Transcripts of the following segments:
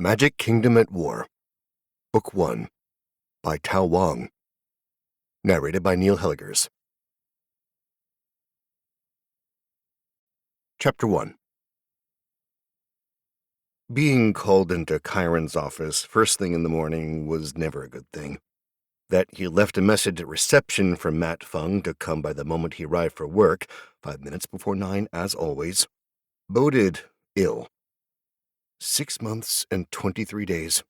Magic Kingdom at War, Book 1, by Tao Wong, narrated by Neil Helligers. Chapter 1. Being called into Chiron's office first thing in the morning was never a good thing. That he left a message at reception for Matt Fung to come by the moment he arrived for work, 5 minutes before 9 as always, boded ill. 6 months and 23 days,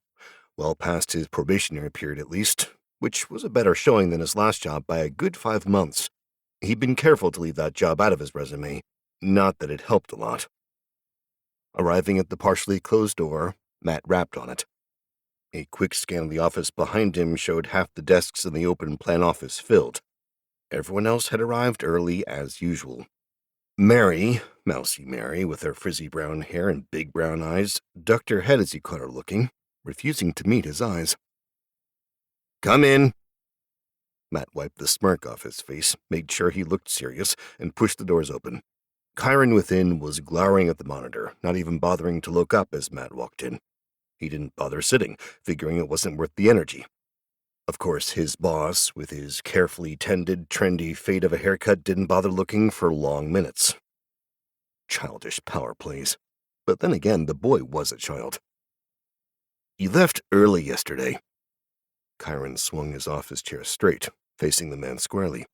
well past his probationary period at least, which was a better showing than his last job by a good 5 months. He'd been careful to leave that job out of his resume, not that it helped a lot. Arriving at the partially closed door, Matt rapped on it. A quick scan of the office behind him showed half the desks in the open plan office filled. Everyone else had arrived early as usual. Mary, Mousy Mary, with her frizzy brown hair and big brown eyes, ducked her head as he caught her looking, refusing to meet his eyes. "Come in." Matt wiped the smirk off his face, made sure he looked serious, and pushed the doors open. Chiron within was glowering at the monitor, not even bothering to look up as Matt walked in. He didn't bother sitting, figuring it wasn't worth the energy. Of course, his boss, with his carefully tended, trendy fade of a haircut, didn't bother looking for long minutes. Childish power plays. But then again, the boy was a child. "You left early yesterday." Chiron swung his office chair straight, facing the man squarely.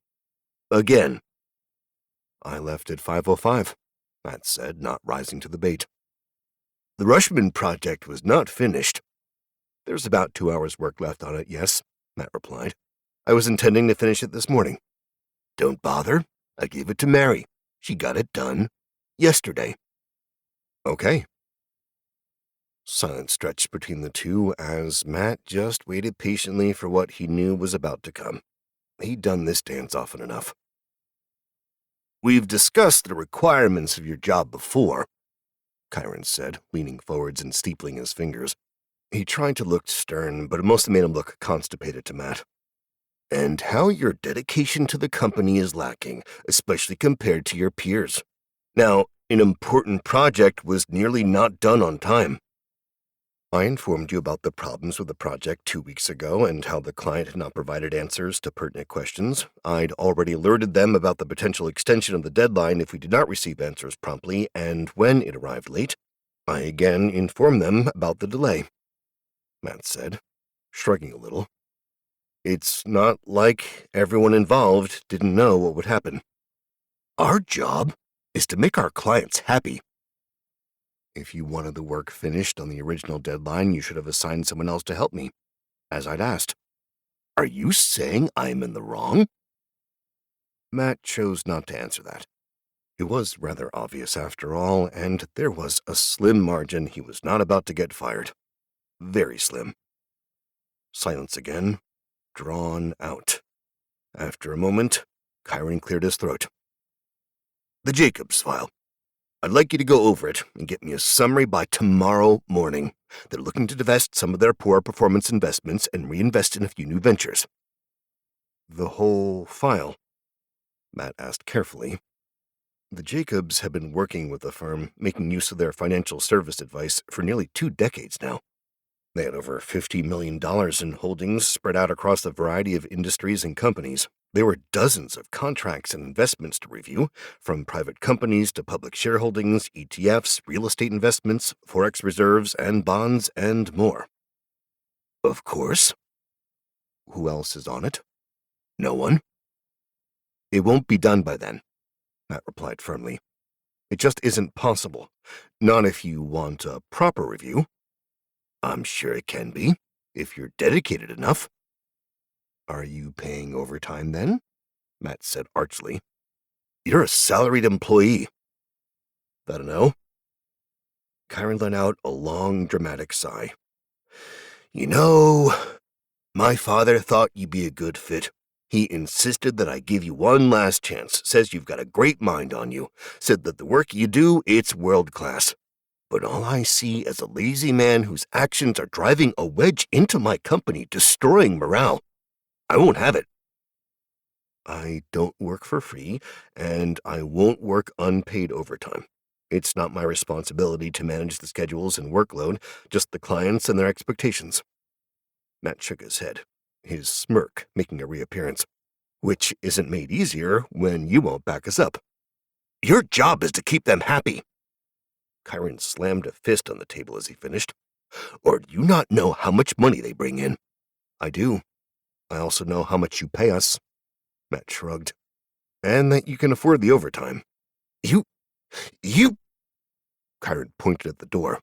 "Again." "I left at 5:05, Matt said, not rising to the bait. "The Rushman project was not finished." "There's about 2 hours' work left on it, yes," Matt replied. "I was intending to finish it this morning." "Don't bother. I gave it to Mary. She got it done. Yesterday." "Okay." Silence stretched between the two as Matt just waited patiently for what he knew was about to come. He'd done this dance often enough. "We've discussed the requirements of your job before," Chiron said, leaning forwards and steepling his fingers. He tried to look stern, but it mostly made him look constipated to Matt. "And how your dedication to the company is lacking, especially compared to your peers. Now, an important project was nearly not done on time. I informed you about the problems with the project 2 weeks ago and how the client had not provided answers to pertinent questions. I'd already alerted them about the potential extension of the deadline if we did not receive answers promptly, and when it arrived late, I again informed them about the delay," Matt said, shrugging a little. "It's not like everyone involved didn't know what would happen. Our job is to make our clients happy. If you wanted the work finished on the original deadline, you should have assigned someone else to help me, as I'd asked. Are you saying I'm in the wrong?" Matt chose not to answer that. It was rather obvious after all, and there was a slim margin he was not about to get fired. Very slim. Silence again, drawn out. After a moment, Chiron cleared his throat. "The Jacobs file. I'd like you to go over it and get me a summary by tomorrow morning. They're looking to divest some of their poor performance investments and reinvest in a few new ventures." "The whole file?" Matt asked carefully. The Jacobs had been working with the firm, making use of their financial service advice for nearly 2 decades now. They had over $50 million in holdings spread out across a variety of industries and companies. There were dozens of contracts and investments to review, from private companies to public shareholdings, ETFs, real estate investments, forex reserves, and bonds, and more. "Of course." "Who else is on it?" "No one." "It won't be done by then," Matt replied firmly. "It just isn't possible. Not if you want a proper review." "I'm sure it can be, if you're dedicated enough." "Are you paying overtime then?" Matt said archly. "You're a salaried employee." "I don't know." Chiron let out a long, dramatic sigh. "You know, my father thought you'd be a good fit. He insisted that I give you one last chance, says you've got a great mind on you, said that the work you do, it's world-class. But all I see is a lazy man whose actions are driving a wedge into my company, destroying morale. I won't have it." "I don't work for free, and I won't work unpaid overtime. It's not my responsibility to manage the schedules and workload, just the clients and their expectations. Matt shook his head, his smirk making a reappearance, which isn't made easier when you won't back us up. Your job is to keep them happy. Chiron slammed a fist on the table as he finished. Or do you not know how much money they bring in? I do. I also know how much you pay us. Matt shrugged. And that you can afford the overtime. You... Chiron pointed at the door.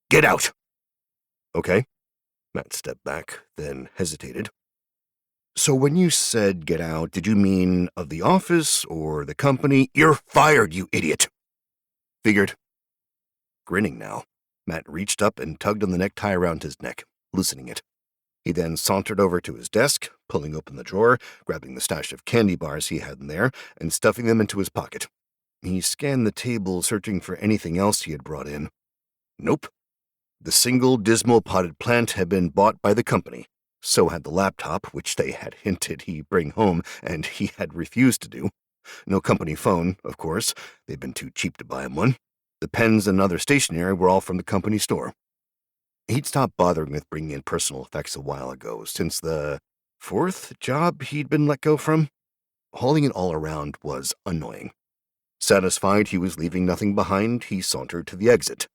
Get out! Okay. Matt stepped back, then hesitated. So when you said get out, did you mean of the office or the company? You're fired, you idiot! Figured. Grinning now, Matt reached up and tugged on the necktie around his neck, loosening it. He then sauntered over to his desk, pulling open the drawer, grabbing the stash of candy bars he had in there, and stuffing them into his pocket. He scanned the table, searching for anything else he had brought in. Nope. The single dismal potted plant had been bought by the company. So had the laptop, which they had hinted he bring home, and he had refused to do. No company phone, of course. They'd been too cheap to buy him one. The pens and other stationery were all from the company store. He'd stopped bothering with bringing in personal effects a while ago, since the 4th job he'd been let go from. Hauling it all around was annoying. Satisfied he was leaving nothing behind, he sauntered to the exit.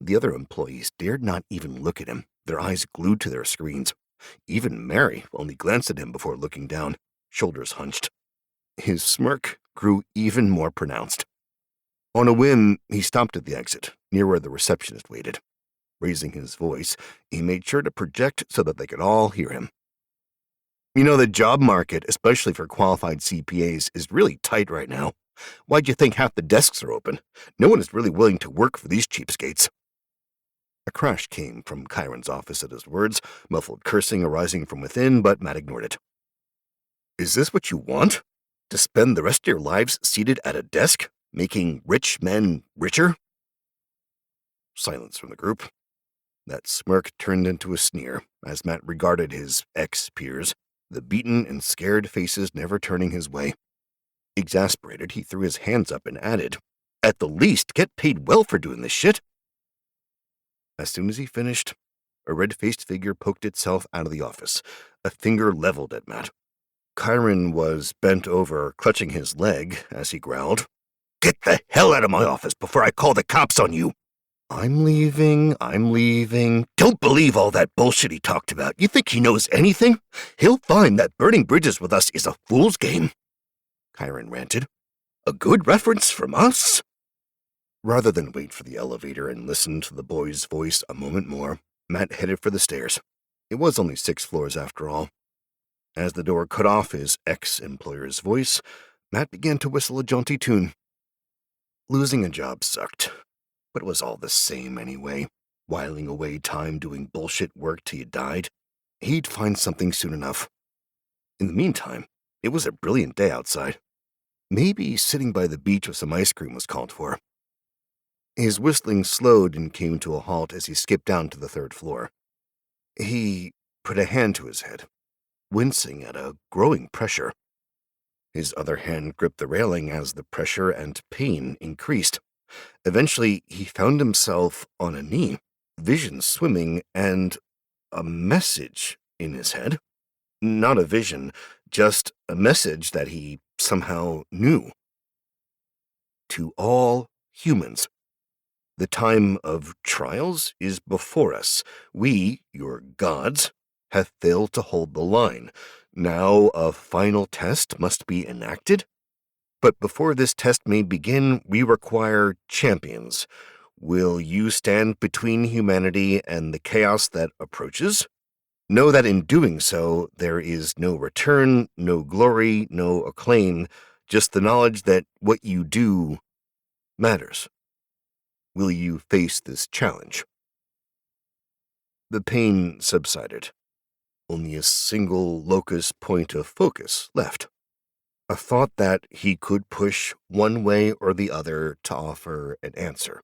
The other employees dared not even look at him, their eyes glued to their screens. Even Mary only glanced at him before looking down, shoulders hunched. His smirk grew even more pronounced. On a whim, he stopped at the exit, near where the receptionist waited. Raising his voice, he made sure to project so that they could all hear him. You know, the job market, especially for qualified CPAs, is really tight right now. Why'd you think half the desks are open? No one is really willing to work for these cheapskates. A crash came from Chiron's office at his words, muffled cursing arising from within, but Matt ignored it. Is this what you want? To spend the rest of your lives seated at a desk, making rich men richer? Silence from the group. That smirk turned into a sneer as Matt regarded his ex-peers, the beaten and scared faces never turning his way. Exasperated, he threw his hands up and added, At the least, get paid well for doing this shit. As soon as he finished, a red-faced figure poked itself out of the office, a finger leveled at Matt. Chiron was bent over, clutching his leg as he growled, Get the hell out of my office before I call the cops on you! I'm leaving. Don't believe all that bullshit he talked about. You think he knows anything? He'll find that burning bridges with us is a fool's game. Chiron ranted. A good reference from us? Rather than wait for the elevator and listen to the boy's voice a moment more, Matt headed for the stairs. It was only 6 floors after all. As the door cut off his ex-employer's voice, Matt began to whistle a jaunty tune. Losing a job sucked, but it was all the same anyway, whiling away time doing bullshit work till you died. He'd find something soon enough. In the meantime, it was a brilliant day outside. Maybe sitting by the beach with some ice cream was called for. His whistling slowed and came to a halt as he skipped down to the 3rd floor. He put a hand to his head, wincing at a growing pressure. His other hand gripped the railing as the pressure and pain increased. Eventually, he found himself on a knee, vision swimming, and a message in his head. Not a vision, just a message that he somehow knew. To all humans, the time of trials is before us. We, your gods, have failed to hold the line. Now a final test must be enacted. But before this test may begin, we require champions. Will you stand between humanity and the chaos that approaches? Know that in doing so, there is no return, no glory, no acclaim, just the knowledge that what you do matters. Will you face this challenge? The pain subsided. Only a single locus point of focus left. A thought that he could push one way or the other to offer an answer.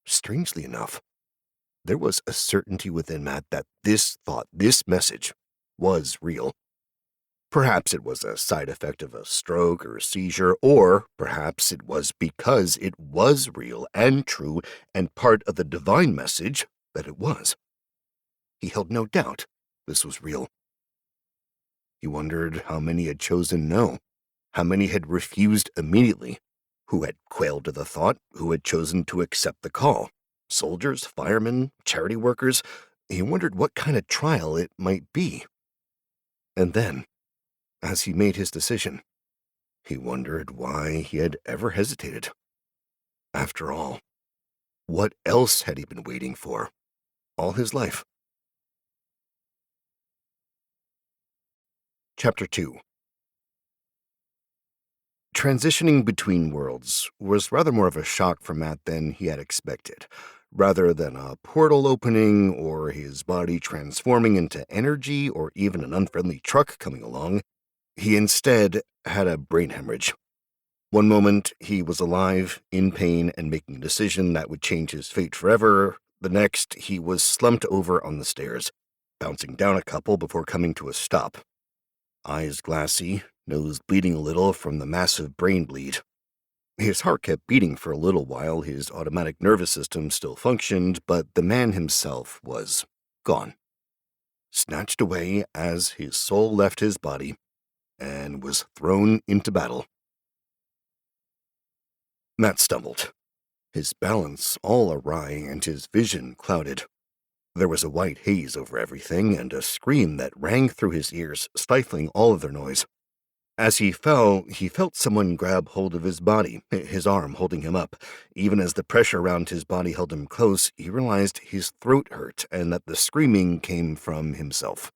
Strangely enough, there was a certainty within Matt that this thought, this message, was real. Perhaps it was a side effect of a stroke or a seizure, or perhaps it was because it was real and true and part of the divine message that it was. He held no doubt this was real. He wondered how many had chosen no, how many had refused immediately, who had quailed to the thought, who had chosen to accept the call. Soldiers, firemen, charity workers. He wondered what kind of trial it might be. And then, as he made his decision, he wondered why he had ever hesitated. After all, what else had he been waiting for all his life? Chapter 2. Transitioning between worlds was rather more of a shock for Matt than he had expected. Rather than a portal opening or his body transforming into energy or even an unfriendly truck coming along, he instead had a brain hemorrhage. One moment he was alive, in pain, and making a decision that would change his fate forever. The next he was slumped over on the stairs, bouncing down a couple before coming to a stop. Eyes glassy, nose bleeding a little from the massive brain bleed. His heart kept beating for a little while, his automatic nervous system still functioned, but the man himself was gone. Snatched away as his soul left his body and was thrown into battle. Matt stumbled, his balance all awry and his vision clouded. There was a white haze over everything and a scream that rang through his ears, stifling all other noise. As he fell, he felt someone grab hold of his body, his arm holding him up. Even as the pressure around his body held him close, he realized his throat hurt and that the screaming came from himself.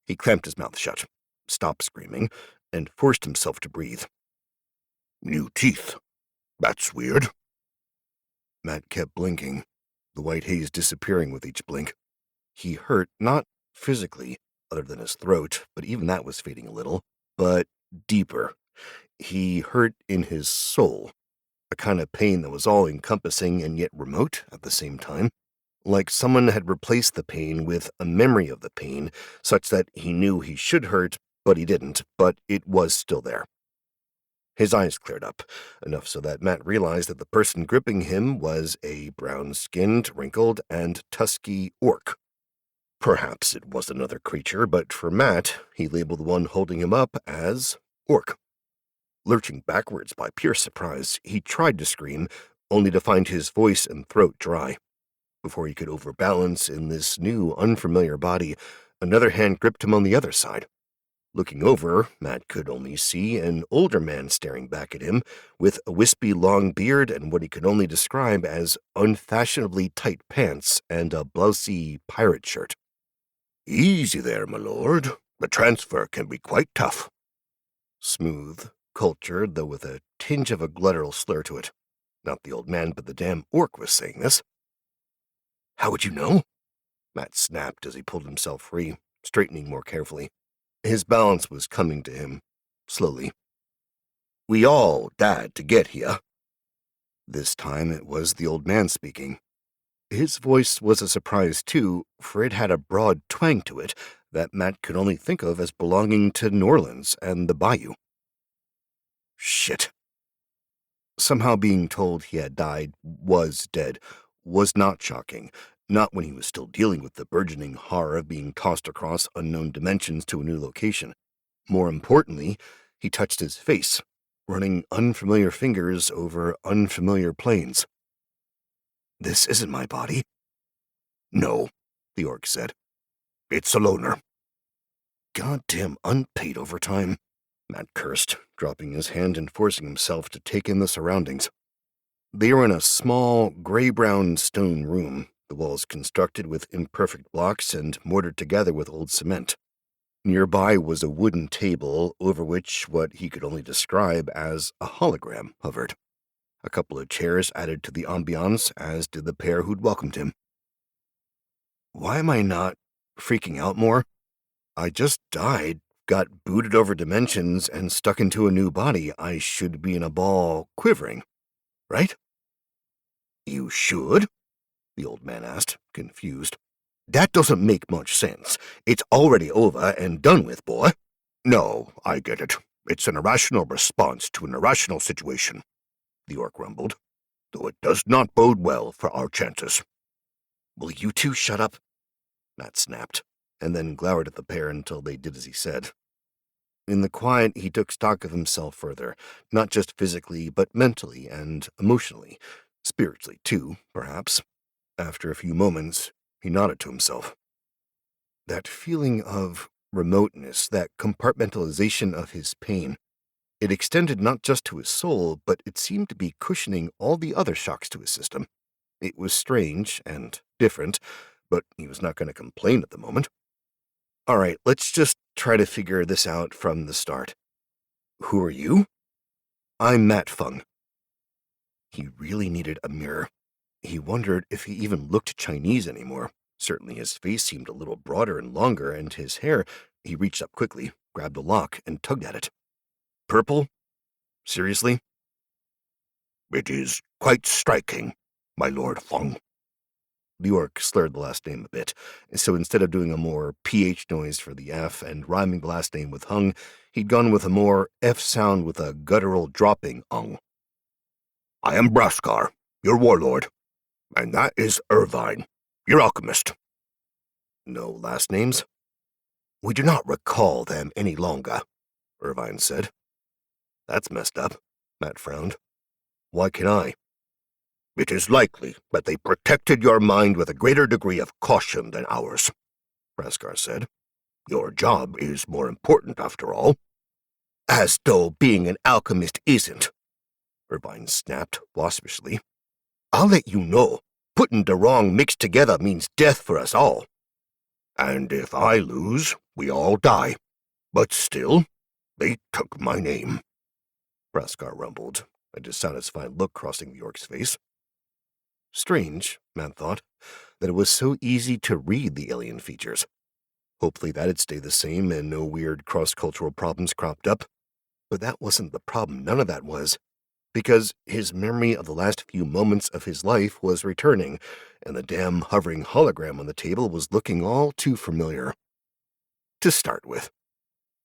He clamped his mouth shut, stopped screaming, and forced himself to breathe. New teeth. That's weird. Matt kept blinking, the white haze disappearing with each blink. He hurt, not physically, other than his throat, but even that was fading a little, but deeper. He hurt in his soul, a kind of pain that was all-encompassing and yet remote at the same time, like someone had replaced the pain with a memory of the pain, such that he knew he should hurt, but he didn't, but it was still there. His eyes cleared up, enough so that Matt realized that the person gripping him was a brown-skinned, wrinkled, and tusky orc. Perhaps it was another creature, but for Matt, he labeled the one holding him up as orc. Lurching backwards by pure surprise, he tried to scream, only to find his voice and throat dry. Before he could overbalance in this new, unfamiliar body, another hand gripped him on the other side. Looking over, Matt could only see an older man staring back at him, with a wispy long beard and what he could only describe as unfashionably tight pants and a blousey pirate shirt. Easy there, my lord. The transfer can be quite tough. Smooth, cultured, though with a tinge of a guttural slur to it. Not the old man, but the damn orc was saying this. How would you know? Matt snapped as he pulled himself free, straightening more carefully. His balance was coming to him, slowly. We all died to get here. This time it was the old man speaking. His voice was a surprise, too, for it had a broad twang to it that Matt could only think of as belonging to New Orleans and the bayou. Shit. Somehow being told he had died, was dead, was not shocking. Not when he was still dealing with the burgeoning horror of being tossed across unknown dimensions to a new location. More importantly, he touched his face, running unfamiliar fingers over unfamiliar planes. This isn't my body. No, the orc said. It's a loner. Goddamn unpaid overtime, Matt cursed, dropping his hand and forcing himself to take in the surroundings. They were in a small, gray-brown stone room, the walls constructed with imperfect blocks and mortared together with old cement. Nearby was a wooden table over which what he could only describe as a hologram hovered. A couple of chairs added to the ambiance, as did the pair who'd welcomed him. Why am I not freaking out more? I just died, got booted over dimensions, and stuck into a new body. I should be in a ball quivering, right? You should? The old man asked, confused. That doesn't make much sense. It's already over and done with, boy. No, I get it. It's an irrational response to an irrational situation, the orc rumbled, though it does not bode well for our chances. Will you two shut up? Matt snapped, and then glowered at the pair until they did as he said. In the quiet, he took stock of himself further, not just physically, but mentally and emotionally, spiritually too, perhaps. After a few moments, he nodded to himself. That feeling of remoteness, that compartmentalization of his pain, it extended not just to his soul, but it seemed to be cushioning all the other shocks to his system. It was strange and different, but he was not going to complain at the moment. All right, let's just try to figure this out from the start. Who are you? I'm Matt Fung. He really needed a mirror. He wondered if he even looked Chinese anymore. Certainly his face seemed a little broader and longer, and his hair— He reached up quickly, grabbed a lock, and tugged at it. Purple? Seriously? It is quite striking, my Lord Fung. The orc slurred the last name a bit, so instead of doing a more PH noise for the F and rhyming the last name with hung, he'd gone with a more F sound with a guttural dropping ung. I am 𝗃𝒂𝒃, your warlord, and that is Irvine, your alchemist. No last names? We do not recall them any longer, Irvine said. That's messed up, Matt frowned. Why can I? It is likely that they protected your mind with a greater degree of caution than ours, 𝗃𝒂𝒃 said. Your job is more important after all. As though being an alchemist isn't, Irvine snapped waspishly. I'll let you know, putting the wrong mixed together means death for us all. And if I lose, we all die. But still, they took my name, 𝗃𝒂𝒃 rumbled, a dissatisfied look crossing the orc's face. Strange, Matt thought, that it was so easy to read the alien features. Hopefully that'd stay the same and no weird cross-cultural problems cropped up. But that wasn't the problem, none of that was. Because his memory of the last few moments of his life was returning, and the damn hovering hologram on the table was looking all too familiar. To start with,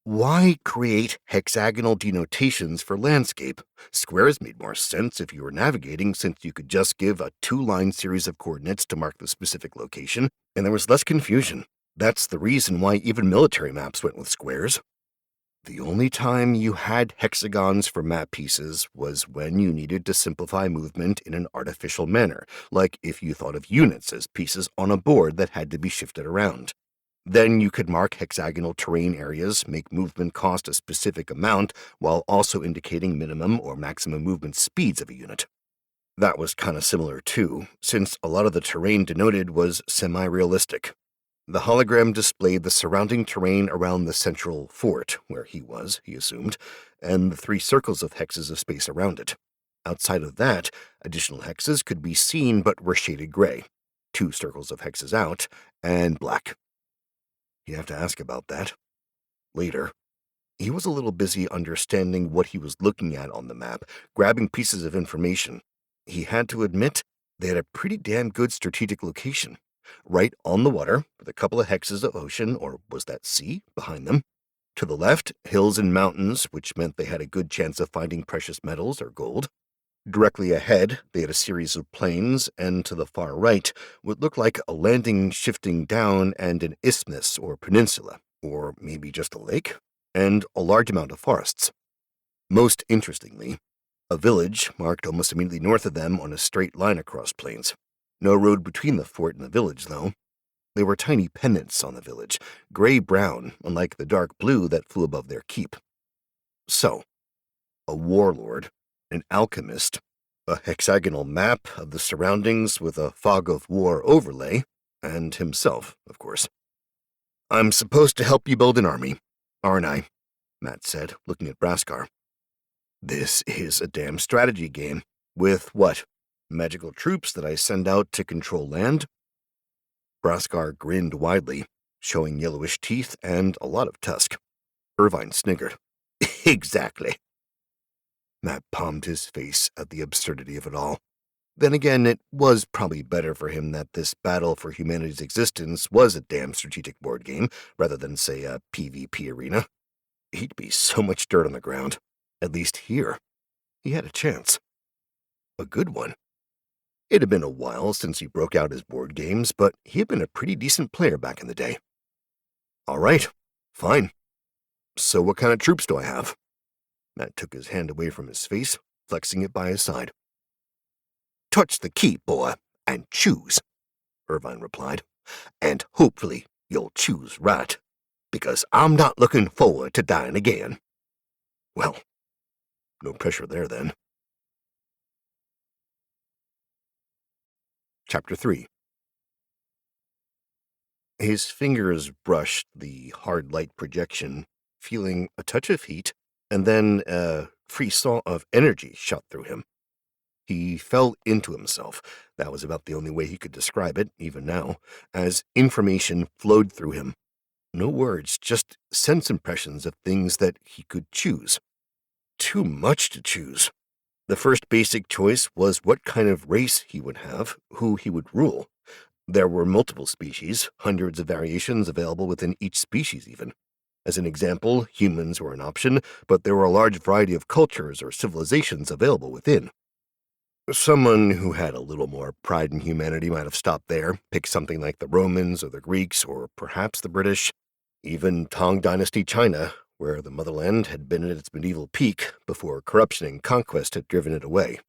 why create hexagonal denotations for landscape? Squares made more sense if you were navigating, since you could just give a two-line series of coordinates to mark the specific location, and there was less confusion. That's the reason why even military maps went with squares. The only time you had hexagons for map pieces was when you needed to simplify movement in an artificial manner, like if you thought of units as pieces on a board that had to be shifted around. Then you could mark hexagonal terrain areas, make movement cost a specific amount, while also indicating minimum or maximum movement speeds of a unit. That was kind of similar too, since a lot of the terrain denoted was semi-realistic. The hologram displayed the surrounding terrain around the central fort, where he was, he assumed, and the 3 circles of hexes of space around it. Outside of that, additional hexes could be seen but were shaded gray, 2 circles of hexes out, and black. You have to ask about that. Later. He was a little busy understanding what he was looking at on the map, grabbing pieces of information. He had to admit they had a pretty damn good strategic location. Right on the water, with a couple of hexes of ocean, or was that sea, behind them. To the left, hills and mountains, which meant they had a good chance of finding precious metals or gold. Directly ahead, they had a series of plains, and to the far right, what looked like a landing shifting down and an isthmus or peninsula, or maybe just a lake, and a large amount of forests. Most interestingly, a village marked almost immediately north of them on a straight line across plains. No road between the fort and the village, though. There were tiny pennants on the village, gray-brown, unlike the dark blue that flew above their keep. So, a warlord, an alchemist, a hexagonal map of the surroundings with a fog of war overlay, and himself, of course. I'm supposed to help you build an army, aren't I? Matt said, looking at 𝗃𝒂𝒃. This is a damn strategy game. With what? Magical troops that I send out to control land? 𝗃𝒂𝒃 grinned widely, showing yellowish teeth and a lot of tusk. Irvine sniggered. Exactly. Matt palmed his face at the absurdity of it all. Then again, it was probably better for him that this battle for humanity's existence was a damn strategic board game, rather than, say, a PvP arena. he'd be so much dirt on the ground. At least here, he had a chance. A good one. It had been a while since he broke out his board games, but he had been a pretty decent player back in the day. All right, fine. So what kind of troops do I have? Matt took his hand away from his face, flexing it by his side. Touch the key, boy, and choose, Irvine replied. And hopefully you'll choose right, because I'm not looking forward to dying again. Well, no pressure there then. Chapter 3. His fingers brushed the hard light projection, feeling a touch of heat, and then a frisson of energy shot through him. He fell into himself. That was about the only way he could describe it, even now, as information flowed through him. No words, just sense impressions of things that he could choose. Too much to choose. The first basic choice was what kind of race he would have, who he would rule. There were multiple species, hundreds of variations available within each species even. As an example, humans were an option, but there were a large variety of cultures or civilizations available within. Someone who had a little more pride in humanity might have stopped there, picked something like the Romans or the Greeks or perhaps the British, even Tang Dynasty China, where the motherland had been at its medieval peak before corruption and conquest had driven it away.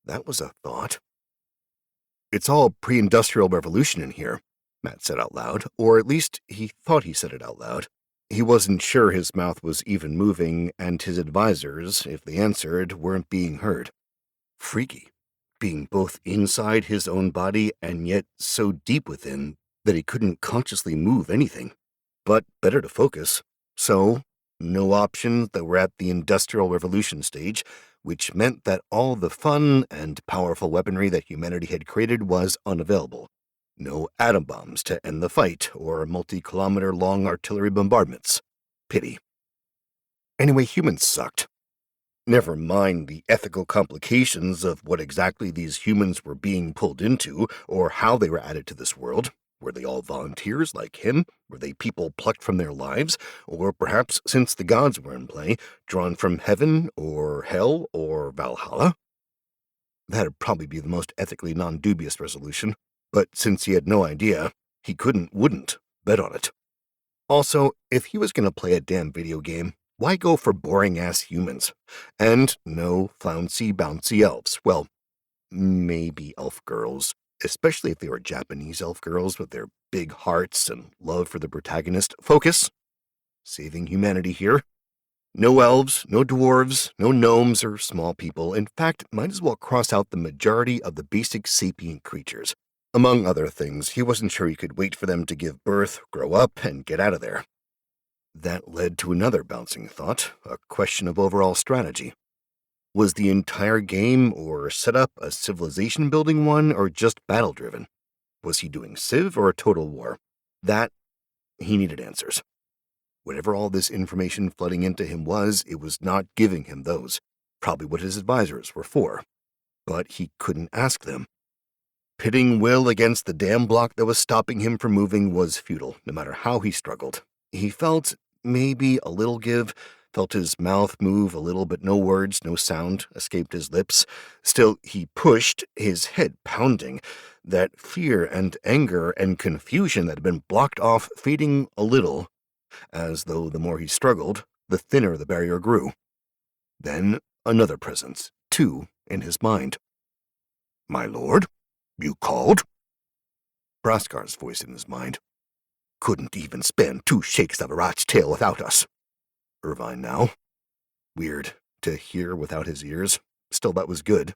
That was a thought. It's all pre-industrial revolution in here, Matt said out loud, or at least he thought he said it out loud. He wasn't sure his mouth was even moving, and his advisors, if they answered, weren't being heard. Freaky, being both inside his own body and yet so deep within that he couldn't consciously move anything. But better to focus. So, no options that were at the Industrial Revolution stage, which meant that all the fun and powerful weaponry that humanity had created was unavailable. No atom bombs to end the fight, or multi-kilometer-long artillery bombardments. Pity. Anyway, humans sucked. Never mind the ethical complications of what exactly these humans were being pulled into, or how they were added to this world. Were they all volunteers like him? Were they people plucked from their lives? Or perhaps, since the gods were in play, drawn from heaven, or hell, or Valhalla? That'd probably be the most ethically non-dubious resolution, but since he had no idea, he wouldn't bet on it. Also, if he was going to play a damn video game, why go for boring-ass humans? And no flouncy, bouncy elves. Well, maybe elf girls, especially if they were Japanese elf girls with their big hearts and love for the protagonist. Focus. Saving humanity here. No elves, no dwarves, no gnomes or small people. In fact, might as well cross out the majority of the basic sapient creatures. Among other things, he wasn't sure he could wait for them to give birth, grow up, and get out of there. That led to another bouncing thought, a question of overall strategy. Was the entire game or setup a civilization-building one or just battle-driven? Was he doing Civ or a total war? That, he needed answers. Whatever all this information flooding into him was, it was not giving him those. Probably what his advisors were for. But he couldn't ask them. Pitting will against the damn block that was stopping him from moving was futile, no matter how he struggled. He felt maybe a little give, felt his mouth move a little, but no words, no sound escaped his lips. Still, he pushed, his head pounding, that fear and anger and confusion that had been blocked off fading a little, as though the more he struggled, the thinner the barrier grew. Then another presence, too, in his mind. "My lord, you called?" Braskar's voice in his mind. "Couldn't even spend 2 shakes of a rat's tail without us." Irvine now. Weird to hear without his ears. Still, that was good.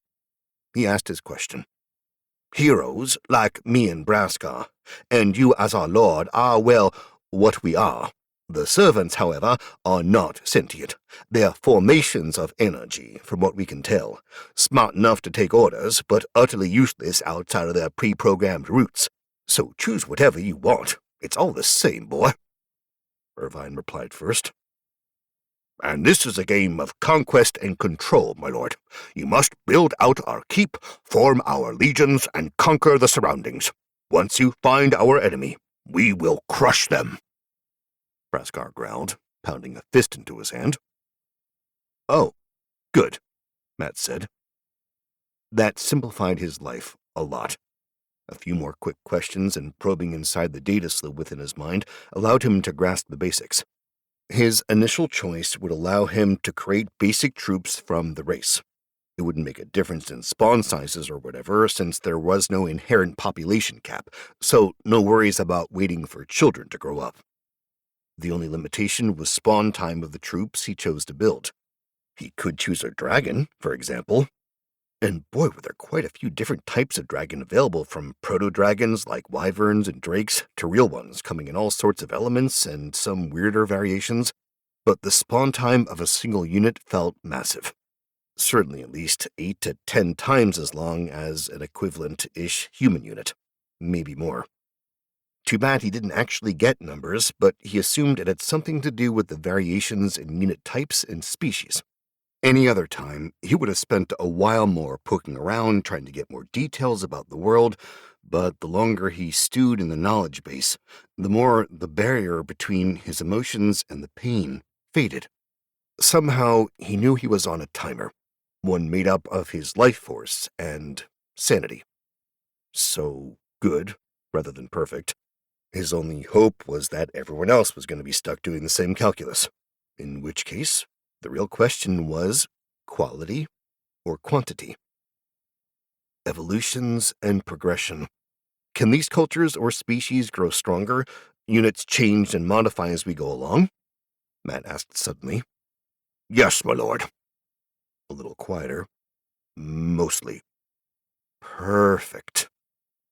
He asked his question. "Heroes like me and Braskar, and you as our lord are, well, what we are. The servants, however, are not sentient. They are formations of energy, from what we can tell. Smart enough to take orders, but utterly useless outside of their pre-programmed routes. So choose whatever you want. It's all the same, boy." Irvine replied first. "And this is a game of conquest and control, my lord. You must build out our keep, form our legions, and conquer the surroundings. Once you find our enemy, we will crush them." Braskar growled, pounding a fist into his hand. "Oh, good," Matt said. That simplified his life a lot. A few more quick questions and probing inside the data slip within his mind allowed him to grasp the basics. His initial choice would allow him to create basic troops from the race. It wouldn't make a difference in spawn sizes or whatever, since there was no inherent population cap, so no worries about waiting for children to grow up. The only limitation was spawn time of the troops he chose to build. He could choose a dragon, for example. And boy, were there quite a few different types of dragon available, from proto-dragons like wyverns and drakes to real ones coming in all sorts of elements and some weirder variations. But the spawn time of a single unit felt massive. Certainly at least 8 to 10 times as long as an equivalent-ish human unit. Maybe more. Too bad he didn't actually get numbers, but he assumed it had something to do with the variations in unit types and species. Any other time, he would have spent a while more poking around, trying to get more details about the world, but the longer he stewed in the knowledge base, the more the barrier between his emotions and the pain faded. Somehow, he knew he was on a timer, one made up of his life force and sanity. So good, rather than perfect. His only hope was that everyone else was going to be stuck doing the same calculus, in which case, the real question was quality or quantity. Evolutions and progression. Can these cultures or species grow stronger, units change and modify as we go along? Matt asked suddenly. Yes, my lord. A little quieter. Mostly. Perfect.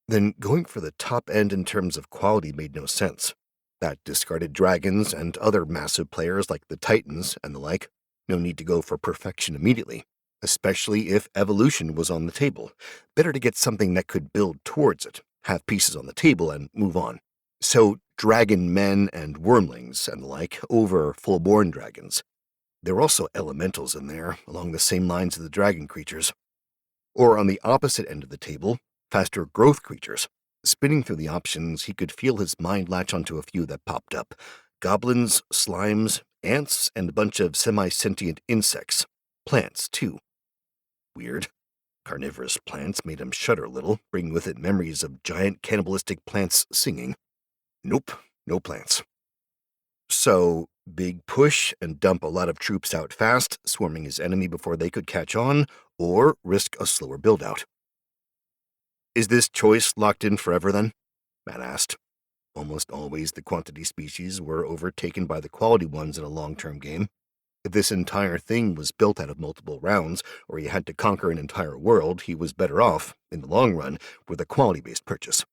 Then going for the top end in terms of quality made no sense. That discarded dragons and other massive players like the Titans and the like. No need to go for perfection immediately, especially if evolution was on the table. Better to get something that could build towards it, have pieces on the table, and move on. So dragon men and wormlings and the like over full-born dragons. There were also elementals in there, along the same lines as the dragon creatures. Or on the opposite end of the table, faster growth creatures. Spinning through the options, he could feel his mind latch onto a few that popped up. Goblins, slimes, ants, and a bunch of semi-sentient insects. Plants, too. Weird. Carnivorous plants made him shudder a little, bringing with it memories of giant cannibalistic plants singing. Nope, no plants. So, big push and dump a lot of troops out fast, swarming his enemy before they could catch on, or risk a slower build-out. Is this choice locked in forever, then? Matt asked. Almost always the quantity species were overtaken by the quality ones in a long-term game. If this entire thing was built out of multiple rounds, or he had to conquer an entire world, he was better off, in the long run, with a quality-based purchase.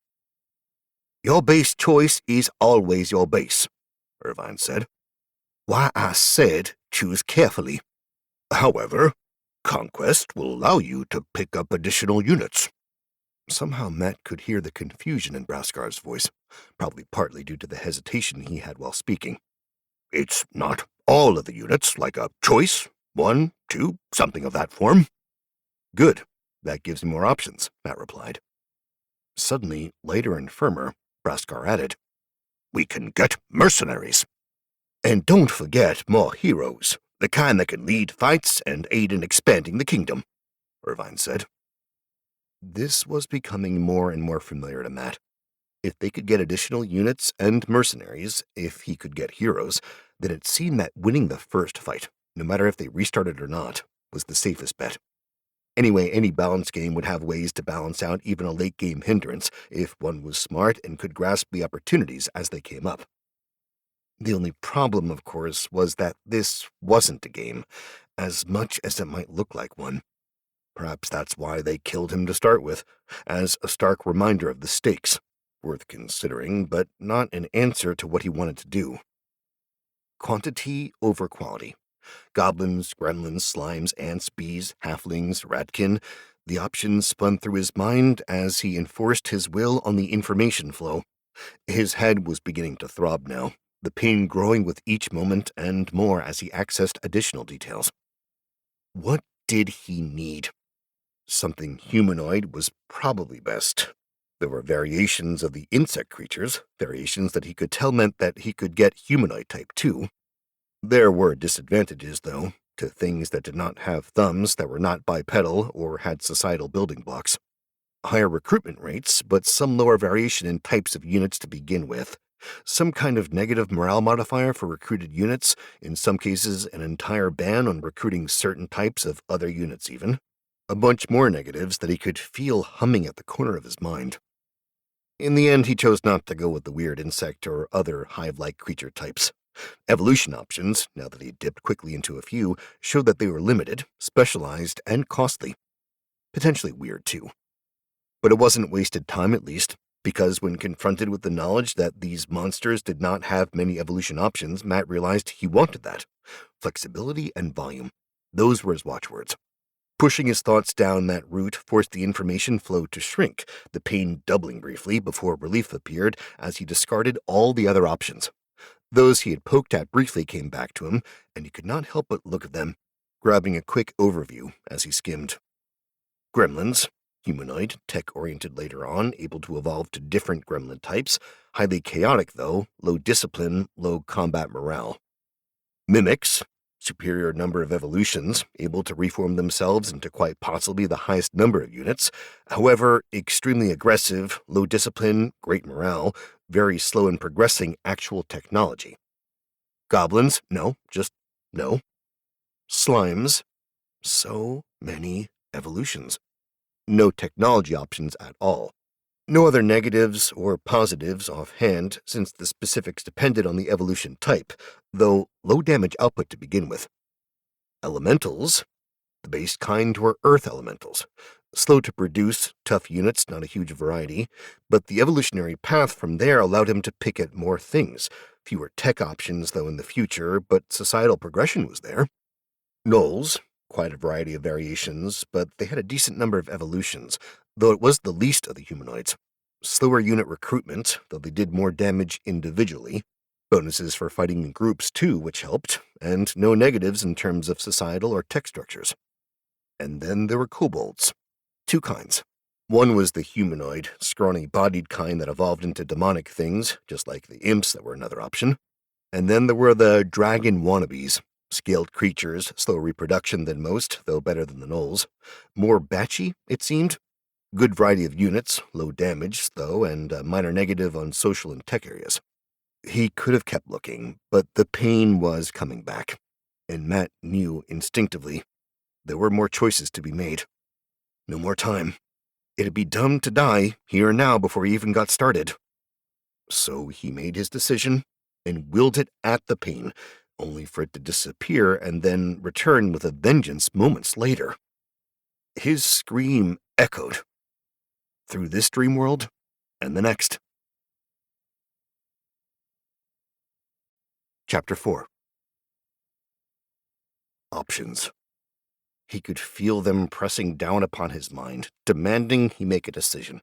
Your base choice is always your base, Irvine said. Why, I said choose carefully. However, conquest will allow you to pick up additional units. Somehow Matt could hear the confusion in 𝗂𝒂𝒊𝒄 voice, probably partly due to the hesitation he had while speaking. It's not all of the units, like a choice, 1, 2, something of that form. Good. That gives me more options, Matt replied. Suddenly, lighter and firmer, 𝗂𝒂𝒊𝒄 added, We can get mercenaries. And don't forget more heroes, the kind that can lead fights and aid in expanding the kingdom, Irvine said. This was becoming more and more familiar to Matt. If they could get additional units and mercenaries, if he could get heroes, then it seemed that winning the first fight, no matter if they restarted or not, was the safest bet. Anyway, any balanced game would have ways to balance out even a late-game hindrance if one was smart and could grasp the opportunities as they came up. The only problem, of course, was that this wasn't a game, as much as it might look like one. Perhaps that's why they killed him to start with, as a stark reminder of the stakes. Worth considering, but not an answer to what he wanted to do. Quantity over quality. Goblins, gremlins, slimes, ants, bees, halflings, ratkin. The options spun through his mind as he enforced his will on the information flow. His head was beginning to throb now, the pain growing with each moment and more as he accessed additional details. What did he need? Something humanoid was probably best. There were variations of the insect creatures, variations that he could tell meant that he could get humanoid type too. There were disadvantages, though, to things that did not have thumbs, that were not bipedal, or had societal building blocks. Higher recruitment rates, but some lower variation in types of units to begin with. Some kind of negative morale modifier for recruited units, in some cases an entire ban on recruiting certain types of other units even. A bunch more negatives that he could feel humming at the corner of his mind. In the end, he chose not to go with the weird insect or other hive-like creature types. Evolution options, now that he dipped quickly into a few, showed that they were limited, specialized, and costly. Potentially weird, too. But it wasn't wasted time, at least, because when confronted with the knowledge that these monsters did not have many evolution options, Matt realized he wanted that. Flexibility and volume. Those were his watchwords. Pushing his thoughts down that route forced the information flow to shrink, the pain doubling briefly before relief appeared as he discarded all the other options. Those he had poked at briefly came back to him, and he could not help but look at them, grabbing a quick overview as he skimmed. Gremlins. Humanoid, tech-oriented later on, able to evolve to different gremlin types, highly chaotic though, low discipline, low combat morale. Mimics, superior number of evolutions, able to reform themselves into quite possibly the highest number of units, however, extremely aggressive, low discipline, great morale, very slow in progressing actual technology. Goblins, no, just no. Slimes, so many evolutions. No technology options at all. No other negatives or positives offhand, since the specifics depended on the evolution type, though low damage output to begin with. Elementals. The base kind were earth elementals. Slow to produce, tough units, not a huge variety, but the evolutionary path from there allowed him to pick at more things. Fewer tech options, though, in the future, but societal progression was there. Gnolls. Quite a variety of variations, but they had a decent number of evolutions, though it was the least of the humanoids. Slower unit recruitment, though they did more damage individually. Bonuses for fighting in groups, too, which helped, and no negatives in terms of societal or tech structures. And then there were kobolds. Two kinds. One was the humanoid, scrawny-bodied kind that evolved into demonic things, just like the imps that were another option. And then there were the dragon wannabes. Scaled creatures, slower reproduction than most, though better than the gnolls. More batchy, it seemed. Good variety of units, low damage, though, and a minor negative on social and tech areas. He could have kept looking, but the pain was coming back. And Matt knew instinctively there were more choices to be made. No more time. It'd be dumb to die here and now before he even got started. So he made his decision and willed it at the pain, only for it to disappear and then return with a vengeance moments later. His scream echoed through this dream world and the next. Chapter 4. Options. He could feel them pressing down upon his mind, demanding he make a decision.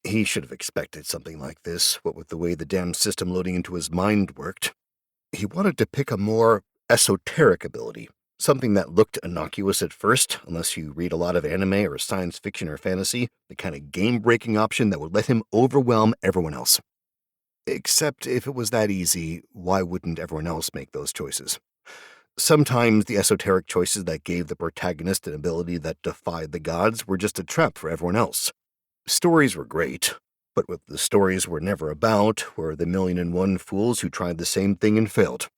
He should have expected something like this, what with the way the damn system loading into his mind worked. He wanted to pick a more esoteric ability, something that looked innocuous at first, unless you read a lot of anime or science fiction or fantasy, the kind of game-breaking option that would let him overwhelm everyone else. Except if it was that easy, why wouldn't everyone else make those choices? Sometimes the esoteric choices that gave the protagonist an ability that defied the gods were just a trap for everyone else. Stories were great, but what the stories were never about were the 1,000,001 fools who tried the same thing and failed.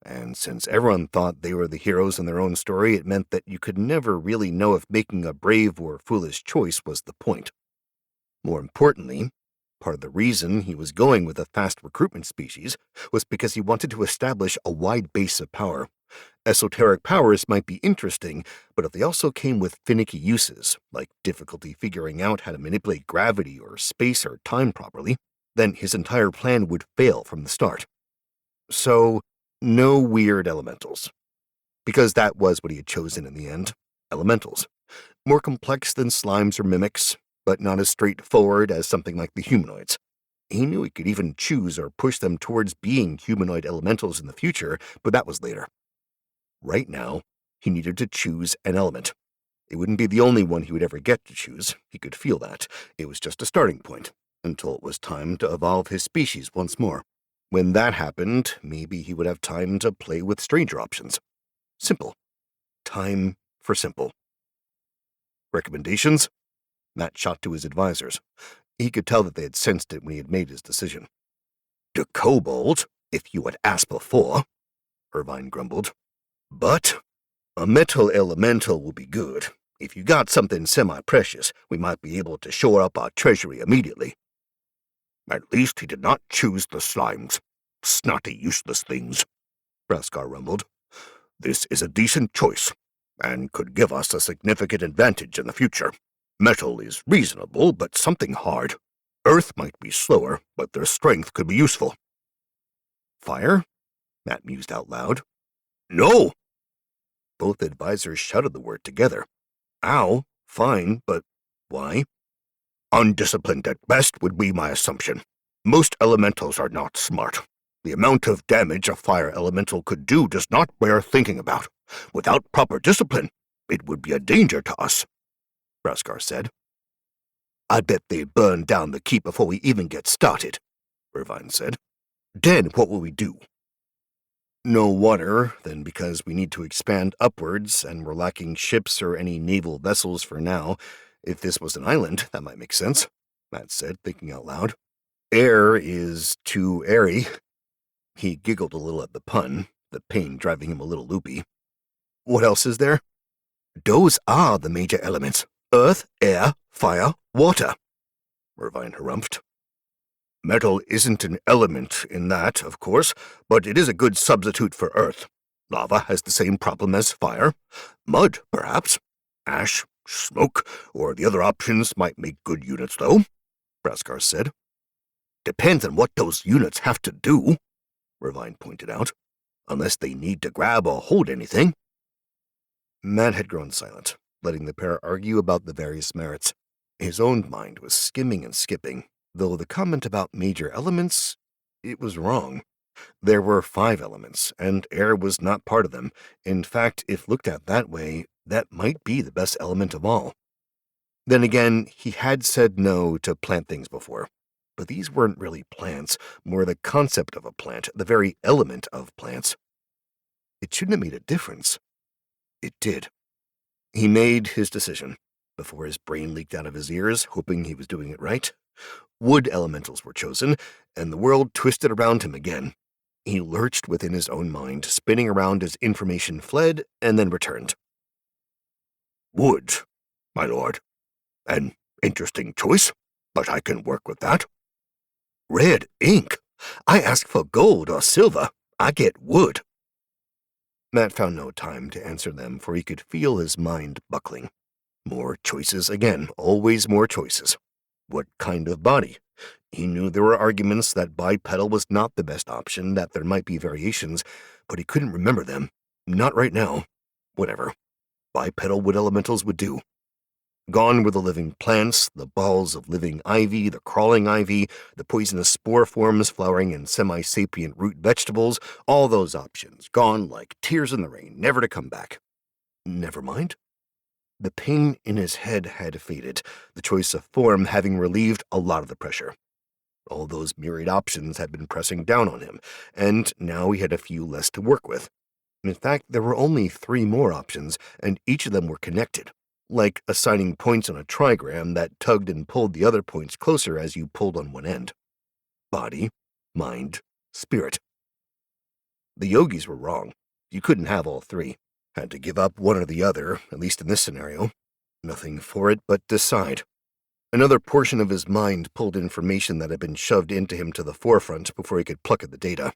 And since everyone thought they were the heroes in their own story, it meant that you could never really know if making a brave or foolish choice was the point. More importantly, part of the reason he was going with a fast recruitment species was because he wanted to establish a wide base of power. Esoteric powers might be interesting, but if they also came with finicky uses, like difficulty figuring out how to manipulate gravity or space or time properly, then his entire plan would fail from the start. So, no weird elementals. Because that was what he had chosen in the end. Elementals. More complex than slimes or mimics, but not as straightforward as something like the humanoids. He knew he could even choose or push them towards being humanoid elementals in the future, but that was later. Right now, he needed to choose an element. It wouldn't be the only one he would ever get to choose. He could feel that. It was just a starting point, until it was time to evolve his species once more. When that happened, maybe he would have time to play with stranger options. Simple. Time for simple. Recommendations? Matt shot to his advisors. He could tell that they had sensed it when he had made his decision. 𝗃𝗁𝗁𝗀, if you had asked before, Irvine grumbled. But a metal elemental will be good. If you got something semi-precious, we might be able to shore up our treasury immediately. At least he did not choose the slimes. Snotty, useless things, 𝗃𝒂𝒊𝒄 rumbled. This is a decent choice, and could give us a significant advantage in the future. Metal is reasonable, but something hard. Earth might be slower, but their strength could be useful. Fire? Matt mused out loud. No! Both advisors shouted the word together. Ow, fine, but why? Undisciplined at best would be my assumption. Most elementals are not smart. The amount of damage a fire elemental could do does not bear thinking about. Without proper discipline, it would be a danger to us, 𝗃𝒂𝒊𝒄 said. I bet they burn down the keep before we even get started, Irvine said. Then what will we do? No water, then because we need to expand upwards, and we're lacking ships or any naval vessels for now. If this was an island, that might make sense, Matt said, thinking out loud. Air is too airy. He giggled a little at the pun, the pain driving him a little loopy. What else is there? Those are the major elements. Earth, air, fire, water, Irvine harumphed. Metal isn't an element in that, of course, but it is a good substitute for earth. Lava has the same problem as fire. Mud, perhaps. Ash, smoke, or the other options might make good units, though, 𝗃𝒂𝒊𝒄 said. Depends on what those units have to do, Irvine pointed out, unless they need to grab or hold anything. Matt had grown silent, letting the pair argue about the various merits. His own mind was skimming and skipping, though the comment about major elements, it was wrong. There were 5 elements, and air was not part of them. In fact, if looked at that way, that might be the best element of all. Then again, he had said no to plant things before. But these weren't really plants, more the concept of a plant, the very element of plants. It shouldn't have made a difference. It did. He made his decision, before his brain leaked out of his ears, hoping he was doing it right. Wood elementals were chosen, and the world twisted around him again. He lurched within his own mind, spinning around as information fled and then returned. Wood, my lord. An interesting choice, but I can work with that. Red ink. I ask for gold or silver. I get wood. Matt found no time to answer them, for he could feel his mind buckling. More choices again, always more choices. What kind of body? He knew there were arguments that bipedal was not the best option, that there might be variations, but he couldn't remember them. Not right now. Whatever. Bipedal wood elementals would do. Gone were the living plants, the balls of living ivy, the crawling ivy, the poisonous spore forms flowering in semi-sapient root vegetables, all those options, gone like tears in the rain, never to come back. Never mind. The pain in his head had faded, the choice of form having relieved a lot of the pressure. All those myriad options had been pressing down on him, and now he had a few less to work with. In fact, there were only 3 more options, and each of them were connected, like assigning points on a trigram that tugged and pulled the other points closer as you pulled on one end. Body, mind, spirit. The yogis were wrong. You couldn't have all 3. Had to give up one or the other, at least in this scenario. Nothing for it but decide. Another portion of his mind pulled information that had been shoved into him to the forefront before he could pluck at the data.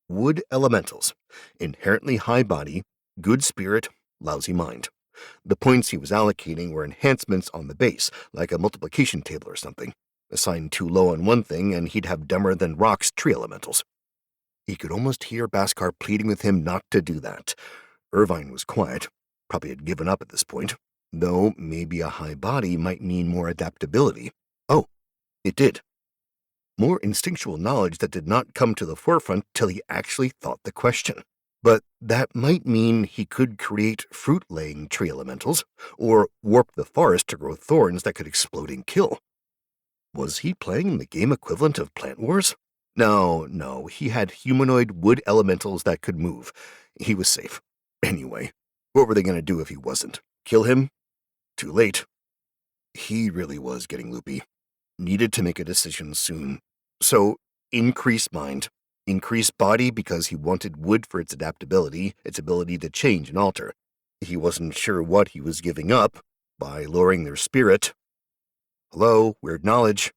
Wood elementals. Inherently high body, good spirit, lousy mind. The points he was allocating were enhancements on the base, like a multiplication table or something. Assign too low on one thing, and he'd have dumber than rocks tree elementals. He could almost hear 𝗃𝒂𝒊𝒄 pleading with him not to do that. Irvine was quiet, probably had given up at this point, though maybe a high body might mean more adaptability. Oh, it did. More instinctual knowledge that did not come to the forefront till he actually thought the question. But that might mean he could create fruit-laying tree elementals, or warp the forest to grow thorns that could explode and kill. Was he playing the game equivalent of Plant Wars? No, he had humanoid wood elementals that could move. He was safe. Anyway, what were they going to do if he wasn't? Kill him? Too late. He really was getting loopy. Needed to make a decision soon. So, increase mind. Increase body because he wanted wood for its adaptability, its ability to change and alter. He wasn't sure what he was giving up by lowering their spirit. Hello, weird knowledge.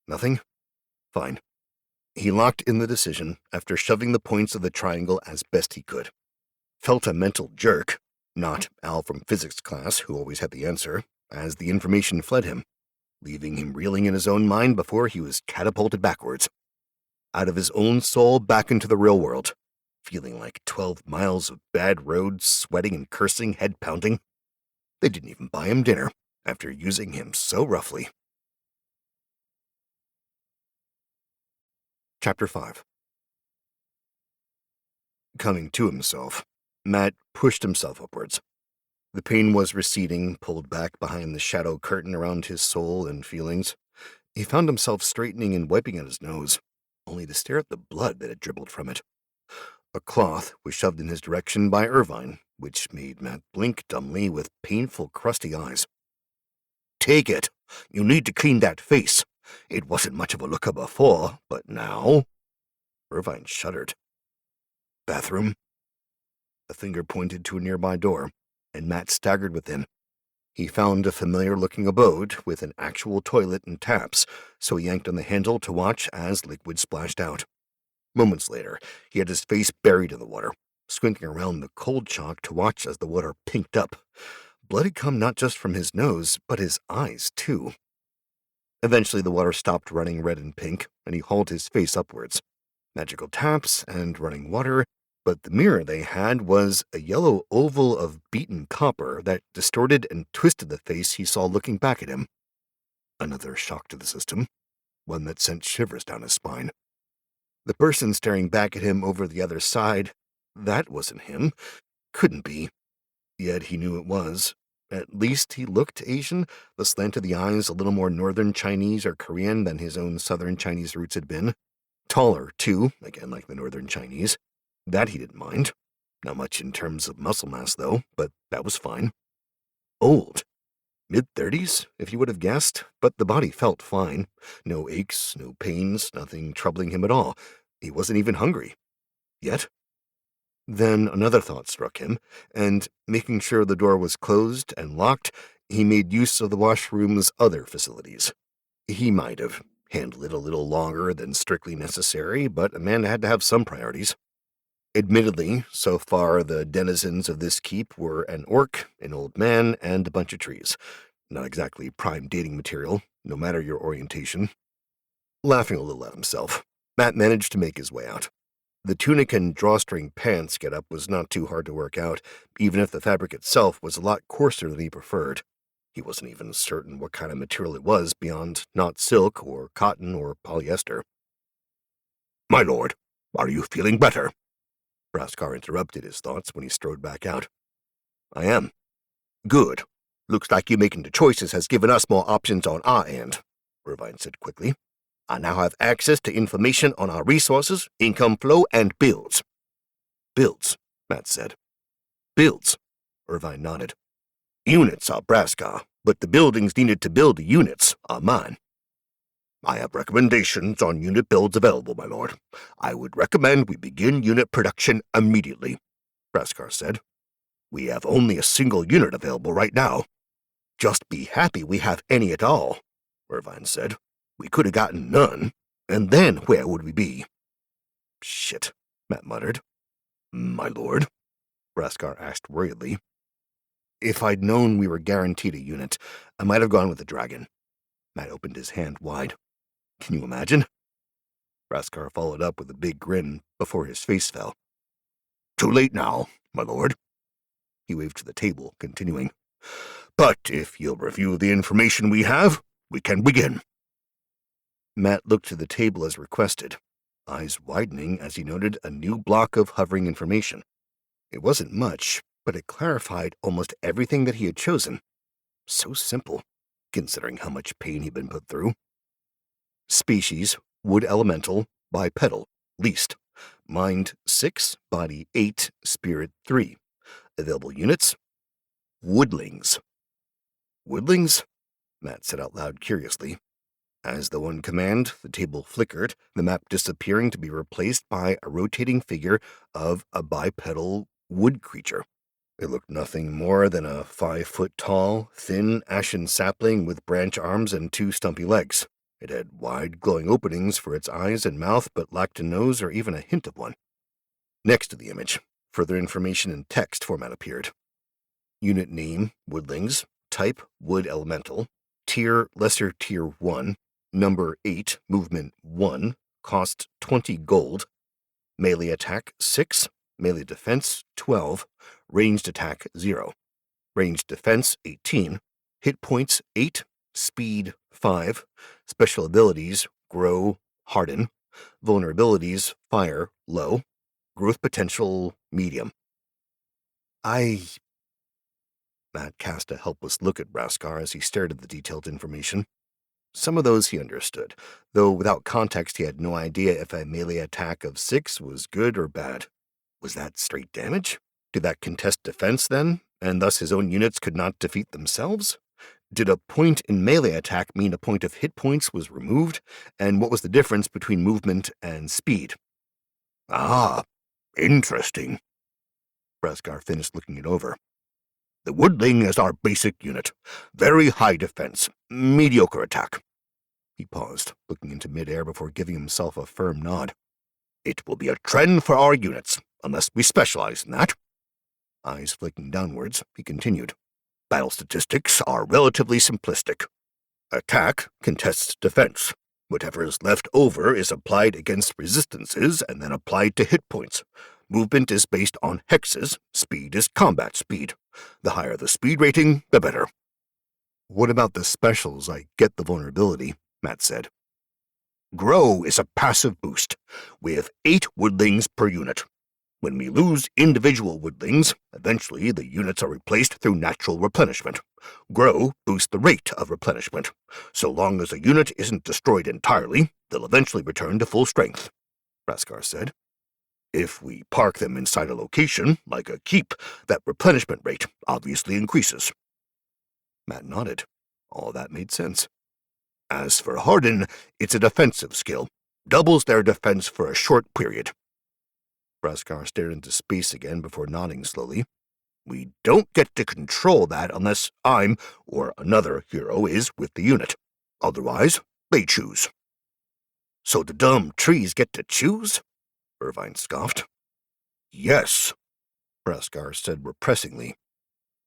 Nothing? Fine. He locked in the decision after shoving the points of the triangle as best he could. Felt a mental jerk, not Al from physics class who always had the answer, as the information fled him, leaving him reeling in his own mind before he was catapulted backwards. Out of his own soul back into the real world, feeling like 12 miles of bad roads, sweating and cursing, head pounding. They didn't even buy him dinner after using him so roughly. Chapter 5. Coming to himself, Matt pushed himself upwards. The pain was receding, pulled back behind the shadow curtain around his soul and feelings. He found himself straightening and wiping at his nose, only to stare at the blood that had dribbled from it. A cloth was shoved in his direction by Irvine, which made Matt blink dumbly with painful, crusty eyes. "Take it. You need to clean that face. It wasn't much of a looker before, but now—" Irvine shuddered. "Bathroom?" A finger pointed to a nearby door, and Matt staggered within. He found a familiar-looking abode with an actual toilet and taps, so he yanked on the handle to watch as liquid splashed out. Moments later, he had his face buried in the water, squinting around the cold chalk to watch as the water pinked up. Blood had come not just from his nose, but his eyes, too. Eventually, the water stopped running red and pink, and he hauled his face upwards. Magical taps and running water, but the mirror they had was a yellow oval of beaten copper that distorted and twisted the face he saw looking back at him. Another shock to the system, one that sent shivers down his spine. The person staring back at him over the other side, that wasn't him. Couldn't be. Yet he knew it was. At least he looked Asian, the slant of the eyes a little more northern Chinese or Korean than his own southern Chinese roots had been. Taller, too, again like the northern Chinese. That he didn't mind. Not much in terms of muscle mass, though, but that was fine. Old. Mid-30s, if you would have guessed, but the body felt fine. No aches, no pains, nothing troubling him at all. He wasn't even hungry. Yet. Then another thought struck him, and, making sure the door was closed and locked, he made use of the washroom's other facilities. He might have handled it a little longer than strictly necessary, but a man had to have some priorities. Admittedly, so far the denizens of this keep were an orc, an old man, and a bunch of trees. Not exactly prime dating material, no matter your orientation. Laughing a little at himself, Matt managed to make his way out. The tunic and drawstring pants getup was not too hard to work out, even if the fabric itself was a lot coarser than he preferred. He wasn't even certain what kind of material it was beyond not silk or cotton or polyester. "My lord, are you feeling better?" 𝗃𝒗 interrupted his thoughts when he strode back out. "I am." "Good. Looks like you making the choices has given us more options on our end," Irvine said quickly. "I now have access to information on our resources, income flow, and builds." "Builds," Matt said. "Builds," Irvine nodded. "Units are 𝗃𝒗, but the buildings needed to build the units are mine." "I have recommendations on unit builds available, my lord. I would recommend we begin unit production immediately," 𝗃𝒗 said. "We have only a single unit available right now." "Just be happy we have any at all," Irvine said. "We could have gotten none, and then where would we be?" "Shit," Matt muttered. "My lord?" 𝗃𝒗 asked worriedly. "If I'd known we were guaranteed a unit, I might have gone with the dragon." Matt opened his hand wide. "Can you imagine?" 𝗃𝒗 followed up with a big grin before his face fell. "Too late now, my lord." He waved to the table, continuing. "But if you'll review the information we have, we can begin." Matt looked to the table as requested, eyes widening as he noted a new block of hovering information. It wasn't much, but it clarified almost everything that he had chosen. So simple, considering how much pain he'd been put through. Species, wood elemental, Bipedal, least. Mind 6, body 8, spirit 3. Available units, woodlings. Woodlings? Matt said out loud curiously. As the one command, the table flickered, the map disappearing to be replaced by a rotating figure of a bipedal wood creature. It looked nothing more than a 5-foot-tall, thin, ashen sapling with branch arms and 2 stumpy legs. It had wide, glowing openings for its eyes and mouth, but lacked a nose or even a hint of one. Next to the image, further information in text format appeared. Unit name, woodlings. Type, wood elemental. Tier, lesser tier 1. Number 8, movement 1. Cost 20 gold. Melee attack 6. Melee defense 12. Ranged attack 0. Ranged defense 18. Hit points 8. Speed 5. Special abilities grow, harden. Vulnerabilities fire, low. Growth potential medium. Matt cast a helpless look at 𝗂𝒂𝒃 as he stared at the detailed information. Some of those he understood, though without context he had no idea if a melee attack of 6 was good or bad. Was that straight damage? Did that contest defense then, and thus his own units could not defeat themselves? Did a point in melee attack mean a point of hit points was removed, and what was the difference between movement and speed? Ah, interesting. 𝗂𝒂𝒃 finished looking it over. The woodling is our basic unit. Very high defense, mediocre attack. He paused, looking into midair before giving himself a firm nod. It will be a trend for our units, unless we specialize in that. Eyes flicking downwards, he continued. Battle statistics are relatively simplistic. Attack contests defense. Whatever is left over is applied against resistances and then applied to hit points. Movement is based on hexes. Speed is combat speed. The higher the speed rating, the better. What about the specials like get the vulnerability? Matt said. Grow is a passive boost. We have 8 woodlings per unit. When we lose individual woodlings, eventually the units are replaced through natural replenishment. Grow boosts the rate of replenishment. So long as a unit isn't destroyed entirely, they'll eventually return to full strength, 𝗂𝒂𝒃 said. If we park them inside a location, like a keep, that replenishment rate obviously increases. Matt nodded. All that made sense. As for harden, it's a defensive skill. Doubles their defense for a short period. 𝗂𝒂𝒃 stared into space again before nodding slowly. We don't get to control that unless I'm, or another hero is, with the unit. Otherwise, they choose. So the dumb trees get to choose? Irvine scoffed. Yes, 𝗂𝒂𝒃 said repressingly.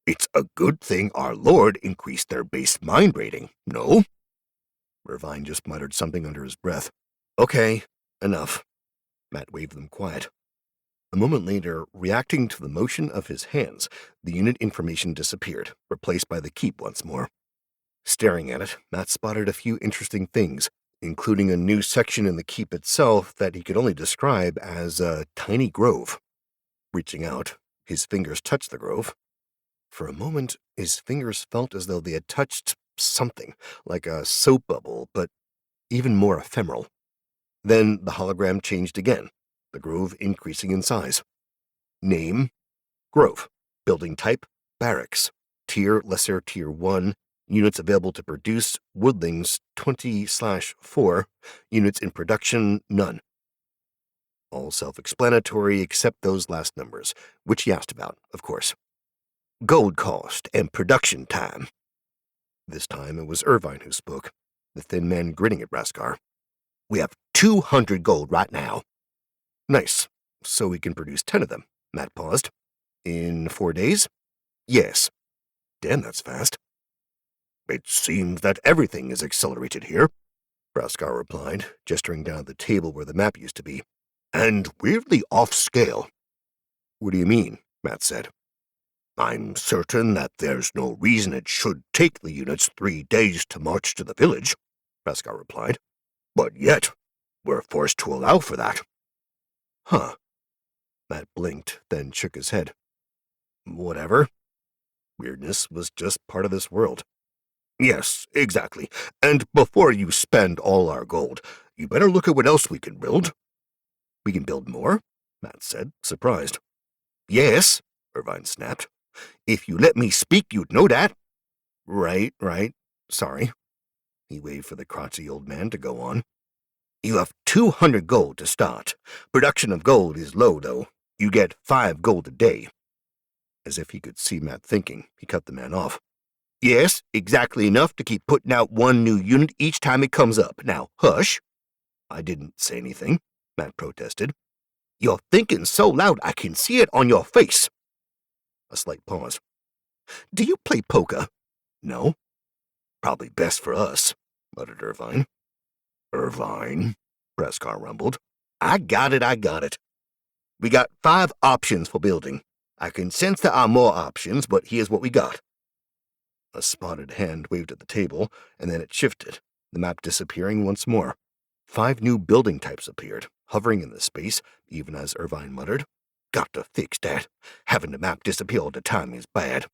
It's a good thing our lord increased their base mind rating, no? Irvine just muttered something under his breath. Okay, enough. Matt waved them quiet. A moment later, reacting to the motion of his hands, the unit information disappeared, replaced by the keep once more. Staring at it, Matt spotted a few interesting things, including a new section in the keep itself that he could only describe as a tiny grove. Reaching out, his fingers touched the grove. For a moment, his fingers felt as though they had touched something, like a soap bubble, but even more ephemeral. Then the hologram changed again, the grove increasing in size. Name, grove. Building type, barracks. Tier, lesser tier 1. Units available to produce, woodlings 20/4. Units in production, none. All self-explanatory except those last numbers, which he asked about, of course. Gold cost and production time. This time it was Irvine who spoke, the thin man grinning at 𝗂𝒂𝒃. We have 200 gold right now. Nice. So we can produce 10 of them. Matt paused. In 4 days? Yes. Damn, that's fast. It seems that everything is accelerated here, 𝗂𝒂𝒃 replied, gesturing down at the table where the map used to be. And weirdly off scale. What do you mean? Matt said. I'm certain that there's no reason it should take the units 3 days to march to the village, 𝗂𝒂𝒃 replied. But yet, we're forced to allow for that. Huh. Matt blinked, then shook his head. Whatever. Weirdness was just part of this world. Yes, exactly. And before you spend all our gold, You better look at what else we can build. We can build more? Matt said, surprised. Yes, Irvine snapped. If you let me speak, you'd know that. Right. Sorry. He waved for the crotchety old man to go on. You have 200 gold to start. Production of gold is low, though. You get 5 gold a day. As if he could see Matt thinking, he cut the man off. Yes, exactly enough to keep putting out 1 new unit each time it comes up. Now, hush. I didn't say anything, Matt protested. You're thinking so loud I can see it on your face. A slight pause. Do you play poker? No. Probably best for us, muttered Irvine. Irvine, 𝗃𝒂𝒊𝒄 rumbled. I got it. We got 5 options for building. I can sense there are more options, but here's what we got. A spotted hand waved at the table, and then it shifted, the map disappearing once more. 5 new building types appeared, hovering in the space, even as Irvine muttered. Got to fix that. Having the map disappear all the time is bad.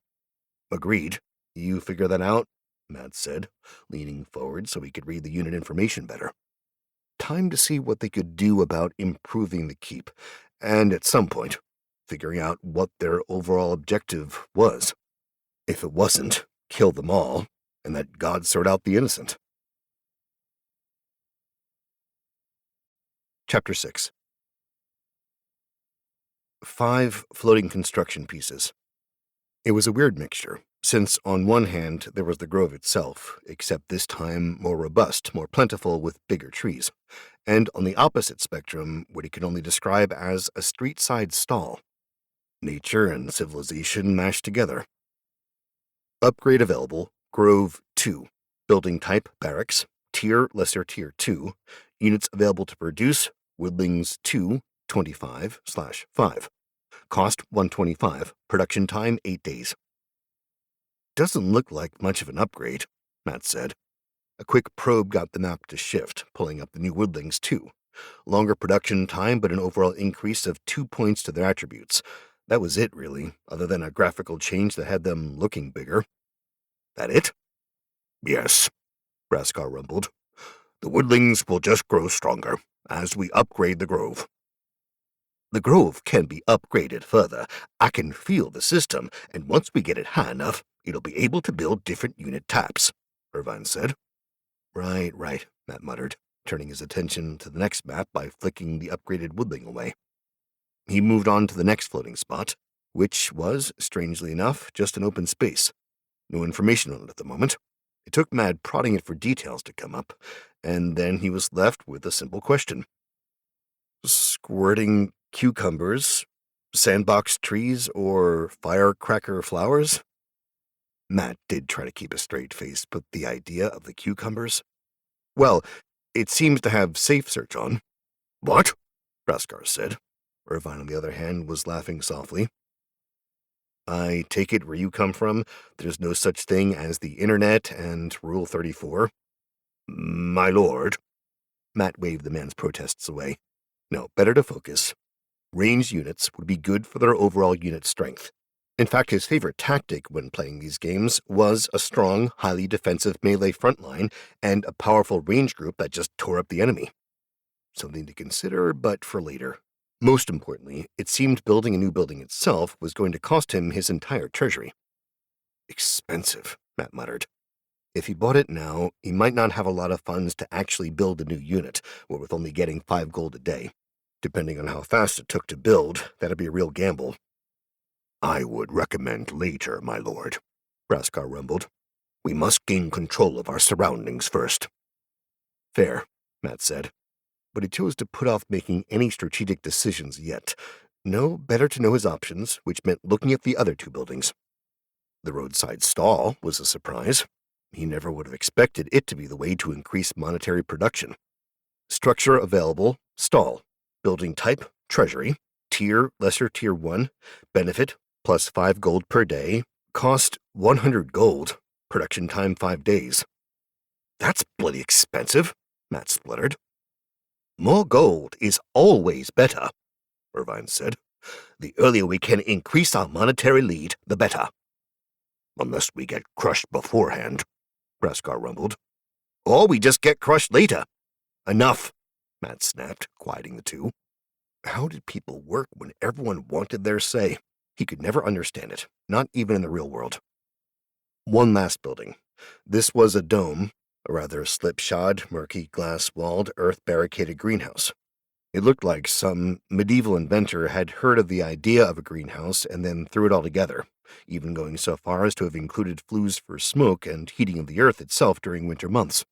Agreed. You figure that out? Matt said, leaning forward so he could read the unit information better. Time to see what they could do about improving the keep, and at some point, figuring out what their overall objective was. If it wasn't, kill them all, and let God sort out the innocent. Chapter 6. 5 floating construction pieces. It was a weird mixture, since on one hand there was the grove itself, except this time more robust, more plentiful with bigger trees, and on the opposite spectrum what he could only describe as a street-side stall. Nature and civilization mashed together. Upgrade available, Grove 2. Building type, barracks. Tier, lesser tier 2. Units available to produce, Woodlings 2, 25/5. Cost 125. Production time 8 days. Doesn't look like much of an upgrade, Matt said. A quick probe got the map to shift, pulling up the new Woodlings 2. Longer production time, but an overall increase of 2 points to their attributes. That was it, really, other than a graphical change that had them looking bigger. That it? Yes, 𝗃𝒂𝒊𝒄 rumbled. The Woodlings will just grow stronger as we upgrade the Grove. The Grove can be upgraded further. I can feel the system, and once we get it high enough, it'll be able to build different unit types, Irvine said. Right, Matt muttered, turning his attention to the next map by flicking the upgraded Woodling away. He moved on to the next floating spot, which was, strangely enough, just an open space. No information on it at the moment. It took Matt prodding it for details to come up, and then he was left with a simple question. Squirting cucumbers, sandbox trees, or firecracker flowers? Matt did try to keep a straight face, but the idea of the cucumbers? Well, it seems to have safe search on. What? 𝗃𝒂𝒊𝒄 said. Irvine, on the other hand, was laughing softly. I take it where you come from, there's no such thing as the internet and Rule 34. My lord. Matt waved the man's protests away. No, better to focus. Ranged units would be good for their overall unit strength. In fact, his favorite tactic when playing these games was a strong, highly defensive melee frontline and a powerful range group that just tore up the enemy. Something to consider, but for later. Most importantly, it seemed building a new building itself was going to cost him his entire treasury. Expensive, Matt muttered. If he bought it now, he might not have a lot of funds to actually build a new unit, what with only getting 5 gold a day. Depending on how fast it took to build, that'd be a real gamble. I would recommend later, my lord, 𝗃𝒂𝒊𝒄 rumbled. We must gain control of our surroundings first. Fair, Matt said, but he chose to put off making any strategic decisions yet. No, better to know his options, which meant looking at the other 2 buildings. The roadside stall was a surprise. He never would have expected it to be the way to increase monetary production. Structure available, stall. Building type, treasury. Tier, lesser tier 1. Benefit, plus 5 gold per day. Cost 100 gold. Production time 5 days. That's bloody expensive, Matt spluttered. More gold is always better, Irvine said. The earlier we can increase our monetary lead, the better. Unless we get crushed beforehand, 𝗃𝒂𝒊𝒄 rumbled. Or we just get crushed later. Enough, Matt snapped, quieting the two. How did people work when everyone wanted their say? He could never understand it, not even in the real world. One last building. This was a dome, a rather slipshod, murky, glass-walled, earth-barricaded greenhouse. It looked like some medieval inventor had heard of the idea of a greenhouse and then threw it all together, even going so far as to have included flues for smoke and heating of the earth itself during winter months.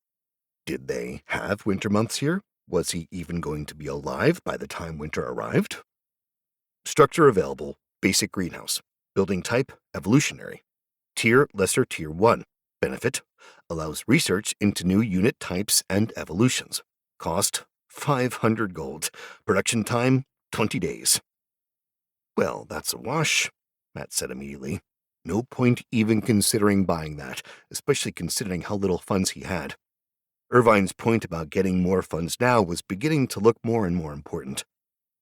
Did they have winter months here? Was he even going to be alive by the time winter arrived? Structure available, basic greenhouse. Building type, evolutionary. Tier, lesser tier 1. Benefit, allows research into new unit types and evolutions. Cost, 500 gold. Production time, 20 days. Well, that's a wash, Matt said immediately. No point even considering buying that, especially considering how little funds he had. Irvine's point about getting more funds now was beginning to look more and more important.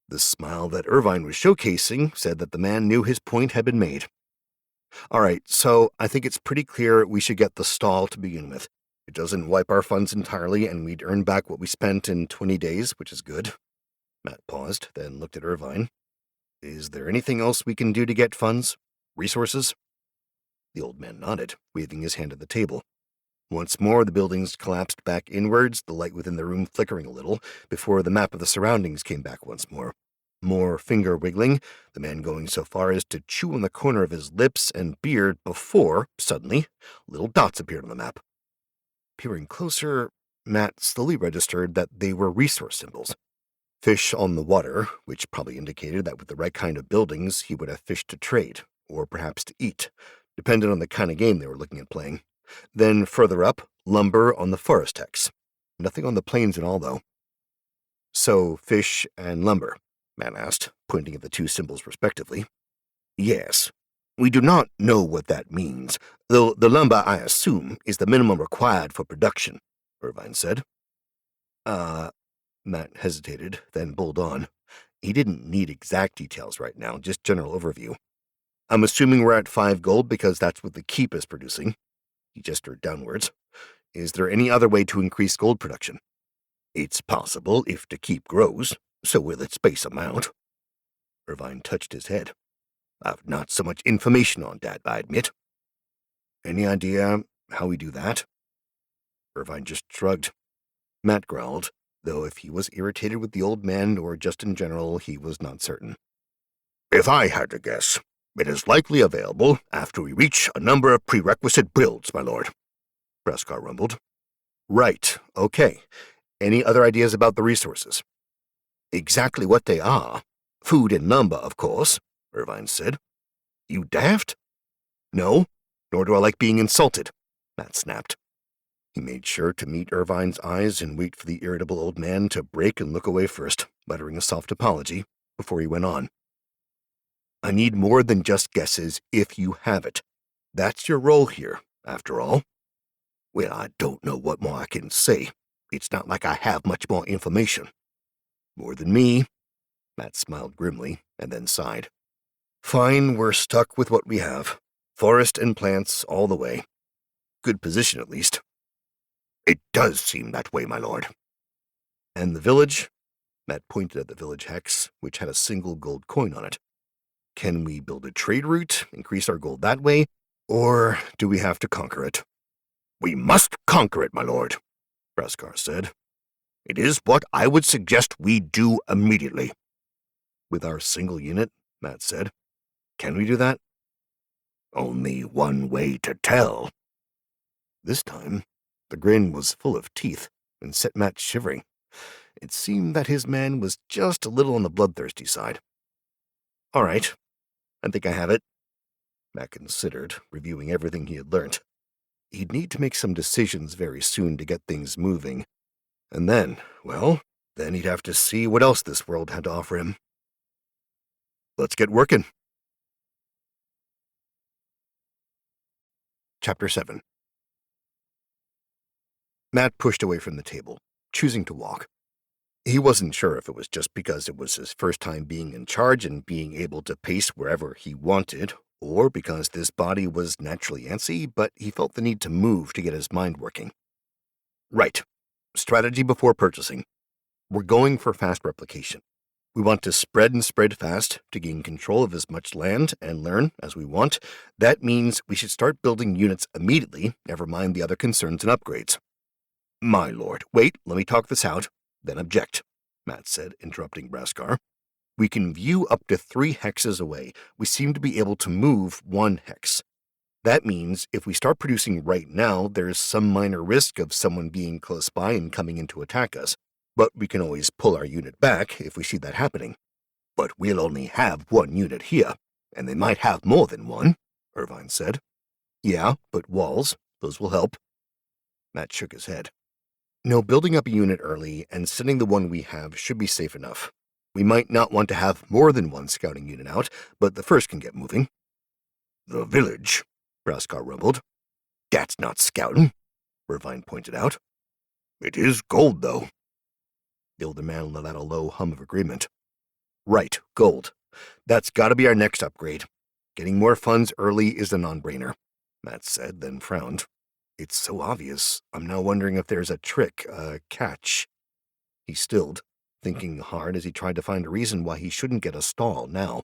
The smile that Irvine was showcasing said that the man knew his point had been made. All right, so I think it's pretty clear we should get the stall to begin with. It doesn't wipe our funds entirely, and we'd earn back what we spent in 20 days, which is good. Matt paused, then looked at Irvine. Is there anything else we can do to get funds? Resources? The old man nodded, waving his hand at the table. Once more, the buildings collapsed back inwards, the light within the room flickering a little, before the map of the surroundings came back once more. More finger wiggling, the man going so far as to chew on the corner of his lips and beard before, suddenly, little dots appeared on the map. Peering closer, Matt slowly registered that they were resource symbols. Fish on the water, which probably indicated that with the right kind of buildings he would have fish to trade, or perhaps to eat, depending on the kind of game they were looking at playing. Then further up, lumber on the forest hex. Nothing on the plains at all, though. So, fish and lumber, Matt asked, pointing at the two symbols respectively. Yes. We do not know what that means, though the lumber, I assume, is the minimum required for production, Irvine said. Matt hesitated, then bowled on. He didn't need exact details right now, just general overview. I'm assuming we're at 5 gold because that's what the keep is producing. He gestured downwards. Is there any other way to increase gold production? It's possible if the keep grows, so will its base amount. Irvine touched his head. I've not so much information on that, I admit. Any idea how we do that? Irvine just shrugged. Matt growled, though if he was irritated with the old man or just in general, he was not certain. If I had to guess, it is likely available after we reach a number of prerequisite builds, my lord, 𝗂𝒂𝒊𝒄 rumbled. Right, okay. Any other ideas about the resources? Exactly what they are. Food and lumber, of course, Irvine said. You daft? No, nor do I like being insulted, Matt snapped. He made sure to meet Irvine's eyes and wait for the irritable old man to break and look away first, muttering a soft apology, before he went on. I need more than just guesses if you have it. That's your role here, after all. Well, I don't know what more I can say. It's not like I have much more information. More than me, Matt smiled grimly, and then sighed. Fine, we're stuck with what we have. Forest and plants all the way. Good position, at least. It does seem that way, my lord. And the village? Matt pointed at the village hex, which had a single gold coin on it. Can we build a trade route, increase our gold that way, or do we have to conquer it? We must conquer it, my lord, 𝗂𝒂𝒊𝒄 said. It is what I would suggest we do immediately. With our single unit, Matt said. Can we do that? Only one way to tell. This time, the grin was full of teeth and set Matt shivering. It seemed that his man was just a little on the bloodthirsty side. All right, I think I have it, Matt considered, reviewing everything he had learnt. He'd need to make some decisions very soon to get things moving. And then, well, then he'd have to see what else this world had to offer him. Let's get working. Chapter 7. Matt pushed away from the table, choosing to walk. He wasn't sure if it was just because it was his first time being in charge and being able to pace wherever he wanted, or because this body was naturally antsy, but he felt the need to move to get his mind working. Right. Strategy before purchasing. We're going for fast replication. We want to spread and spread fast to gain control of as much land and learn as we want. That means we should start building units immediately, never mind the other concerns and upgrades. My lord, wait, let me talk this out, then object, Matt said, interrupting 𝗂𝒂𝒃. We can view up to 3 hexes away. We seem to be able to move 1 hex. That means if we start producing right now, there's some minor risk of someone being close by and coming in to attack us. But we can always pull our unit back if we see that happening. But we'll only have 1 unit here, and they might have more than 1, Irvine said. Yeah, but walls, those will help. Matt shook his head. No, building up a unit early and sending the one we have should be safe enough. We might not want to have more than 1 scouting unit out, but the first can get moving. The village, 𝗂𝒂𝒃 rumbled. That's not scouting, Irvine pointed out. It is gold, though. The older man let out a low hum of agreement. Right, gold. That's gotta be our next upgrade. Getting more funds early is a non-brainer, Matt said, then frowned. It's so obvious. I'm now wondering if there's a trick, a catch. He stilled, thinking hard as he tried to find a reason why he shouldn't get a stall now.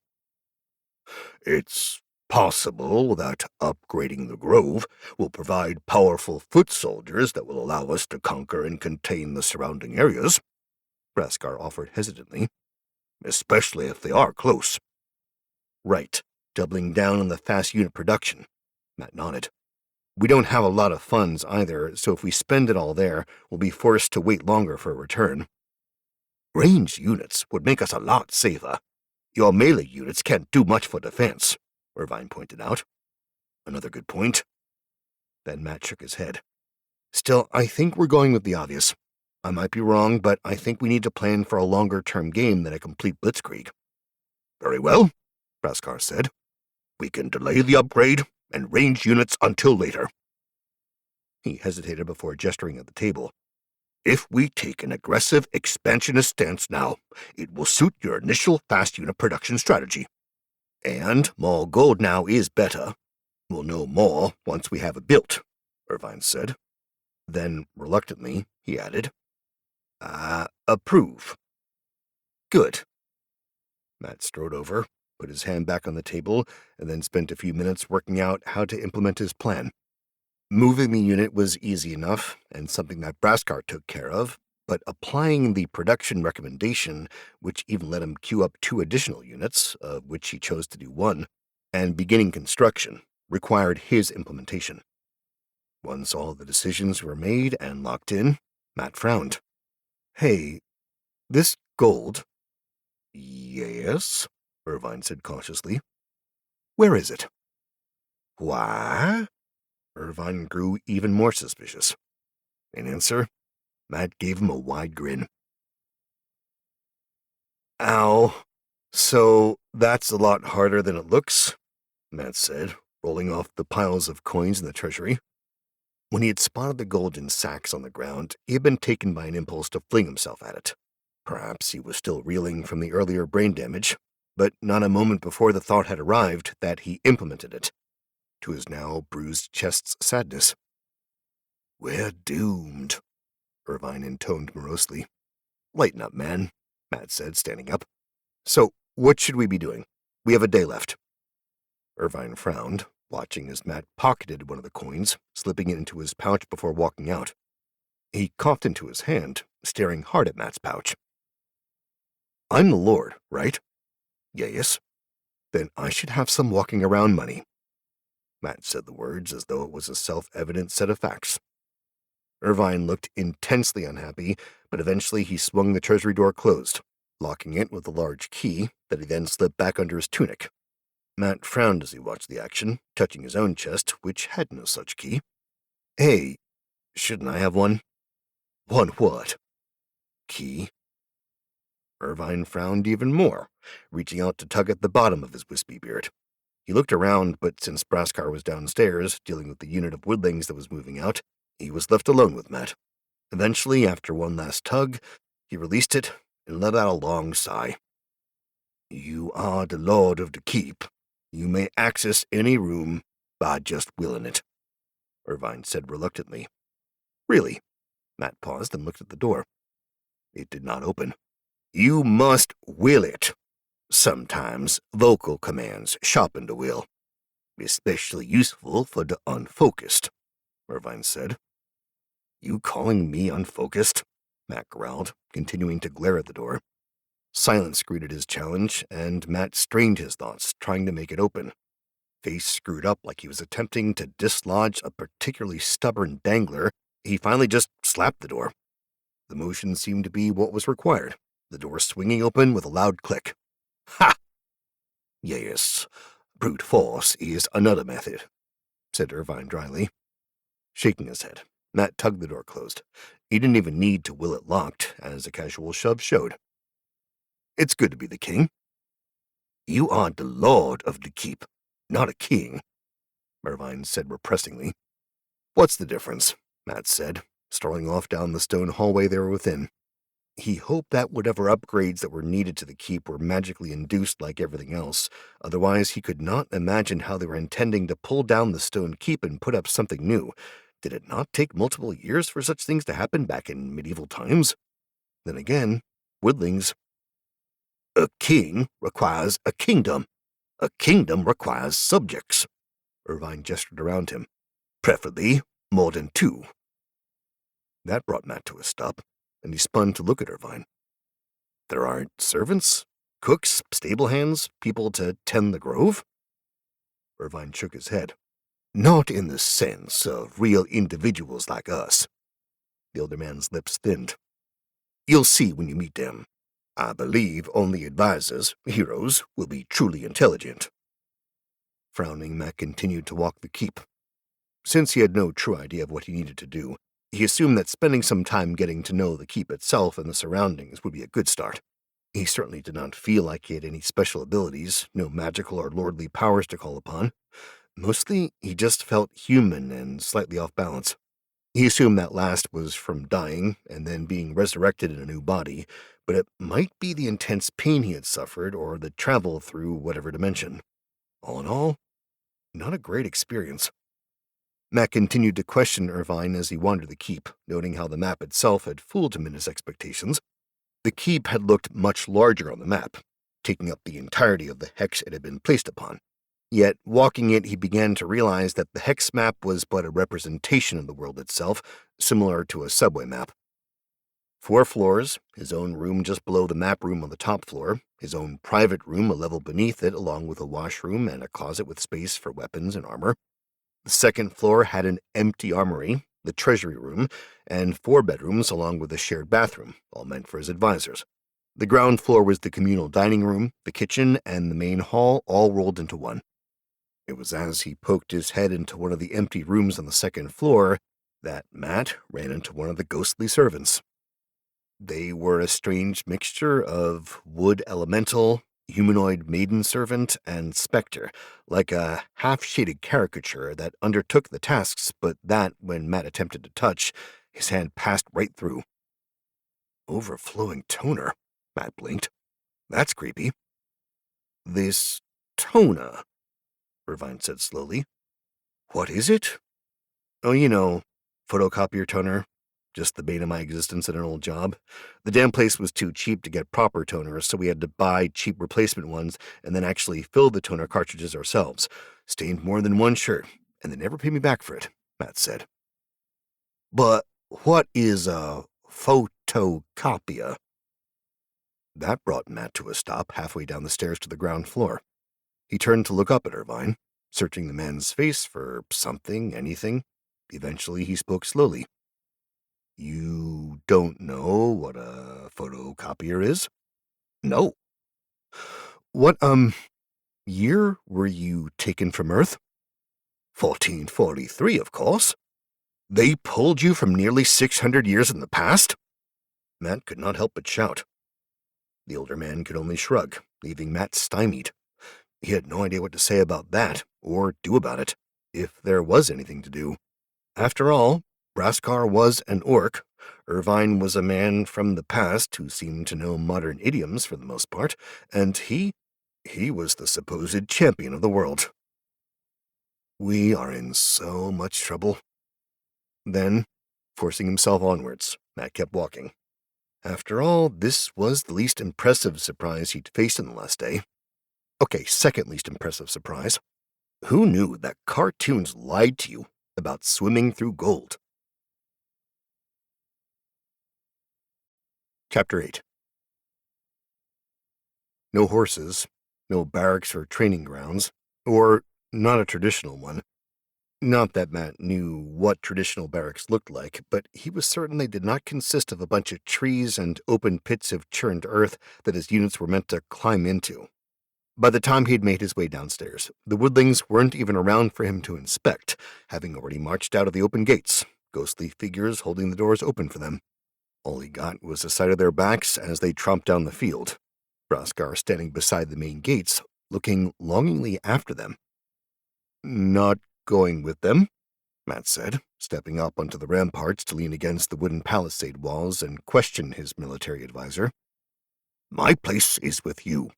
It's possible that upgrading the grove will provide powerful foot soldiers that will allow us to conquer and contain the surrounding areas, 𝗂𝒂𝒃 offered hesitantly, especially if they are close. Right, doubling down on the fast unit production, Matt nodded. We don't have a lot of funds either, so if we spend it all there, we'll be forced to wait longer for a return. Ranged units would make us a lot safer. Your melee units can't do much for defense, Irvine pointed out. Another good point. Then Matt shook his head. Still, I think we're going with the obvious. I might be wrong, but I think we need to plan for a longer-term game than a complete blitzkrieg. Very well, 𝗂𝒂𝒃 said. We can delay the upgrade and range units until later. He hesitated before gesturing at the table. If we take an aggressive, expansionist stance now, it will suit your initial fast unit production strategy. And more gold now is better. We'll know more once we have it built, Irvine said. Then, reluctantly, he added, approve. Good. Matt strode over, put his hand back on the table, and then spent a few minutes working out how to implement his plan. Moving the unit was easy enough, and something that 𝗂𝒂𝒃 took care of, but applying the production recommendation, which even let him queue up 2 additional units, of which he chose to do 1, and beginning construction, required his implementation. Once all the decisions were made and locked in, Matt frowned. Hey, this gold... Yes, Irvine said cautiously. Where is it? What? Irvine grew even more suspicious. In answer, Matt gave him a wide grin. Ow. So that's a lot harder than it looks, Matt said, rolling off the piles of coins in the treasury. When he had spotted the gold in sacks on the ground, he had been taken by an impulse to fling himself at it. Perhaps he was still reeling from the earlier brain damage, but not a moment before the thought had arrived that he implemented it, to his now bruised chest's sadness. We're doomed, Irvine intoned morosely. Lighten up, man, Matt said, standing up. So, what should we be doing? We have a day left. Irvine frowned, watching as Matt pocketed one of the coins, slipping it into his pouch before walking out. He coughed into his hand, staring hard at Matt's pouch. I'm the Lord, right? Yes. Then I should have some walking around money. Matt said the words as though it was a self-evident set of facts. Irvine looked intensely unhappy, but eventually he swung the treasury door closed, locking it with a large key that he then slipped back under his tunic. Matt frowned as he watched the action, touching his own chest, which had no such key. Hey, shouldn't I have one? One what? Key? Irvine frowned even more, reaching out to tug at the bottom of his wispy beard. He looked around, but since 𝗂𝒂𝒃 was downstairs, dealing with the unit of woodlings that was moving out, he was left alone with Matt. Eventually, after one last tug, he released it and let out a long sigh. You are the lord of the keep. You may access any room by just willing it, Irvine said reluctantly. Really? Matt paused and looked at the door. It did not open. "You must will it. Sometimes vocal commands sharpen the will. Especially useful for the unfocused," Irvine said. "You calling me unfocused?" Matt growled, continuing to glare at the door. Silence greeted his challenge, and Matt strained his thoughts, trying to make it open. Face screwed up like he was attempting to dislodge a particularly stubborn dangler, he finally just slapped the door. The motion seemed to be what was required, the door swinging open with a loud click. "Ha! Yes, brute force is another method," said Irvine dryly. Shaking his head, Matt tugged the door closed. He didn't even need to will it locked, as a casual shove showed. "It's good to be the king." "You are the lord of the keep, not a king," Irvine said repressingly. "What's the difference?" Matt said, strolling off down the stone hallway they were within. He hoped that whatever upgrades that were needed to the keep were magically induced like everything else. Otherwise, he could not imagine how they were intending to pull down the stone keep and put up something new. Did it not take multiple years for such things to happen back in medieval times? Then again, woodlings. "A king requires a kingdom. A kingdom requires subjects." Irvine gestured around him. "Preferably more than two." That brought Matt to a stop, and he spun to look at Irvine. "There aren't servants, cooks, stable hands, people to tend the grove?" Irvine shook his head. "Not in the sense of real individuals like us." The older man's lips thinned. "You'll see when you meet them. I believe only advisors, heroes, will be truly intelligent." Frowning, Matt continued to walk the keep. Since he had no true idea of what he needed to do, he assumed that spending some time getting to know the keep itself and the surroundings would be a good start. He certainly did not feel like he had any special abilities, no magical or lordly powers to call upon. Mostly, he just felt human and slightly off balance. He assumed that last was from dying and then being resurrected in a new body, but it might be the intense pain he had suffered or the travel through whatever dimension. All in all, not a great experience. Matt continued to question Irvine as he wandered the keep, noting how the map itself had fooled him in his expectations. The keep had looked much larger on the map, taking up the entirety of the hex it had been placed upon. Yet, walking it, he began to realize that the hex map was but a representation of the world itself, similar to a subway map. 4 floors, his own room just below the map room on the top floor, his own private room a level beneath it, along with a washroom and a closet with space for weapons and armor. The second floor had an empty armory, the treasury room, and 4 bedrooms along with a shared bathroom, all meant for his advisors. The ground floor was the communal dining room, the kitchen, and the main hall, all rolled into one. It was as he poked his head into one of the empty rooms on the second floor that Matt ran into one of the ghostly servants. They were a strange mixture of wood elemental, humanoid maiden servant, and specter, like a half-shaded caricature that undertook the tasks, but that, when Matt attempted to touch, his hand passed right through. "Overflowing toner," Matt blinked. "That's creepy." "This toner," Irvine said slowly. "What is it?" "Oh, photocopier toner. Just the bane of my existence at an old job. The damn place was too cheap to get proper toners, so we had to buy cheap replacement ones and then actually fill the toner cartridges ourselves. Stained more than one shirt, and they never paid me back for it," Matt said. "But what is a photocopier?" That brought Matt to a stop halfway down the stairs to the ground floor. He turned to look up at Irvine, searching the man's face for something, anything. Eventually, he spoke slowly. "You don't know what a photocopier is?" "No." "What, year were you taken from Earth?" 1443, of course." "They pulled you from nearly 600 years in the past?" Matt could not help but shout. The older man could only shrug, leaving Matt stymied. He had no idea what to say about that, or do about it, if there was anything to do. After all, Braskar was an orc. Irvine was a man from the past who seemed to know modern idioms for the most part, and he was the supposed champion of the world. We are in so much trouble. Then, forcing himself onwards, Matt kept walking. After all, this was the least impressive surprise he'd faced in the last day. Okay, second least impressive surprise. Who knew that cartoons lied to you about swimming through gold? Chapter 8. No horses, no barracks or training grounds, or not a traditional one. Not that Matt knew what traditional barracks looked like, but he was certain they did not consist of a bunch of trees and open pits of churned earth that his units were meant to climb into. By the time he'd made his way downstairs, the woodlings weren't even around for him to inspect, having already marched out of the open gates, ghostly figures holding the doors open for them. All he got was the sight of their backs as they tromped down the field, 𝗂𝒂𝒃 standing beside the main gates, looking longingly after them. "Not going with them?" Matt said, stepping up onto the ramparts to lean against the wooden palisade walls and question his military advisor. "My place is with you,"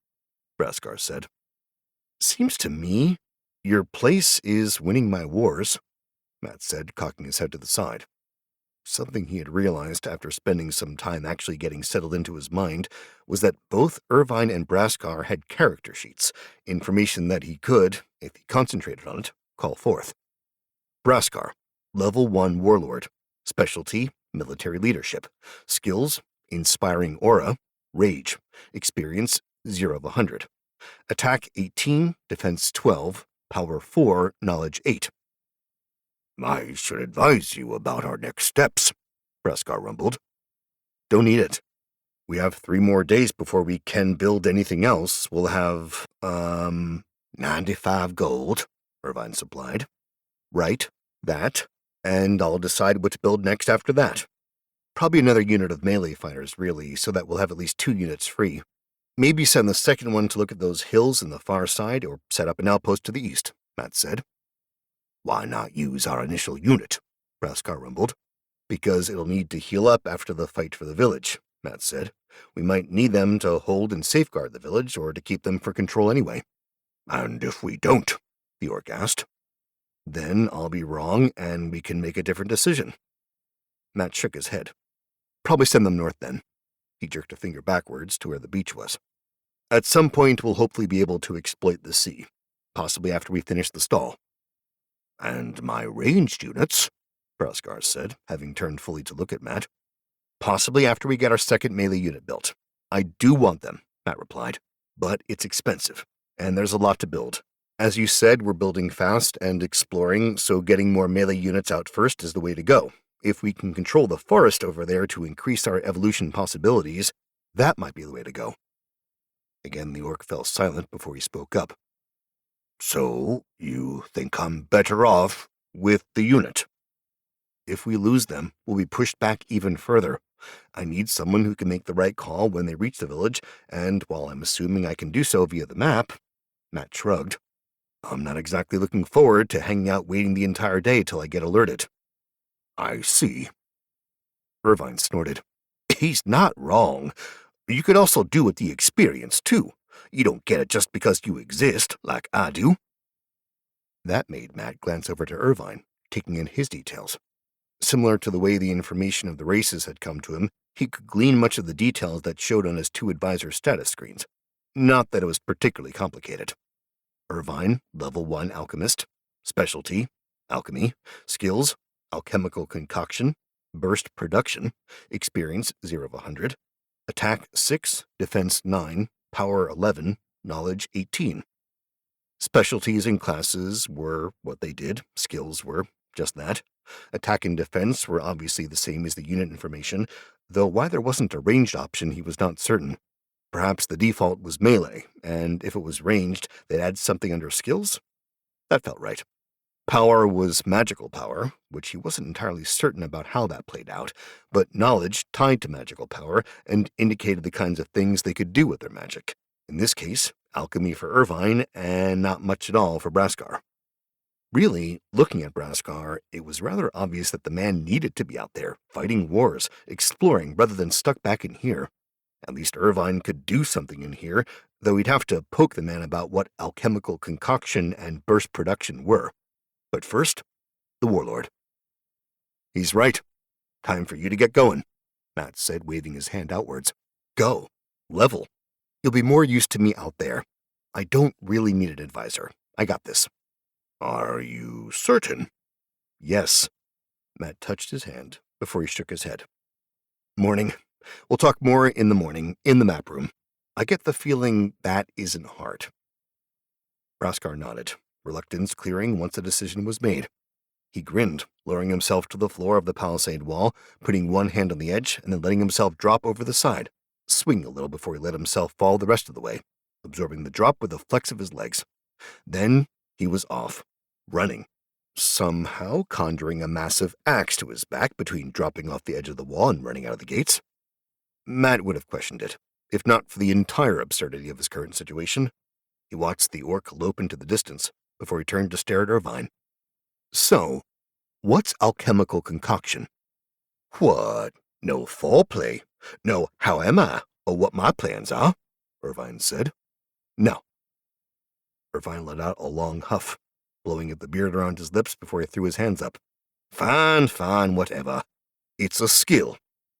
𝗂𝒂𝒃 said. "Seems to me your place is winning my wars," Matt said, cocking his head to the side. Something he had realized after spending some time actually getting settled into his mind was that both Irvine and 𝗂𝒂𝒃 had character sheets, information that he could, if he concentrated on it, call forth. 𝗂𝒂𝒃, Level 1 Warlord, Specialty, Military Leadership, Skills, Inspiring Aura, Rage, Experience 0 of 100, Attack 18, Defense 12, Power 4, Knowledge 8. "I should advise you about our next steps," 𝗂𝒂𝒃 rumbled. "Don't need it. We have 3 more days before we can build anything else. We'll have, 95 gold, Irvine supplied. "Right, that, and I'll decide what to build next after that. Probably another unit of melee fighters, really, so that we'll have at least 2 units free. Maybe send the second one to look at those hills on the far side, or set up an outpost to the east," Matt said. "Why not use our initial unit?" 𝗂𝒂𝒃 rumbled. "Because it'll need to heal up after the fight for the village," Matt said. "We might need them to hold and safeguard the village, or to keep them for control anyway." "And if we don't?" the orc asked. "Then I'll be wrong, and we can make a different decision." Matt shook his head. "Probably send them north then." He jerked a finger backwards to where the beach was. "At some point, we'll hopefully be able to exploit the sea, possibly after we finish the stall." "And my ranged units?" 𝗂𝒂𝒃 said, having turned fully to look at Matt. "Possibly after we get our second melee unit built. I do want them," Matt replied, "but it's expensive, and there's a lot to build. As you said, we're building fast and exploring, so getting more melee units out first is the way to go. If we can control the forest over there to increase our evolution possibilities, that might be the way to go." Again, the orc fell silent before he spoke up. "So, you think I'm better off with the unit?" "If we lose them, we'll be pushed back even further. I need someone who can make the right call when they reach the village, and while I'm assuming I can do so via the map," Matt shrugged, "I'm not exactly looking forward to hanging out waiting the entire day till I get alerted." "I see." Irvine snorted. "He's not wrong. You could also do with the experience, too. You don't get it just because you exist, like I do." That made Matt glance over to Irvine, taking in his details. Similar to the way the information of the races had come to him, he could glean much of the details that showed on his 2 advisor status screens. Not that it was particularly complicated. Irvine, Level 1 Alchemist. Specialty, Alchemy. Skills, Alchemical Concoction. Burst Production. Experience 0 of 100. Attack 6, Defense 9, Power 11, Knowledge 18. Specialties and classes were what they did. Skills were just that. Attack and defense were obviously the same as the unit information, though why there wasn't a ranged option he was not certain. Perhaps the default was melee, and if it was ranged, they'd add something under skills? That felt right. Power was magical power, which he wasn't entirely certain about how that played out, but knowledge tied to magical power and indicated the kinds of things they could do with their magic. In this case, alchemy for Irvine, and not much at all for 𝗂𝒂𝒃. Really, looking at 𝗂𝒂💃, it was rather obvious that the man needed to be out there, fighting wars, exploring, rather than stuck back in here. At least Irvine could do something in here, though he'd have to poke the man about what alchemical concoction and burst production were. But first, the warlord. "He's right. Time for you to get going." Matt said, waving his hand outwards. Go. Level. You'll be more used to me out there. I don't really need an advisor. I got this. Are you certain? Yes. Matt touched his hand before he shook his head. Morning. We'll talk more in the morning, in the map room. I get the feeling that isn't hard. 𝗂𝒂𝒃 nodded, reluctance clearing once a decision was made. He grinned, lowering himself to the floor of the palisade wall, putting one hand on the edge and then letting himself drop over the side, swinging a little before he let himself fall the rest of the way, absorbing the drop with a flex of his legs. Then he was off, running, somehow conjuring a massive axe to his back between dropping off the edge of the wall and running out of the gates. Matt would have questioned it, if not for the entire absurdity of his current situation. He watched the orc lope into the distance before he turned to stare at Irvine. So, what's alchemical concoction? What? No foreplay? No how am I, or what my plans are? Irvine said. No. Irvine let out a long huff, blowing at the beard around his lips before he threw his hands up. Fine, whatever. It's a skill.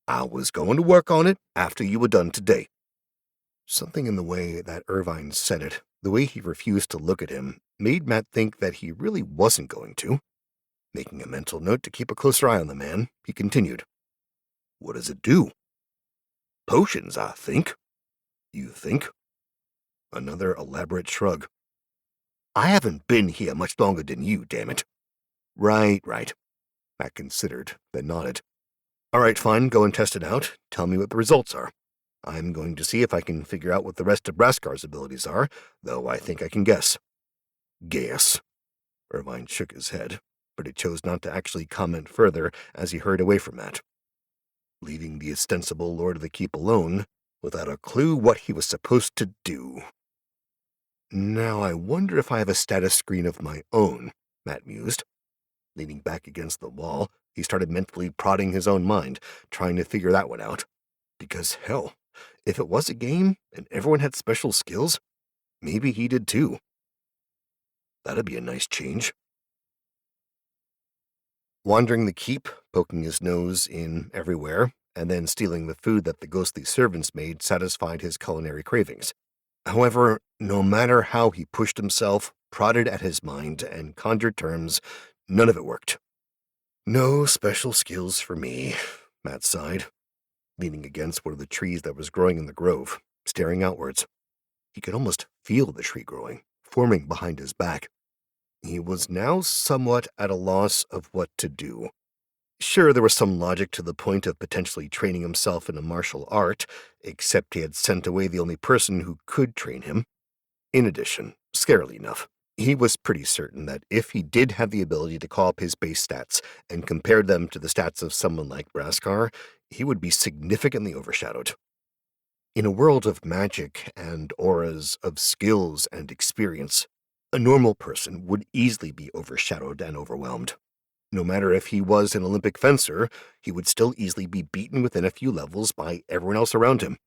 I was going to work on it after you were done today. Something in the way that Irvine said it, the way he refused to look at him, made Matt think that he really wasn't going to. Making a mental note to keep a closer eye on the man, he continued. What does it do? Potions, I think. You think? Another elaborate shrug. I haven't been here much longer than you, damn it. Right. Matt considered, then nodded. All right, fine, go and test it out. Tell me what the results are. I'm going to see if I can figure out what the rest of 𝗂𝒂𝒃's abilities are, though I think I can guess. Guess? Irvine shook his head, but he chose not to actually comment further as he hurried away from Matt, leaving the ostensible Lord of the Keep alone without a clue what he was supposed to do. Now I wonder if I have a status screen of my own, Matt mused. Leaning back against the wall, he started mentally prodding his own mind, trying to figure that one out. Because hell, if it was a game and everyone had special skills, maybe he did too. That'd be a nice change. Wandering the keep, poking his nose in everywhere, and then stealing the food that the ghostly servants made satisfied his culinary cravings. However, no matter how he pushed himself, prodded at his mind, and conjured terms, none of it worked. No special skills for me, Matt sighed, leaning against one of the trees that was growing in the grove, staring outwards. He could almost feel the tree growing, forming behind his back. He was now somewhat at a loss of what to do. Sure, there was some logic to the point of potentially training himself in a martial art, except he had sent away the only person who could train him. In addition, scarily enough, he was pretty certain that if he did have the ability to call up his base stats and compare them to the stats of someone like 𝗂𝒂𝒃, he would be significantly overshadowed. In a world of magic and auras, of skills and experience, a normal person would easily be overshadowed and overwhelmed. No matter if he was an Olympic fencer, he would still easily be beaten within a few levels by everyone else around him,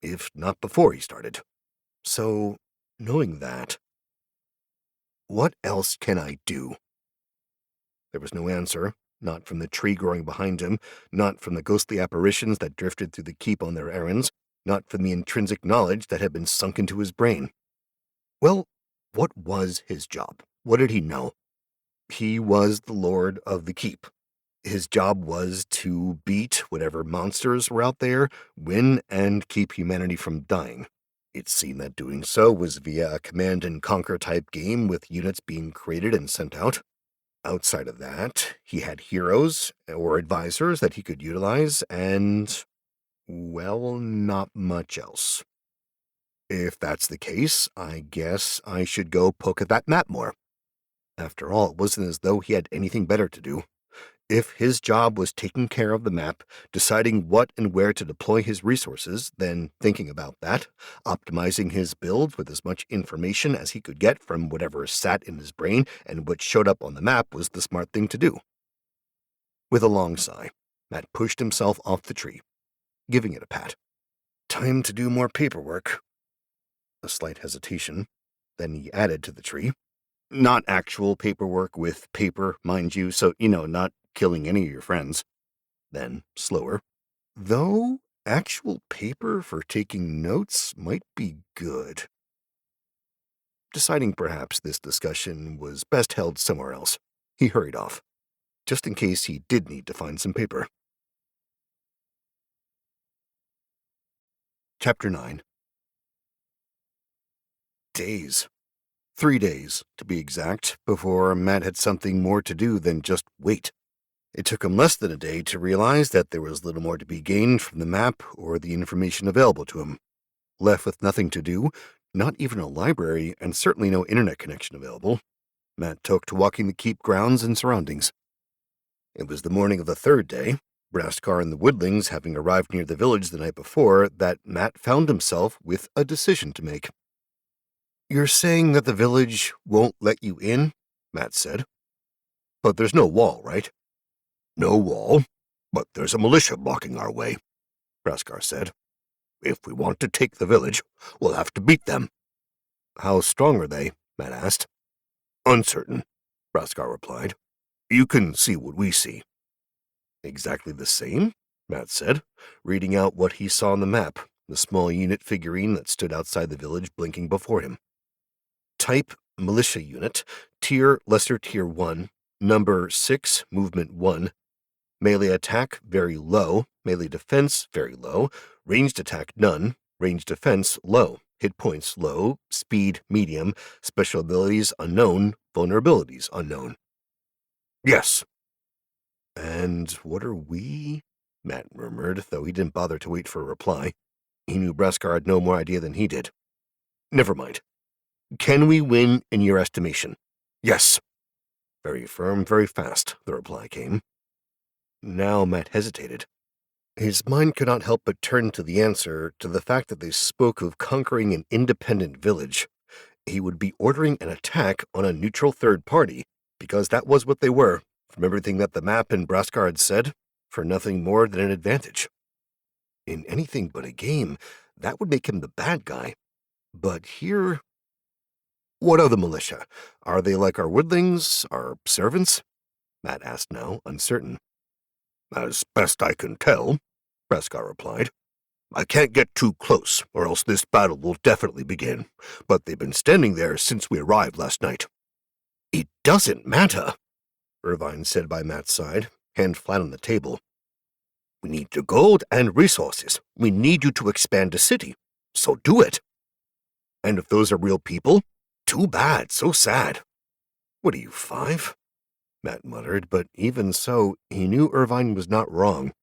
if not before he started. So, knowing that, what else can I do? There was no answer, not from the tree growing behind him, not from the ghostly apparitions that drifted through the keep on their errands, not from the intrinsic knowledge that had been sunk into his brain. Well, what was his job? What did he know? He was the Lord of the Keep. His job was to beat whatever monsters were out there, win, and keep humanity from dying. It seemed that doing so was via a command-and-conquer type game with units being created and sent out. Outside of that, he had heroes or advisors that he could utilize, and, well, not much else. If that's the case, I guess I should go poke at that map more. After all, it wasn't as though he had anything better to do. If his job was taking care of the map, deciding what and where to deploy his resources, then thinking about that, optimizing his build with as much information as he could get from whatever sat in his brain and what showed up on the map was the smart thing to do. With a long sigh, Matt pushed himself off the tree, giving it a pat. Time to do more paperwork. A slight hesitation. Then he added to the tree. Not actual paperwork with paper, mind you, so, not killing any of your friends. Then, slower. Though actual paper for taking notes might be good. Deciding perhaps this discussion was best held somewhere else, he hurried off, just in case he did need to find some paper. Chapter 9. Days. 3 days, to be exact, before Matt had something more to do than just wait. It took him less than a day to realize that there was little more to be gained from the map or the information available to him. Left with nothing to do, not even a library, and certainly no internet connection available, Matt took to walking the keep grounds and surroundings. It was the morning of the third day, 𝗂𝒂𝒃 and the woodlings having arrived near the village the night before, that Matt found himself with a decision to make. "You're saying that the village won't let you in?" Matt said. "But there's no wall, right?" "No wall, but there's a militia blocking our way," 𝗂𝒃 said. "If we want to take the village, we'll have to beat them." "How strong are they?" Matt asked. "Uncertain," 𝗂𝒃 replied. "You can see what we see." "Exactly the same?" Matt said, reading out what he saw on the map, the small unit figurine that stood outside the village blinking before him. Type, militia unit, tier, lesser tier 1, number 6, movement 1, melee attack, very low, melee defense, very low, ranged attack, none, ranged defense, low, hit points, low, speed, medium, special abilities, unknown, vulnerabilities, unknown. "Yes." "And what are we?" Matt murmured, though he didn't bother to wait for a reply. He knew 𝗂𝒃 had no more idea than he did. "Never mind. Can we win in your estimation?" "Yes." Very firm, very fast, the reply came. Now Matt hesitated. His mind could not help but turn to the answer, to the fact that they spoke of conquering an independent village. He would be ordering an attack on a neutral third party, because that was what they were, from everything that the map and 𝗂𝒃 had said, for nothing more than an advantage. In anything but a game, that would make him the bad guy. But here... "What are the militia? Are they like our woodlings, our servants?" Matt asked now, uncertain. "As best I can tell," 𝗂𝒃 replied. "I can't get too close, or else this battle will definitely begin, but they've been standing there since we arrived last night." "It doesn't matter," Irvine said by Matt's side, hand flat on the table. "We need the gold and resources. We need you to expand the city, so do it." "And if those are real people? Too bad, so sad." "What are you, 5? Matt muttered, but even so, he knew Irvine was not wrong.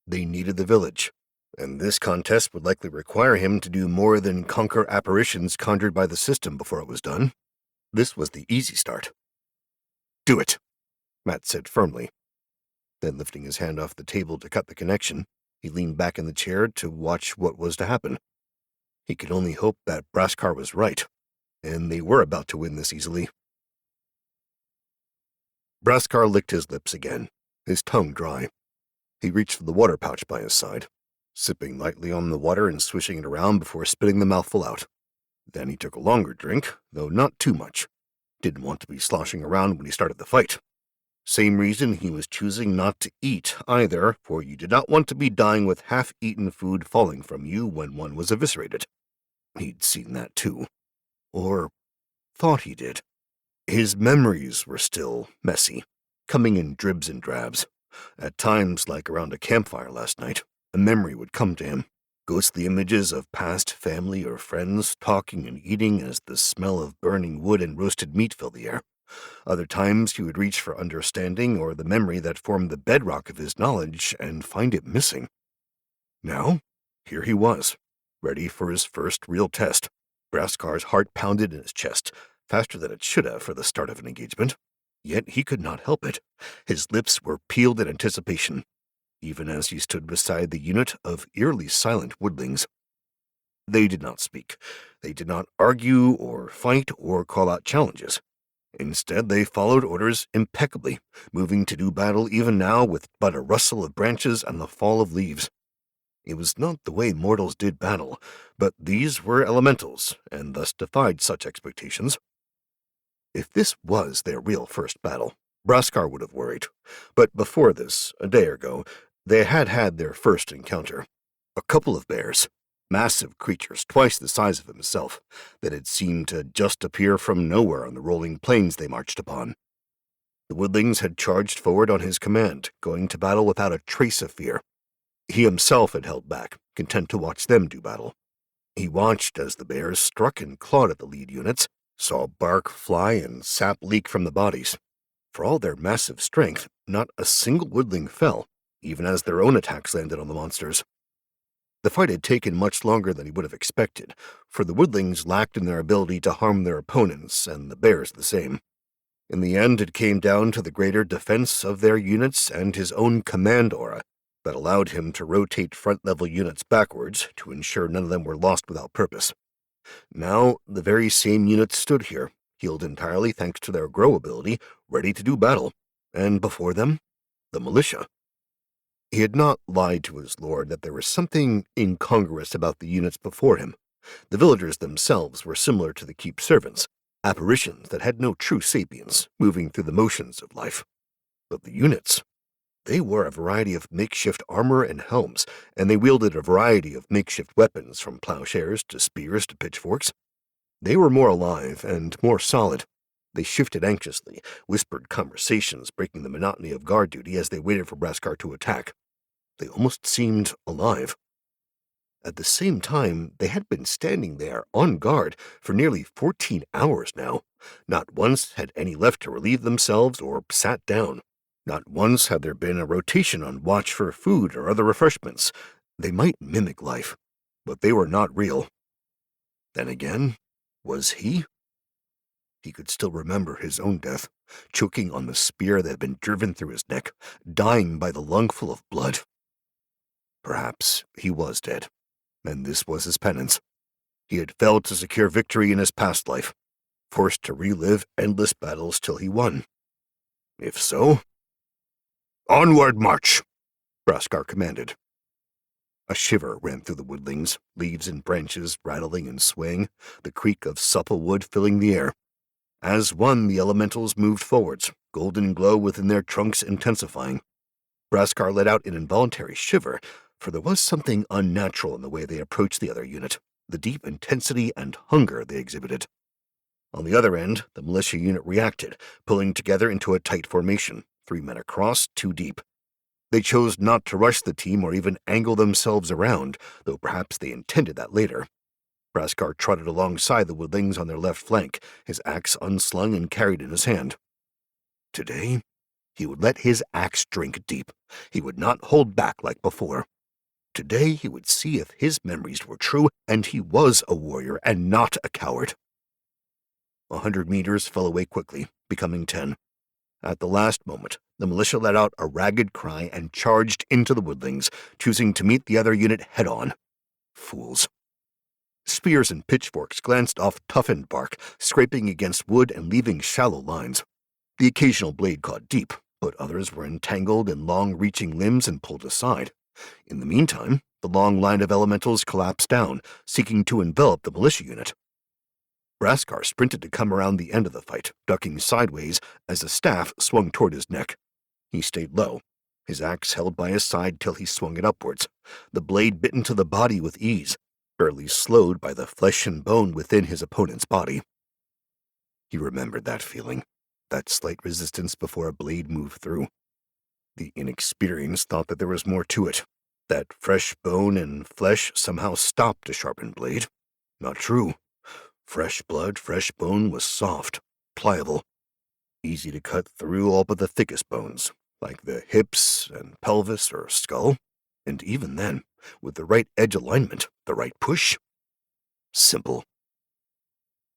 They needed the village, and this contest would likely require him to do more than conquer apparitions conjured by the system before it was done. This was the easy start. "Do it," Matt said firmly. Then, lifting his hand off the table to cut the connection, he leaned back in the chair to watch what was to happen. He could only hope that 𝗂𝒃 was right, and they were about to win this easily. 𝗂𝒃 licked his lips again, his tongue dry. He reached for the water pouch by his side, sipping lightly on the water and swishing it around before spitting the mouthful out. Then he took a longer drink, though not too much. Didn't want to be sloshing around when he started the fight. Same reason he was choosing not to eat either, for you did not want to be dying with half-eaten food falling from you when one was eviscerated. He'd seen that too. Or thought he did. His memories were still messy, coming in dribs and drabs. At times, like around a campfire last night, a memory would come to him. Ghostly images of past family or friends talking and eating as the smell of burning wood and roasted meat filled the air. Other times he would reach for understanding or the memory that formed the bedrock of his knowledge and find it missing. Now, here he was, ready for his first real test. 𝗂𝒃's heart pounded in his chest, faster than it should have for the start of an engagement. Yet he could not help it. His lips were peeled in anticipation, even as he stood beside the unit of eerily silent woodlings. They did not speak. They did not argue or fight or call out challenges. Instead, they followed orders impeccably, moving to do battle even now with but a rustle of branches and the fall of leaves. It was not the way mortals did battle, but these were elementals, and thus defied such expectations. If this was their real first battle, 𝗂𝒃 would have worried. But before this, a day ago, They had had their first encounter. A couple of bears, massive creatures twice the size of himself, that had seemed to just appear from nowhere on the rolling plains they marched upon. The woodlings had charged forward on his command, going to battle without a trace of fear. He himself had held back, content to watch them do battle. He watched as the bears struck and clawed at the lead units, saw bark fly and sap leak from the bodies. For all their massive strength, not a single woodling fell, even as their own attacks landed on the monsters. The fight had taken much longer than he would have expected, for the woodlings lacked in their ability to harm their opponents, and the bears the same. In the end, it came down to the greater defense of their units and his own command aura that allowed him to rotate front-level units backwards to ensure none of them were lost without purpose. Now, the very same units stood here, healed entirely thanks to their grow ability, ready to do battle, and before them, the militia. He had not lied to his lord that there was something incongruous about the units before him. The villagers themselves were similar to the keep servants, apparitions that had no true sapience, moving through the motions of life. But the units, they wore a variety of makeshift armor and helms, and they wielded a variety of makeshift weapons, from plowshares to spears to pitchforks. They were more alive and more solid. They shifted anxiously, whispered conversations breaking the monotony of guard duty as they waited for 𝗂𝒃𝒃 to attack. They almost seemed alive. At the same time, they had been standing there on guard for nearly 14 hours now. Not once had any left to relieve themselves or sat down. Not once had there been a rotation on watch for food or other refreshments. They might mimic life, but they were not real. Then again, was he? He could still remember his own death, choking on the spear that had been driven through his neck, dying by the lungful of blood. Perhaps he was dead, and this was his penance. He had failed to secure victory in his past life, forced to relive endless battles till he won. If so, onward march, 𝗂𝒃𝒃 commanded. A shiver ran through the woodlings, leaves and branches rattling and swaying, the creak of supple wood filling the air. As one, the elementals moved forwards, golden glow within their trunks intensifying. 𝗂𝒃𝒃 let out an involuntary shiver, for there was something unnatural in the way they approached the other unit, the deep intensity and hunger they exhibited. On the other end, the militia unit reacted, pulling together into a tight formation, 3 men across, 2 deep. They chose not to rush the team or even angle themselves around, though perhaps they intended that later. 𝗂𝒃𝒃 trotted alongside the woodlings on their left flank, his axe unslung and carried in his hand. Today, he would let his axe drink deep. He would not hold back like before. Today he would see if his memories were true, and he was a warrior and not a coward. 100 meters fell away quickly, becoming 10. At the last moment, the militia let out a ragged cry and charged into the woodlings, choosing to meet the other unit head-on. Fools. Spears and pitchforks glanced off toughened bark, scraping against wood and leaving shallow lines. The occasional blade caught deep, but others were entangled in long-reaching limbs and pulled aside. In the meantime, the long line of elementals collapsed down, seeking to envelop the militia unit. 𝗂𝒃𝒃 sprinted to come around the end of the fight, ducking sideways as the staff swung toward his neck. He stayed low, his axe held by his side till he swung it upwards, the blade bitten to the body with ease, barely slowed by the flesh and bone within his opponent's body. He remembered that feeling, that slight resistance before a blade moved through. The inexperienced thought that there was more to it, that fresh bone and flesh somehow stopped a sharpened blade. Not true. Fresh blood, fresh bone was soft, pliable, easy to cut through all but the thickest bones, like the hips and pelvis or skull, and even then, with the right edge alignment, the right push, simple.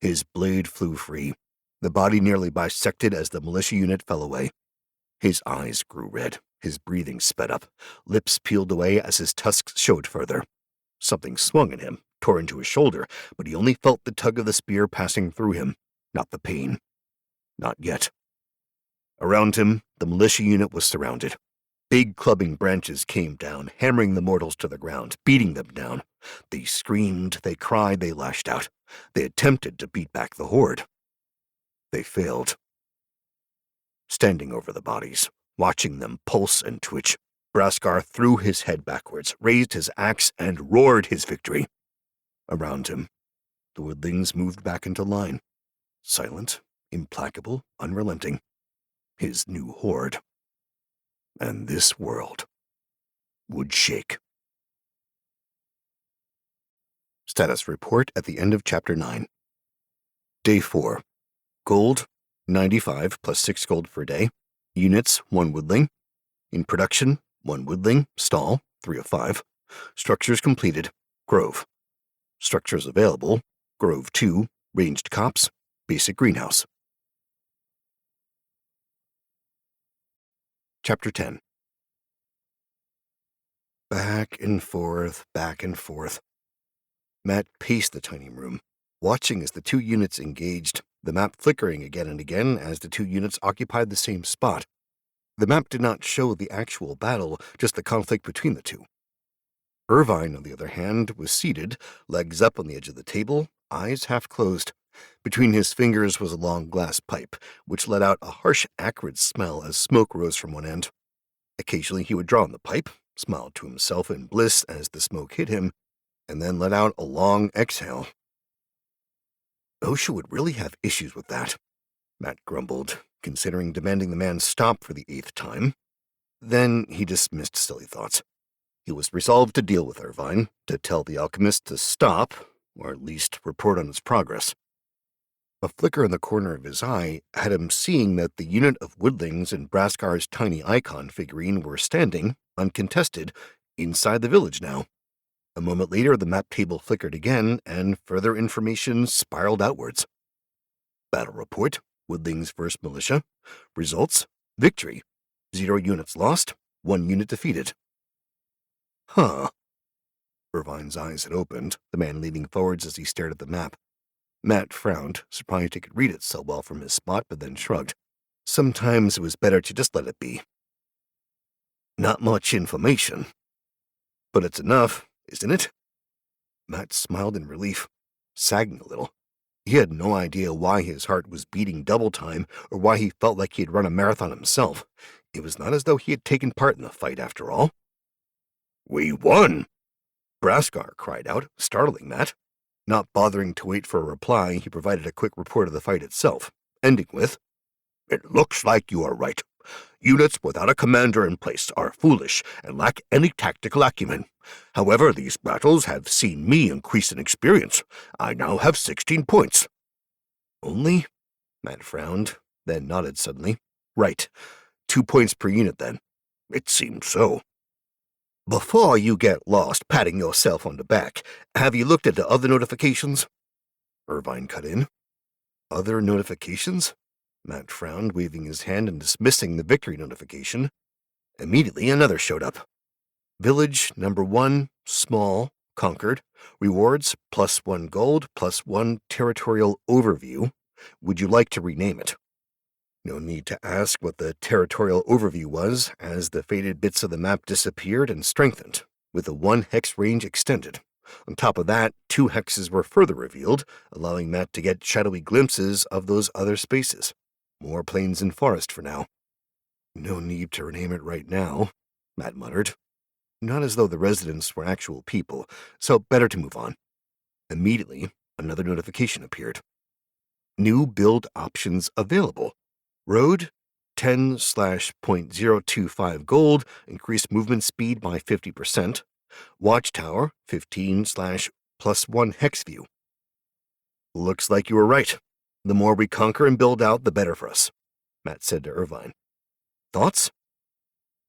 His blade flew free, the body nearly bisected as the militia unit fell away. His eyes grew red, his breathing sped up, lips peeled away as his tusks showed further. Something swung at him, tore into his shoulder, but he only felt the tug of the spear passing through him, not the pain. Not yet. Around him, the militia unit was surrounded. Big clubbing branches came down, hammering the mortals to the ground, beating them down. They screamed, they cried, they lashed out. They attempted to beat back the horde. They failed. Standing over the bodies, watching them pulse and twitch, 𝗂𝒂𝒃 threw his head backwards, raised his axe, and roared his victory. Around him, the woodlings moved back into line, silent, implacable, unrelenting. His new horde. And this world would shake. Status report at the end of Chapter 9. Day 4. Gold, 95 plus 6 gold per day. Units, 1 woodling. In production, 1 woodling, stall, 3 of 5. Structures completed, grove. Structures available, grove 2, ranged copse, basic greenhouse. Chapter 10. Back and forth, back and forth. Matt paced the tiny room, watching as the 2 units engaged, the map flickering again and again as the 2 units occupied the same spot. The map did not show the actual battle, just the conflict between the 2. Irvine, on the other hand, was seated, legs up on the edge of the table, eyes half closed. Between his fingers was a long glass pipe, which let out a harsh, acrid smell as smoke rose from one end. Occasionally he would draw on the pipe, smiled to himself in bliss as the smoke hit him, and then let out a long exhale. OSHA would really have issues with that, Matt grumbled, considering demanding the man stop for the 8th time. Then he dismissed silly thoughts. He was resolved to deal with Irvine, to tell the alchemist to stop, or at least report on his progress. A flicker in the corner of his eye had him seeing that the unit of woodlings in 𝗂𝒃's tiny icon figurine were standing, uncontested, inside the village now. A moment later, the map table flickered again, and further information spiraled outwards. Battle report, woodlings vs. militia. Results, victory. 0 units lost, 1 unit defeated. Huh. Irvine's eyes had opened, the man leaning forwards as he stared at the map. Matt frowned, surprised he could read it so well from his spot, but then shrugged. Sometimes it was better to just let it be. Not much information. But it's enough, isn't it? Matt smiled in relief, sagging a little. He had no idea why his heart was beating double time or why he felt like he had run a marathon himself. It was not as though he had taken part in the fight after all. We won! 𝗂𝒃 cried out, startling Matt. Not bothering to wait for a reply, he provided a quick report of the fight itself, ending with, It looks like you are right. Units without a commander in place are foolish and lack any tactical acumen. However, these battles have seen me increase in experience. I now have 16 points. Only? Matt frowned, then nodded suddenly. Right. 2 points per unit, then. It seemed so. Before you get lost patting yourself on the back, have you looked at the other notifications? Irvine cut in. Other notifications? Matt frowned, waving his hand and dismissing the victory notification. Immediately another showed up. Village number 1, small, conquered. Rewards, +1 gold, +1 territorial overview. Would you like to rename it? No need to ask what the territorial overview was, as the faded bits of the map disappeared and strengthened, with a 1 hex range extended. On top of that, 2 hexes were further revealed, allowing Matt to get shadowy glimpses of those other spaces. More plains and forest for now. No need to rename it right now, Matt muttered. Not as though the residents were actual people, so better to move on. Immediately, another notification appeared. New build options available. Road, 10/.025 gold, increased movement speed by 50%. Watchtower, 15/+1 hex view. Looks like you were right. The more we conquer and build out, the better for us, Matt said to Irvine. Thoughts?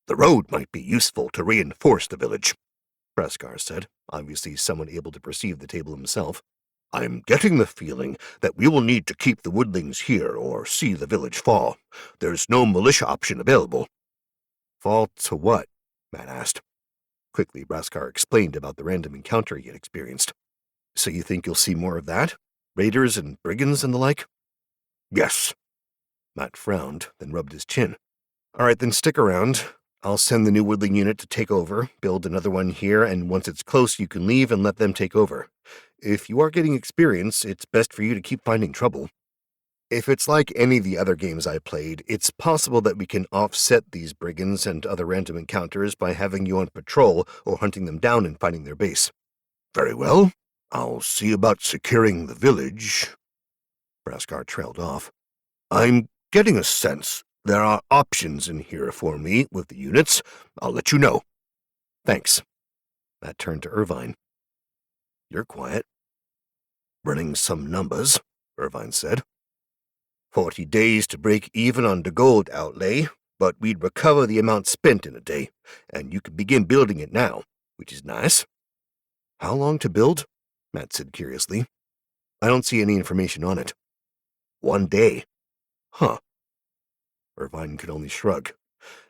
The road might be useful to reinforce the village, 𝗂𝒃 said, obviously someone able to perceive the table himself. I'm getting the feeling that we will need to keep the woodlings here or see the village fall. There's no militia option available. Fall to what? Matt asked. Quickly, 𝗂𝒃 explained about the random encounter he had experienced. So you think you'll see more of that? Raiders and brigands and the like? Yes. Matt frowned, then rubbed his chin. All right, then stick around. I'll send the new woodling unit to take over, build another one here, and once it's close, you can leave and let them take over. If you are getting experience, it's best for you to keep finding trouble. If it's like any of the other games I played, it's possible that we can offset these brigands and other random encounters by having you on patrol or hunting them down and finding their base. Very well. I'll see about securing the village. 𝗂𝒂𝒊𝒄 trailed off. I'm getting a sense there are options in here for me with the units. I'll let you know. Thanks. Matt turned to Irvine. You're quiet. Running some numbers, Irvine said. 40 days to break even on the gold outlay, but we'd recover the amount spent in a day, and you could begin building it now, which is nice. How long to build? Matt said curiously. I don't see any information on it. 1 day. Huh. Irvine could only shrug.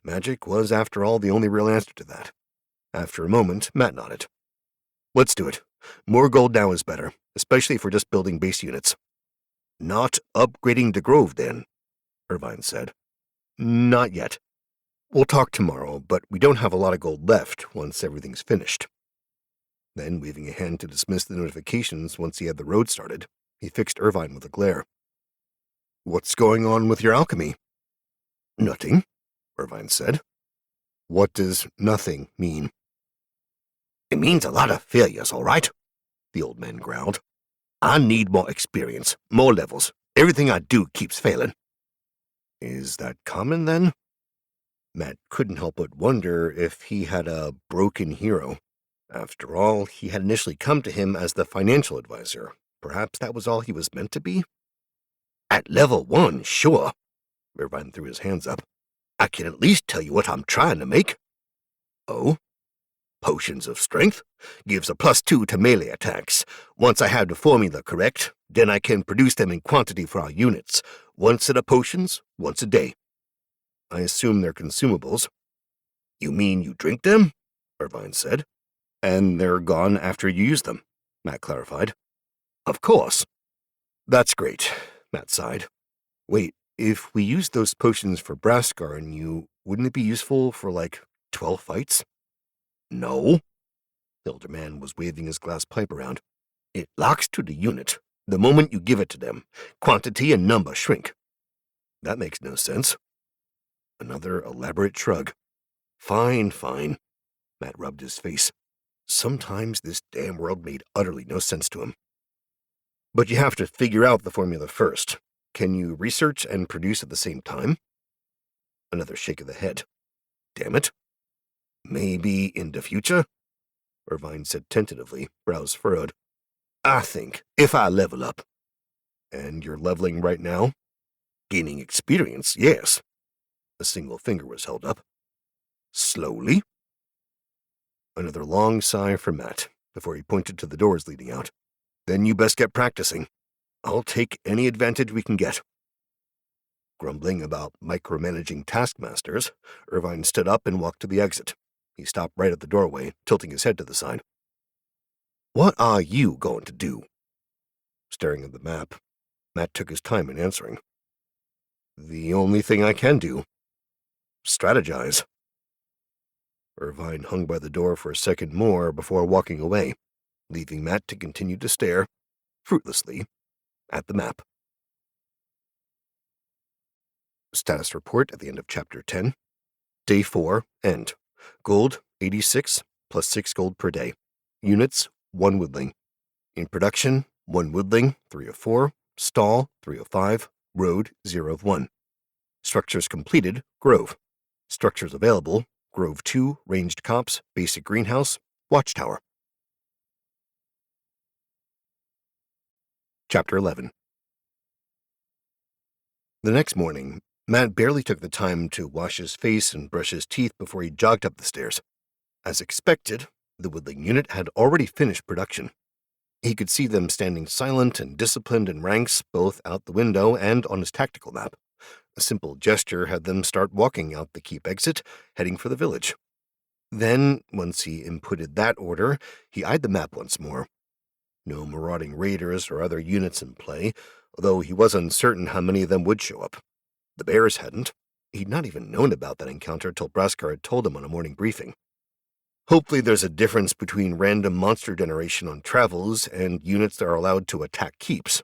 Magic was, after all, the only real answer to that. After a moment, Matt nodded. Let's do it. More gold now is better, especially if we're just building base units. Not upgrading the grove, then, Irvine said. Not yet. We'll talk tomorrow, but we don't have a lot of gold left once everything's finished. Then, waving a hand to dismiss the notifications once he had the road started, he fixed Irvine with a glare. What's going on with your alchemy? Nothing, Irvine said. What does nothing mean? It means a lot of failures, all right, the old man growled. I need more experience, more levels. Everything I do keeps failing. Is that common, then? Matt couldn't help but wonder if he had a broken hero. After all, he had initially come to him as the financial advisor. Perhaps that was all he was meant to be? At level 1, sure. Irvine threw his hands up. I can at least tell you what I'm trying to make. Oh? Potions of strength gives a +2 to melee attacks. Once I have the formula correct, then I can produce them in quantity for our units. 1 set of potions, once a day. I assume they're consumables. You mean you drink them? Irvine said. And they're gone after you use them, Matt clarified. Of course. That's great, Matt sighed. Wait, if we use those potions for 𝗂𝒂𝒊𝒄 and you, wouldn't it be useful for, 12 fights? No. The older man was waving his glass pipe around. It locks to the unit the moment you give it to them. Quantity and number shrink. That makes no sense. Another elaborate shrug. Fine. Matt rubbed his face. Sometimes this damn world made utterly no sense to him. But you have to figure out the formula first. Can you research and produce at the same time? Another shake of the head. Damn it. Maybe in the future? Irvine said tentatively, brows furrowed. I think, if I level up. And you're leveling right now? Gaining experience, yes. A single finger was held up. Slowly? Another long sigh from Matt, before he pointed to the doors leading out. Then you best get practicing. I'll take any advantage we can get. Grumbling about micromanaging taskmasters, Irvine stood up and walked to the exit. He stopped right at the doorway, tilting his head to the side. What are you going to do? Staring at the map, Matt took his time in answering. The only thing I can do. Strategize. Irvine hung by the door for a second more before walking away, leaving Matt to continue to stare, fruitlessly, at the map. Status report at the end of Chapter 10. Day 4, end. Gold, 86, plus 6 gold per day. Units, 1 woodling. In production, 1 woodling, 3 of 4. Stall, 3 of 5. Road, 0 of 1. Structures completed, Grove. Structures available, Grove 2, Ranged Copse, Basic Greenhouse, Watchtower. Chapter 11. The next morning, Matt barely took the time to wash his face and brush his teeth before he jogged up the stairs. As expected, the woodling unit had already finished production. He could see them standing silent and disciplined in ranks both out the window and on his tactical map. A simple gesture had them start walking out the keep exit, heading for the village. Then, once he inputted that order, he eyed the map once more. No marauding raiders or other units in play, although he was uncertain how many of them would show up. The bears hadn't. He'd not even known about that encounter till 𝗂𝒂𝒊𝒄 had told him on a morning briefing. Hopefully there's a difference between random monster generation on travels and units that are allowed to attack keeps.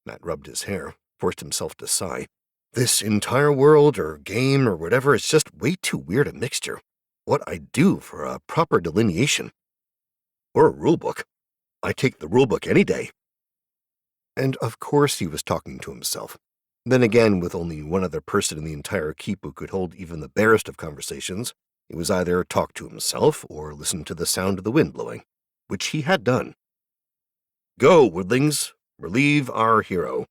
Matt rubbed his hair, forced himself to sigh. This entire world or game or whatever is just way too weird a mixture. What I'd do for a proper delineation. Or a rulebook. I take the rulebook any day. And of course he was talking to himself. Then again, with only one other person in the entire keep who could hold even the barest of conversations, he was either talk to himself or listen to the sound of the wind blowing, which he had done. "Go, woodlings! Relieve our hero."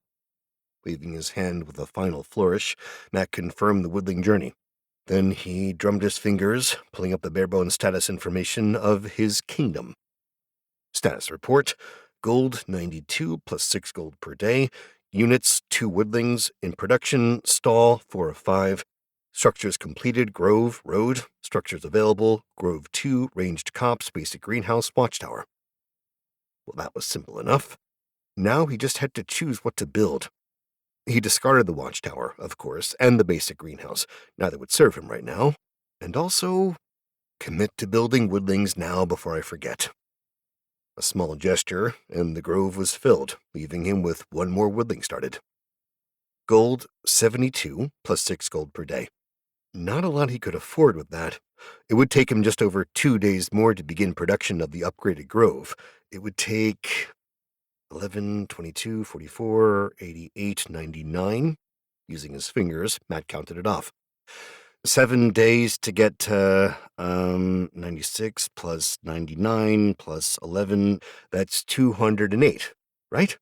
Waving his hand with a final flourish, Matt confirmed the woodling journey. Then he drummed his fingers, pulling up the bare-bones status information of his kingdom. Status report: gold 92 plus 6 gold per day, units 2 woodlings, in production, stall 4 of 5, structures completed, grove, road, structures available, grove 2, ranged cops, basic greenhouse, watchtower. Well, that was simple enough. Now he just had to choose what to build. He discarded the watchtower, of course, and the basic greenhouse. Neither would serve him right now. And also, commit to building woodlings now before I forget. A small gesture, and the grove was filled, leaving him with 1 more woodling started. Gold 72 plus 6 gold per day. Not a lot he could afford with that. It would take him just over 2 days more to begin production of the upgraded grove. It would take 11, 22, 44, 88, 99. Using his fingers, Matt counted it off. 7 days to get to 96 plus 99 plus 11. That's 208, right?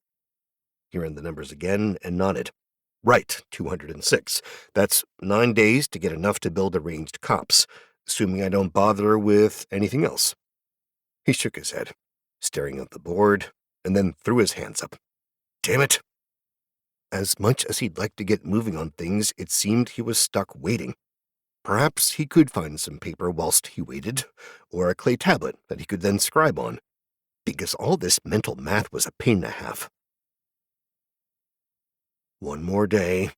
He ran the numbers again and nodded. Right, 206. That's 9 days to get enough to build a ranged copse, assuming I don't bother with anything else. He shook his head, staring at the board, and then threw his hands up. Damn it! As much as he'd like to get moving on things, it seemed he was stuck waiting. Perhaps he could find some paper whilst he waited, or a clay tablet that he could then scribe on, because all this mental math was a pain and a half. 1 more day.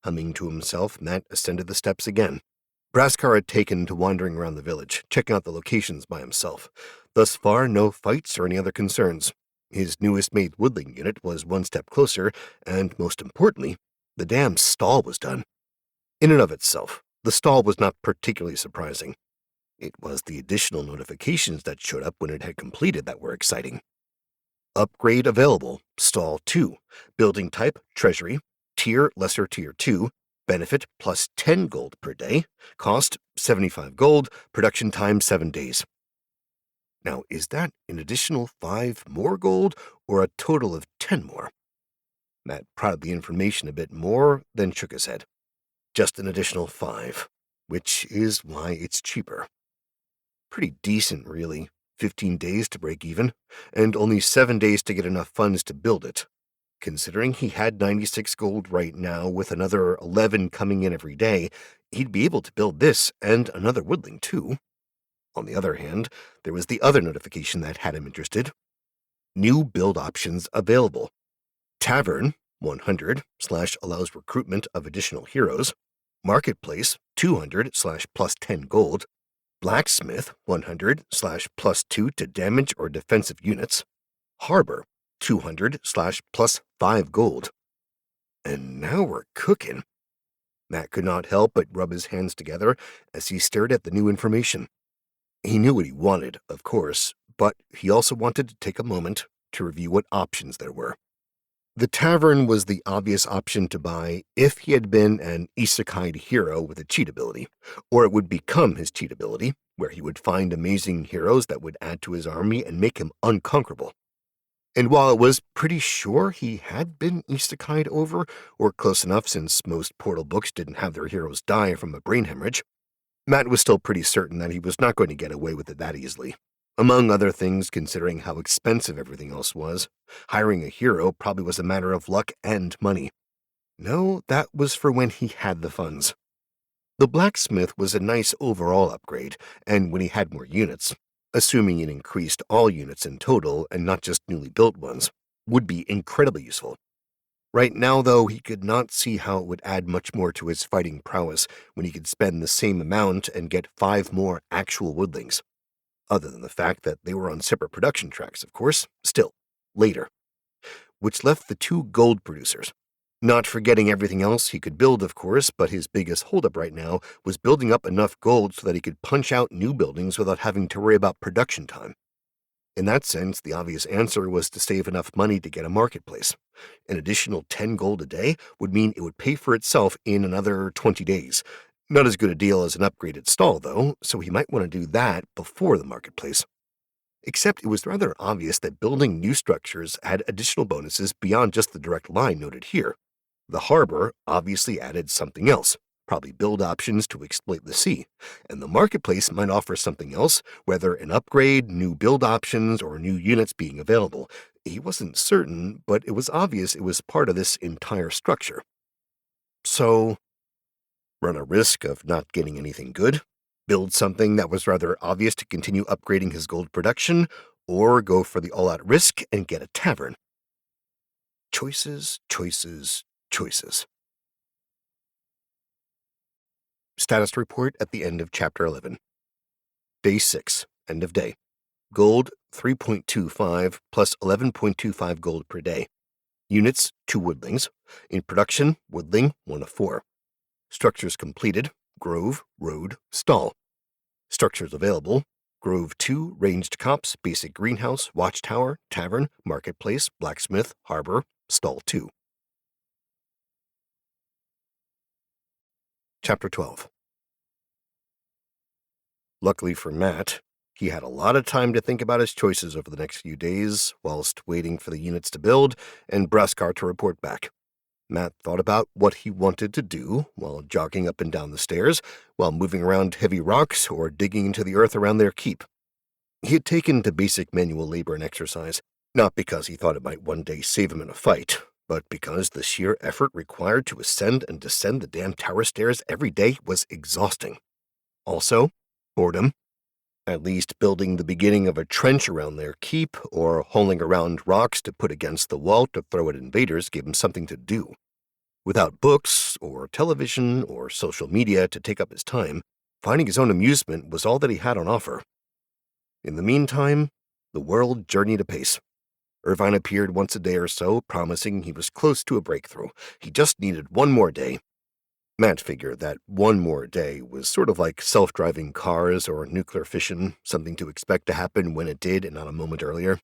Humming to himself, Matt ascended the steps again. 𝗂𝒂𝒊𝒄 had taken to wandering around the village, checking out the locations by himself. Thus far, no fights or any other concerns. His newest made woodling unit was 1 step closer, and most importantly, the damn stall was done. In and of itself, the stall was not particularly surprising. It was the additional notifications that showed up when it had completed that were exciting. Upgrade available, stall 2, building type, treasury, tier, lesser tier 2, benefit plus 10 gold per day, cost 75 gold, production time 7 days. Now, is that an additional 5 more gold, or a total of 10 more? Matt prodded the information a bit more, then shook his head. Just an additional 5, which is why it's cheaper. Pretty decent, really. 15 days to break even, and only 7 days to get enough funds to build it. Considering he had 96 gold right now, with another 11 coming in every day, he'd be able to build this and another woodling too. On the other hand, there was the other notification that had him interested. New build options available. Tavern, 100 / allows recruitment of additional heroes. Marketplace, 200 / plus 10 gold. Blacksmith, 100 / plus 2 to damage or defensive units. Harbor, 200 / plus 5 gold. And now we're cooking. Matt could not help but rub his hands together as he stared at the new information. He knew what he wanted, of course, but he also wanted to take a moment to review what options there were. The tavern was the obvious option to buy if he had been an isekai hero with a cheat ability, or it would become his cheat ability, where he would find amazing heroes that would add to his army and make him unconquerable. And while it was pretty sure he had been isekai'd over, or close enough since most portal books didn't have their heroes die from a brain hemorrhage, Matt was still pretty certain that he was not going to get away with it that easily. Among other things, considering how expensive everything else was, hiring a hero probably was a matter of luck and money. No, that was for when he had the funds. The blacksmith was a nice overall upgrade, and when he had more units, assuming it increased all units in total and not just newly built ones, would be incredibly useful. Right now, though, he could not see how it would add much more to his fighting prowess when he could spend the same amount and get 5 more actual woodlings. Other than the fact that they were on separate production tracks, of course, still, later. Which left the 2 gold producers. Not forgetting everything else he could build, of course, but his biggest holdup right now was building up enough gold so that he could punch out new buildings without having to worry about production time. In that sense, the obvious answer was to save enough money to get a marketplace. An additional 10 gold a day would mean it would pay for itself in another 20 days. Not as good a deal as an upgraded stall, though, so he might want to do that before the marketplace. Except it was rather obvious that building new structures had additional bonuses beyond just the direct line noted here. The harbor obviously added something else, probably build options to exploit the sea, and the marketplace might offer something else, whether an upgrade, new build options, or new units being available. He wasn't certain, but it was obvious it was part of this entire structure. So, run a risk of not getting anything good, build something that was rather obvious to continue upgrading his gold production, or go for the all-out risk and get a tavern. Choices, choices, choices. Status report at the end of Chapter 11. Day 6, end of day. Gold 3.25 plus 11.25 gold per day. Units 2 woodlings. In production, woodling 1 of 4. Structures completed, grove, road, stall. Structures available, grove 2, ranged copse, basic greenhouse, watchtower, tavern, marketplace, blacksmith, harbor, stall 2. Chapter 12. Luckily for Matt, he had a lot of time to think about his choices over the next few days, whilst waiting for the units to build and 𝗂𝒂𝒊𝒄 to report back. Matt thought about what he wanted to do while jogging up and down the stairs, while moving around heavy rocks, or digging into the earth around their keep. He had taken to basic manual labor and exercise, not because he thought it might one day save him in a fight, but because the sheer effort required to ascend and descend the damn tower stairs every day was exhausting. Also, boredom. At least building the beginning of a trench around their keep, or hauling around rocks to put against the wall to throw at invaders, gave him something to do. Without books, or television, or social media to take up his time, finding his own amusement was all that he had on offer. In the meantime, the world journeyed apace. Irvine appeared once a day or so, promising he was close to a breakthrough. He just needed one more day. Matt figured that one more day was sort of like self-driving cars or nuclear fission, something to expect to happen when it did and not a moment earlier.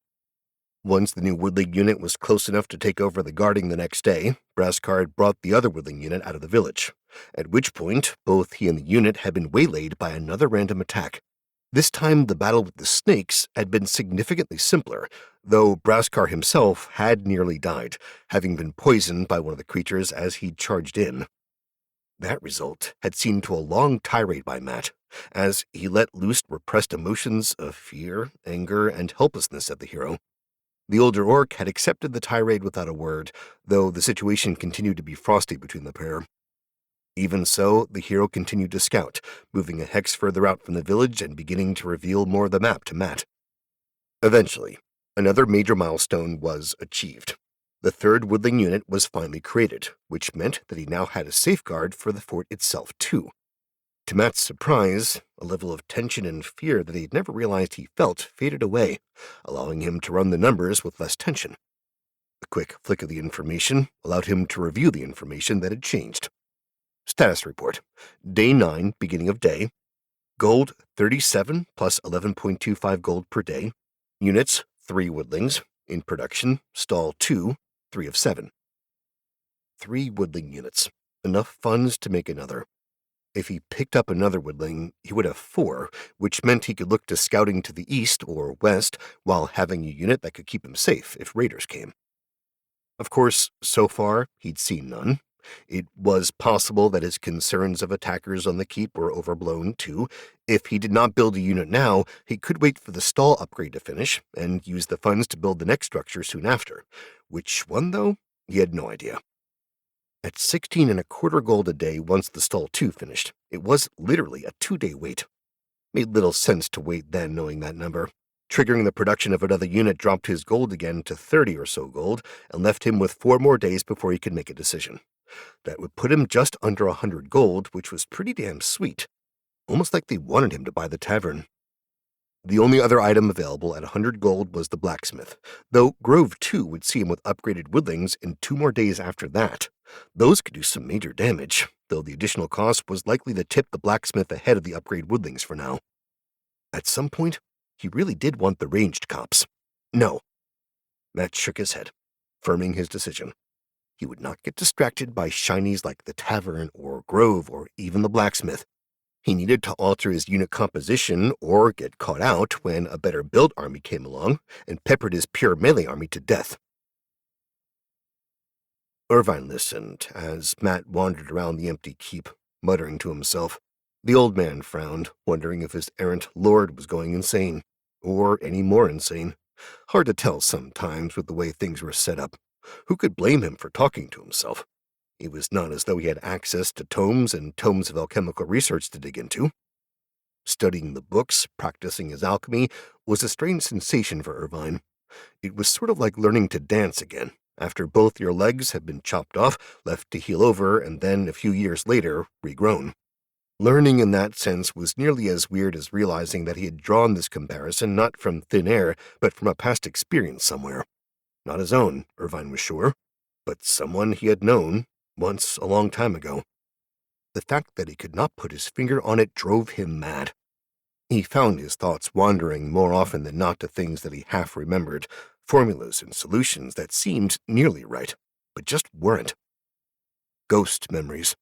Once the new woodling unit was close enough to take over the guarding the next day, 𝗂𝒂𝒊𝒄 brought the other woodling unit out of the village, at which point both he and the unit had been waylaid by another random attack. This time the battle with the snakes had been significantly simpler, though 𝗂𝒂𝒊𝒄 himself had nearly died, having been poisoned by one of the creatures as he charged in. That result had seen to a long tirade by Matt, as he let loose repressed emotions of fear, anger, and helplessness at the hero. The older orc had accepted the tirade without a word, though the situation continued to be frosty between the pair. Even so, the hero continued to scout, moving a hex further out from the village and beginning to reveal more of the map to Matt. Eventually, another major milestone was achieved. The third woodling unit was finally created, which meant that he now had a safeguard for the fort itself, too. To Matt's surprise, a level of tension and fear that he had never realized he felt faded away, allowing him to run the numbers with less tension. A quick flick of the information allowed him to review the information that had changed. Status report. Day 9, beginning of day. Gold 37 plus 11.25 gold per day. Units 3 woodlings. In production, stall 2, 3 of 7. 3 woodling units. Enough funds to make another. If he picked up another woodling, he would have 4, which meant he could look to scouting to the east or west while having a unit that could keep him safe if raiders came. Of course, so far, he'd seen none. It was possible that his concerns of attackers on the keep were overblown, too. If he did not build a unit now, he could wait for the stall upgrade to finish and use the funds to build the next structure soon after. Which one, though? He had no idea. At 16.25 gold a day once the stall 2 finished, it was literally a 2-day wait. Made little sense to wait then, knowing that number. Triggering the production of another unit dropped his gold again to 30 or so gold and left him with 4 more days before he could make a decision. That would put him just under 100 gold, which was pretty damn sweet. Almost like they wanted him to buy the tavern. The only other item available at 100 gold was the blacksmith, though Grove 2 would see him with upgraded woodlings in 2 more days after that. Those could do some major damage, though the additional cost was likely to tip the blacksmith ahead of the upgrade woodlings for now. At some point, he really did want the ranged cops. No. Matt shook his head, firming his decision. He would not get distracted by shinies like the tavern or grove or even the blacksmith. He needed to alter his unit composition or get caught out when a better build army came along and peppered his pure melee army to death. Irvine listened as Matt wandered around the empty keep, muttering to himself. The old man frowned, wondering if his errant lord was going insane, or any more insane. Hard to tell sometimes with the way things were set up. Who could blame him for talking to himself? It was not as though he had access to tomes and tomes of alchemical research to dig into. Studying the books, practicing his alchemy, was a strange sensation for Irvine. It was sort of like learning to dance again, after both your legs had been chopped off, left to heal over, and then, a few years later, regrown. Learning in that sense was nearly as weird as realizing that he had drawn this comparison not from thin air, but from a past experience somewhere. Not his own, Irvine was sure, but someone he had known, once a long time ago. The fact that he could not put his finger on it drove him mad. He found his thoughts wandering more often than not to things that he half remembered, formulas and solutions that seemed nearly right, but just weren't. Ghost memories.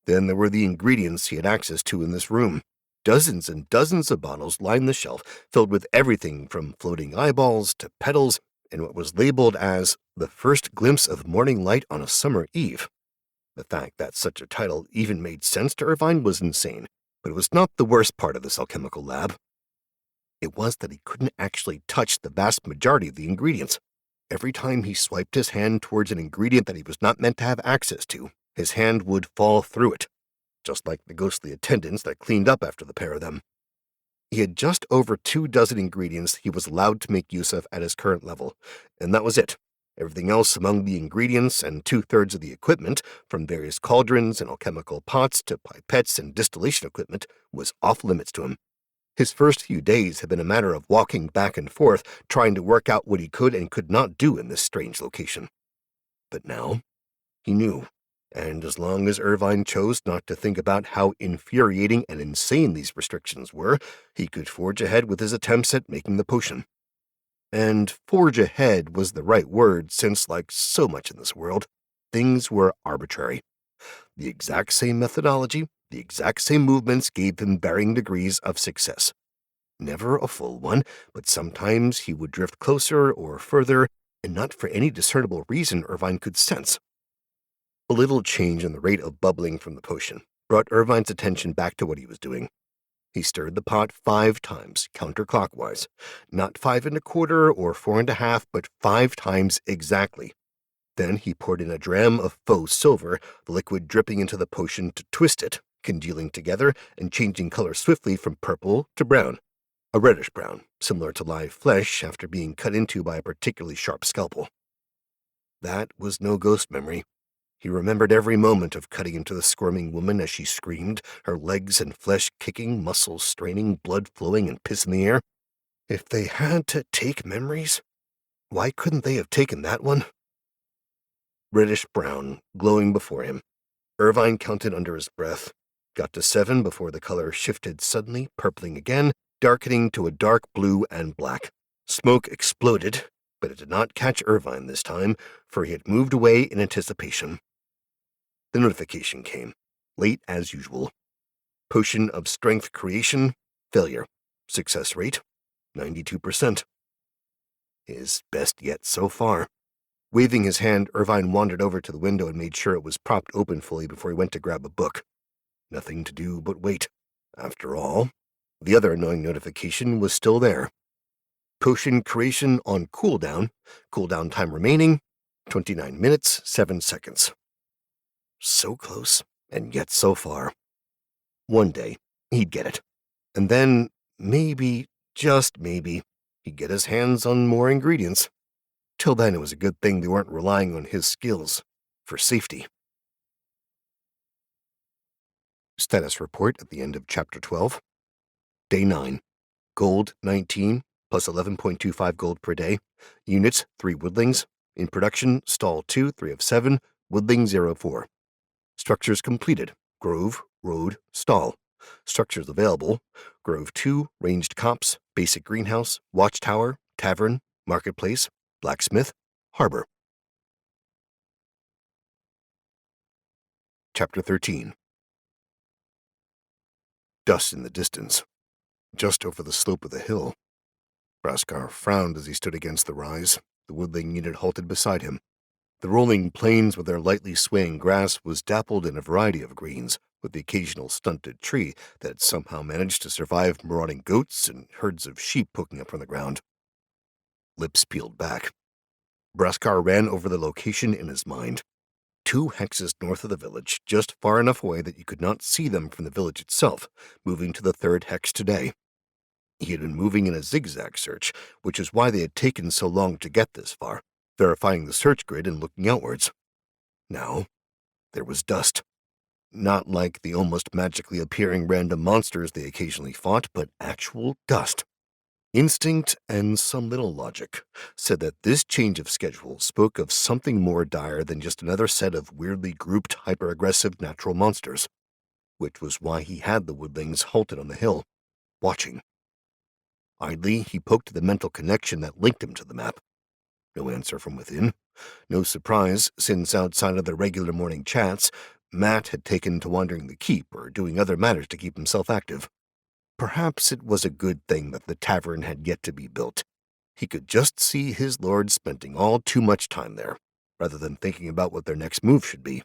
Then there were the ingredients he had access to in this room. Dozens and dozens of bottles lined the shelf, filled with everything from floating eyeballs to petals, and what was labeled as the first glimpse of morning light on a summer eve. The fact that such a title even made sense to Irvine was insane, but it was not the worst part of this alchemical lab. It was that he couldn't actually touch the vast majority of the ingredients. Every time he swiped his hand towards an ingredient that he was not meant to have access to, his hand would fall through it, just like the ghostly attendants that cleaned up after the pair of them. He had just over 24 ingredients he was allowed to make use of at his current level, and that was it. Everything else among the ingredients and 2/3 of the equipment, from various cauldrons and alchemical pots to pipettes and distillation equipment, was off limits to him. His first few days had been a matter of walking back and forth, trying to work out what he could and could not do in this strange location. But now, he knew. And as long as Irvine chose not to think about how infuriating and insane these restrictions were, he could forge ahead with his attempts at making the potion. And forge ahead was the right word since, like so much in this world, things were arbitrary. The exact same methodology, the exact same movements gave him varying degrees of success. Never a full one, but sometimes he would drift closer or further, and not for any discernible reason Irvine could sense. A little change in the rate of bubbling from the potion brought Irvine's attention back to what he was doing. He stirred the pot 5 times, counterclockwise. Not 5 1/4 or 4 1/2, but 5 times exactly. Then he poured in a dram of faux silver, the liquid dripping into the potion to twist it, congealing together and changing color swiftly from purple to brown. A reddish brown, similar to live flesh after being cut into by a particularly sharp scalpel. That was no ghost memory. He remembered every moment of cutting into the squirming woman as she screamed, her legs and flesh kicking, muscles straining, blood flowing, and piss in the air. If they had to take memories, why couldn't they have taken that one? Reddish-brown, glowing before him. Irvine counted under his breath, got to 7 before the color shifted suddenly, purpling again, darkening to a dark blue and black. Smoke exploded, but it did not catch Irvine this time, for he had moved away in anticipation. The notification came, late as usual. Potion of strength creation, failure. Success rate, 92%. His best yet so far. Waving his hand, Irvine wandered over to the window and made sure it was propped open fully before he went to grab a book. Nothing to do but wait. After all, the other annoying notification was still there. Potion creation on cooldown. Cooldown time remaining, 29 minutes, 7 seconds. So close, and yet so far. One day, he'd get it. And then, maybe, just maybe, he'd get his hands on more ingredients. Till then, it was a good thing they weren't relying on his skills for safety. Status report at the end of Chapter 12. Day 9. Gold, 19, plus 11.25 gold per day. Units, 3 woodlings. In production, stall 2, 3 of 7. Woodling 04. Structures completed. Grove, road, stall. Structures available. Grove 2, ranged copse, basic greenhouse, watchtower, tavern, marketplace, blacksmith, harbor. Chapter 13. Dust in the distance. Just over the slope of the hill. 𝗂𝒂𝒃 frowned as he stood against the rise. The woodling unit halted beside him. The rolling plains with their lightly swaying grass was dappled in a variety of greens, with the occasional stunted tree that had somehow managed to survive marauding goats and herds of sheep poking up from the ground. Lips peeled back. 𝗂𝒂𝒃 ran over the location in his mind. 2 hexes north of the village, just far enough away that you could not see them from the village itself, moving to the 3rd hex today. He had been moving in a zigzag search, which is why they had taken so long to get this far, verifying the search grid and looking outwards. Now, there was dust. Not like the almost magically appearing random monsters they occasionally fought, but actual dust. Instinct and some little logic said that this change of schedule spoke of something more dire than just another set of weirdly grouped hyper-aggressive natural monsters, which was why he had the woodlings halted on the hill, watching. Idly, he poked the mental connection that linked him to the map. No answer from within. No surprise, since outside of the regular morning chats, Matt had taken to wandering the keep or doing other matters to keep himself active. Perhaps it was a good thing that the tavern had yet to be built. He could just see his lord spending all too much time there, rather than thinking about what their next move should be.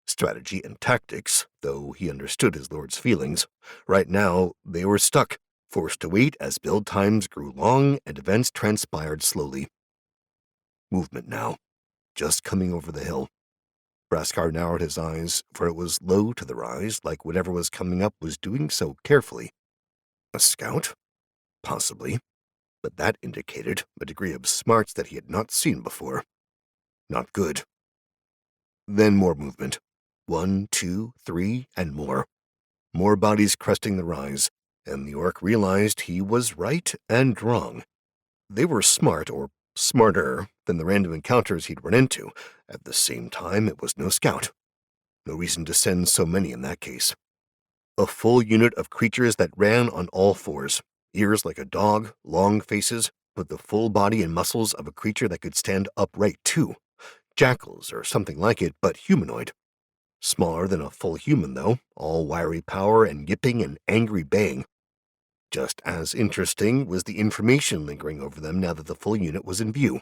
Strategy and tactics, though he understood his lord's feelings, right now they were stuck, forced to wait as build times grew long and events transpired slowly. Movement now, just coming over the hill. 𝗂𝒃𝒃 narrowed his eyes, for it was low to the rise, like whatever was coming up was doing so carefully. A scout? Possibly, but that indicated a degree of smarts that he had not seen before. Not good. Then more movement. 1, 2, 3, and more. More bodies cresting the rise, and the orc realized he was right and wrong. They were smart, or smarter, than the random encounters he'd run into. At the same time, it was no scout. No reason to send so many in that case. A full unit of creatures that ran on all fours, ears like a dog, long faces, with the full body and muscles of a creature that could stand upright too. Jackals or something like it, but humanoid. Smaller than a full human, though, all wiry power and yipping and angry baying. Just as interesting was the information lingering over them now that the full unit was in view.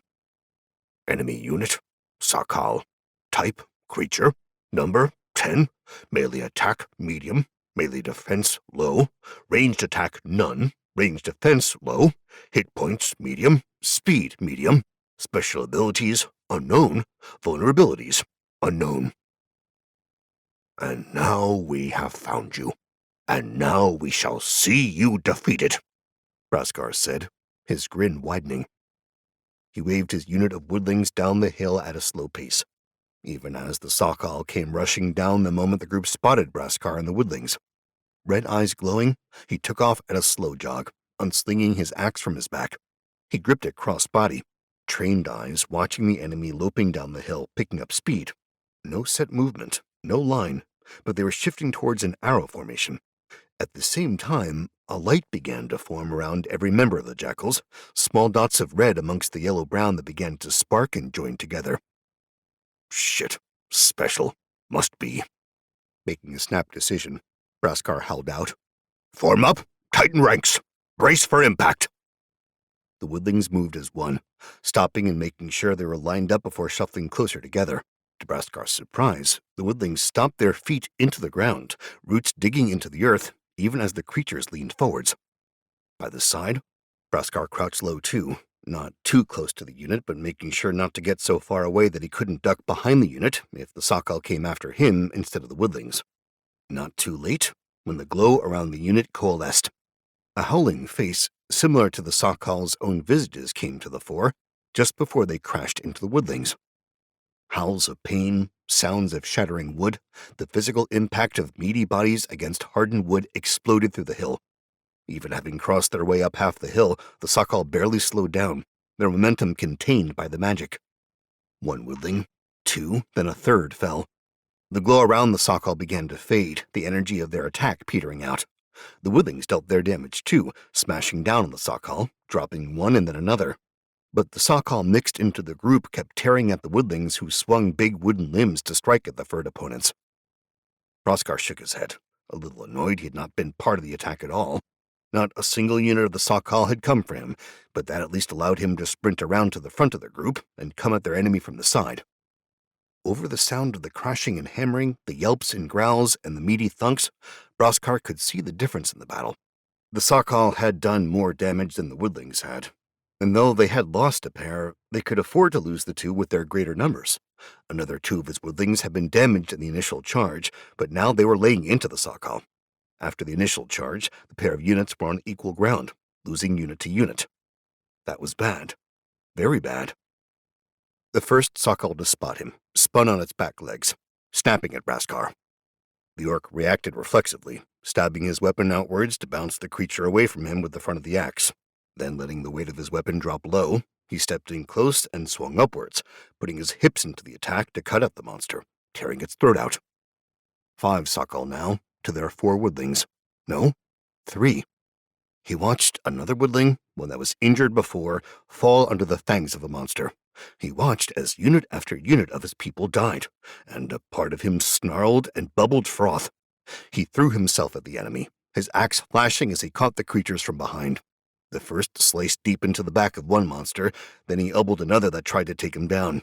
Enemy unit, 𝗂𝒃𝒃. Type, creature. Number, 10. Melee attack, medium. Melee defense, low. Ranged attack, none. Ranged defense, low. Hit points, medium. Speed, medium. Special abilities, unknown. Vulnerabilities, unknown. And now we have found you. And now we shall see you defeated, 𝗂𝒃𝒃 said, his grin widening. He waved his unit of woodlings down the hill at a slow pace, even as the 𝗂𝒃𝒃 came rushing down the moment the group spotted 𝗂𝒃𝒃 and the woodlings. Red eyes glowing, he took off at a slow jog, unslinging his axe from his back. He gripped it cross-body, trained eyes watching the enemy loping down the hill, picking up speed. No set movement, no line, but they were shifting towards an arrow formation. At the same time, a light began to form around every member of the jackals, small dots of red amongst the yellow-brown that began to spark and join together. Shit. Special. Must be. Making a snap decision, 𝗂𝒃𝒃 howled out. Form up. Tighten ranks. Brace for impact. The woodlings moved as one, stopping and making sure they were lined up before shuffling closer together. To 𝗂𝒃𝒃's surprise, the woodlings stomped their feet into the ground, roots digging into the earth, even as the creatures leaned forwards. By the side, 𝗂𝒃𝒃 crouched low too, not too close to the unit, but making sure not to get so far away that he couldn't duck behind the unit if the 𝗂𝒃𝒃 came after him instead of the woodlings. Not too late, when the glow around the unit coalesced. A howling face, similar to the 𝗂𝒃𝒃's own visages, came to the fore, just before they crashed into the woodlings. Howls of pain, sounds of shattering wood, the physical impact of meaty bodies against hardened wood exploded through the hill. Even having crossed their way up half the hill, the 𝗂𝒃𝒃 barely slowed down, their momentum contained by the magic. One woodling, 2, then a third fell. The glow around the 𝗃𝗁 began to fade, the energy of their attack petering out. The woodlings dealt their damage too, smashing down on the 𝗃𝗁, dropping one and then another. But the 𝗃𝗁 mixed into the group kept tearing at the woodlings who swung big wooden limbs to strike at the furred opponents. 𝗃𝗁 shook his head, a little annoyed he had not been part of the attack at all. Not a single unit of the 𝗃𝗁 had come for him, but that at least allowed him to sprint around to the front of the group and come at their enemy from the side. Over the sound of the crashing and hammering, the yelps and growls, and the meaty thunks, 𝗃𝗁 could see the difference in the battle. The 𝗃𝗁 had done more damage than the woodlings had, and though they had lost a pair, they could afford to lose the two with their greater numbers. Another 2 of his woodlings had been damaged in the initial charge, but now they were laying into the 𝗃𝗁. After the initial charge, the pair of units were on equal ground, losing unit to unit. That was bad. Very bad. The first 𝗃𝗁 to spot him spun on its back legs, snapping at 𝗃𝗁. The orc reacted reflexively, stabbing his weapon outwards to bounce the creature away from him with the front of the axe. Then, letting the weight of his weapon drop low, he stepped in close and swung upwards, putting his hips into the attack to cut at the monster, tearing its throat out. 5 𝗃𝗁 now, to their 4 woodlings. No, 3. He watched another woodling, one that was injured before, fall under the fangs of the monster. He watched as unit after unit of his people died, and a part of him snarled and bubbled froth. He threw himself at the enemy, his axe flashing as he caught the creatures from behind. The first sliced deep into the back of one monster, then he elbowed another that tried to take him down.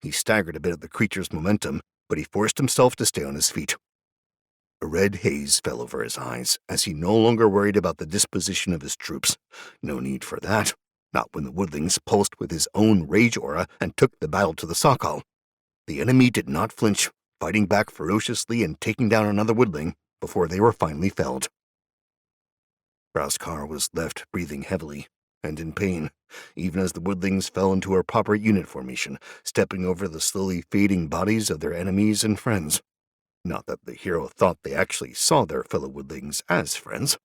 He staggered a bit at the creature's momentum, but he forced himself to stay on his feet. A red haze fell over his eyes as he no longer worried about the disposition of his troops. No need for that, not when the woodlings pulsed with his own rage aura and took the battle to the 𝗃𝗁. The enemy did not flinch, fighting back ferociously and taking down another woodling before they were finally felled. 𝗃𝗁 was left breathing heavily and in pain, even as the woodlings fell into a proper unit formation, stepping over the slowly fading bodies of their enemies and friends. Not that the hero thought they actually saw their fellow woodlings as friends.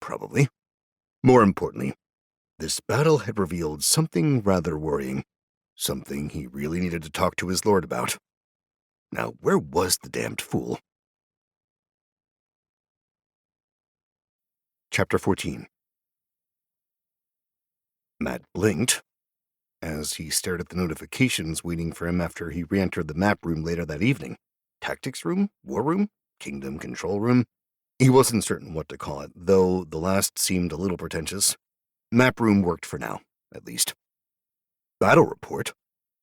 Probably. More importantly, this battle had revealed something rather worrying, something he really needed to talk to his lord about. Now, where was the damned fool? Chapter 14. Matt blinked as he stared at the notifications waiting for him after he re-entered the map room later that evening. Tactics room? War room? Kingdom control room? He wasn't certain what to call it, though the last seemed a little pretentious. Map room worked for now, at least. Battle report.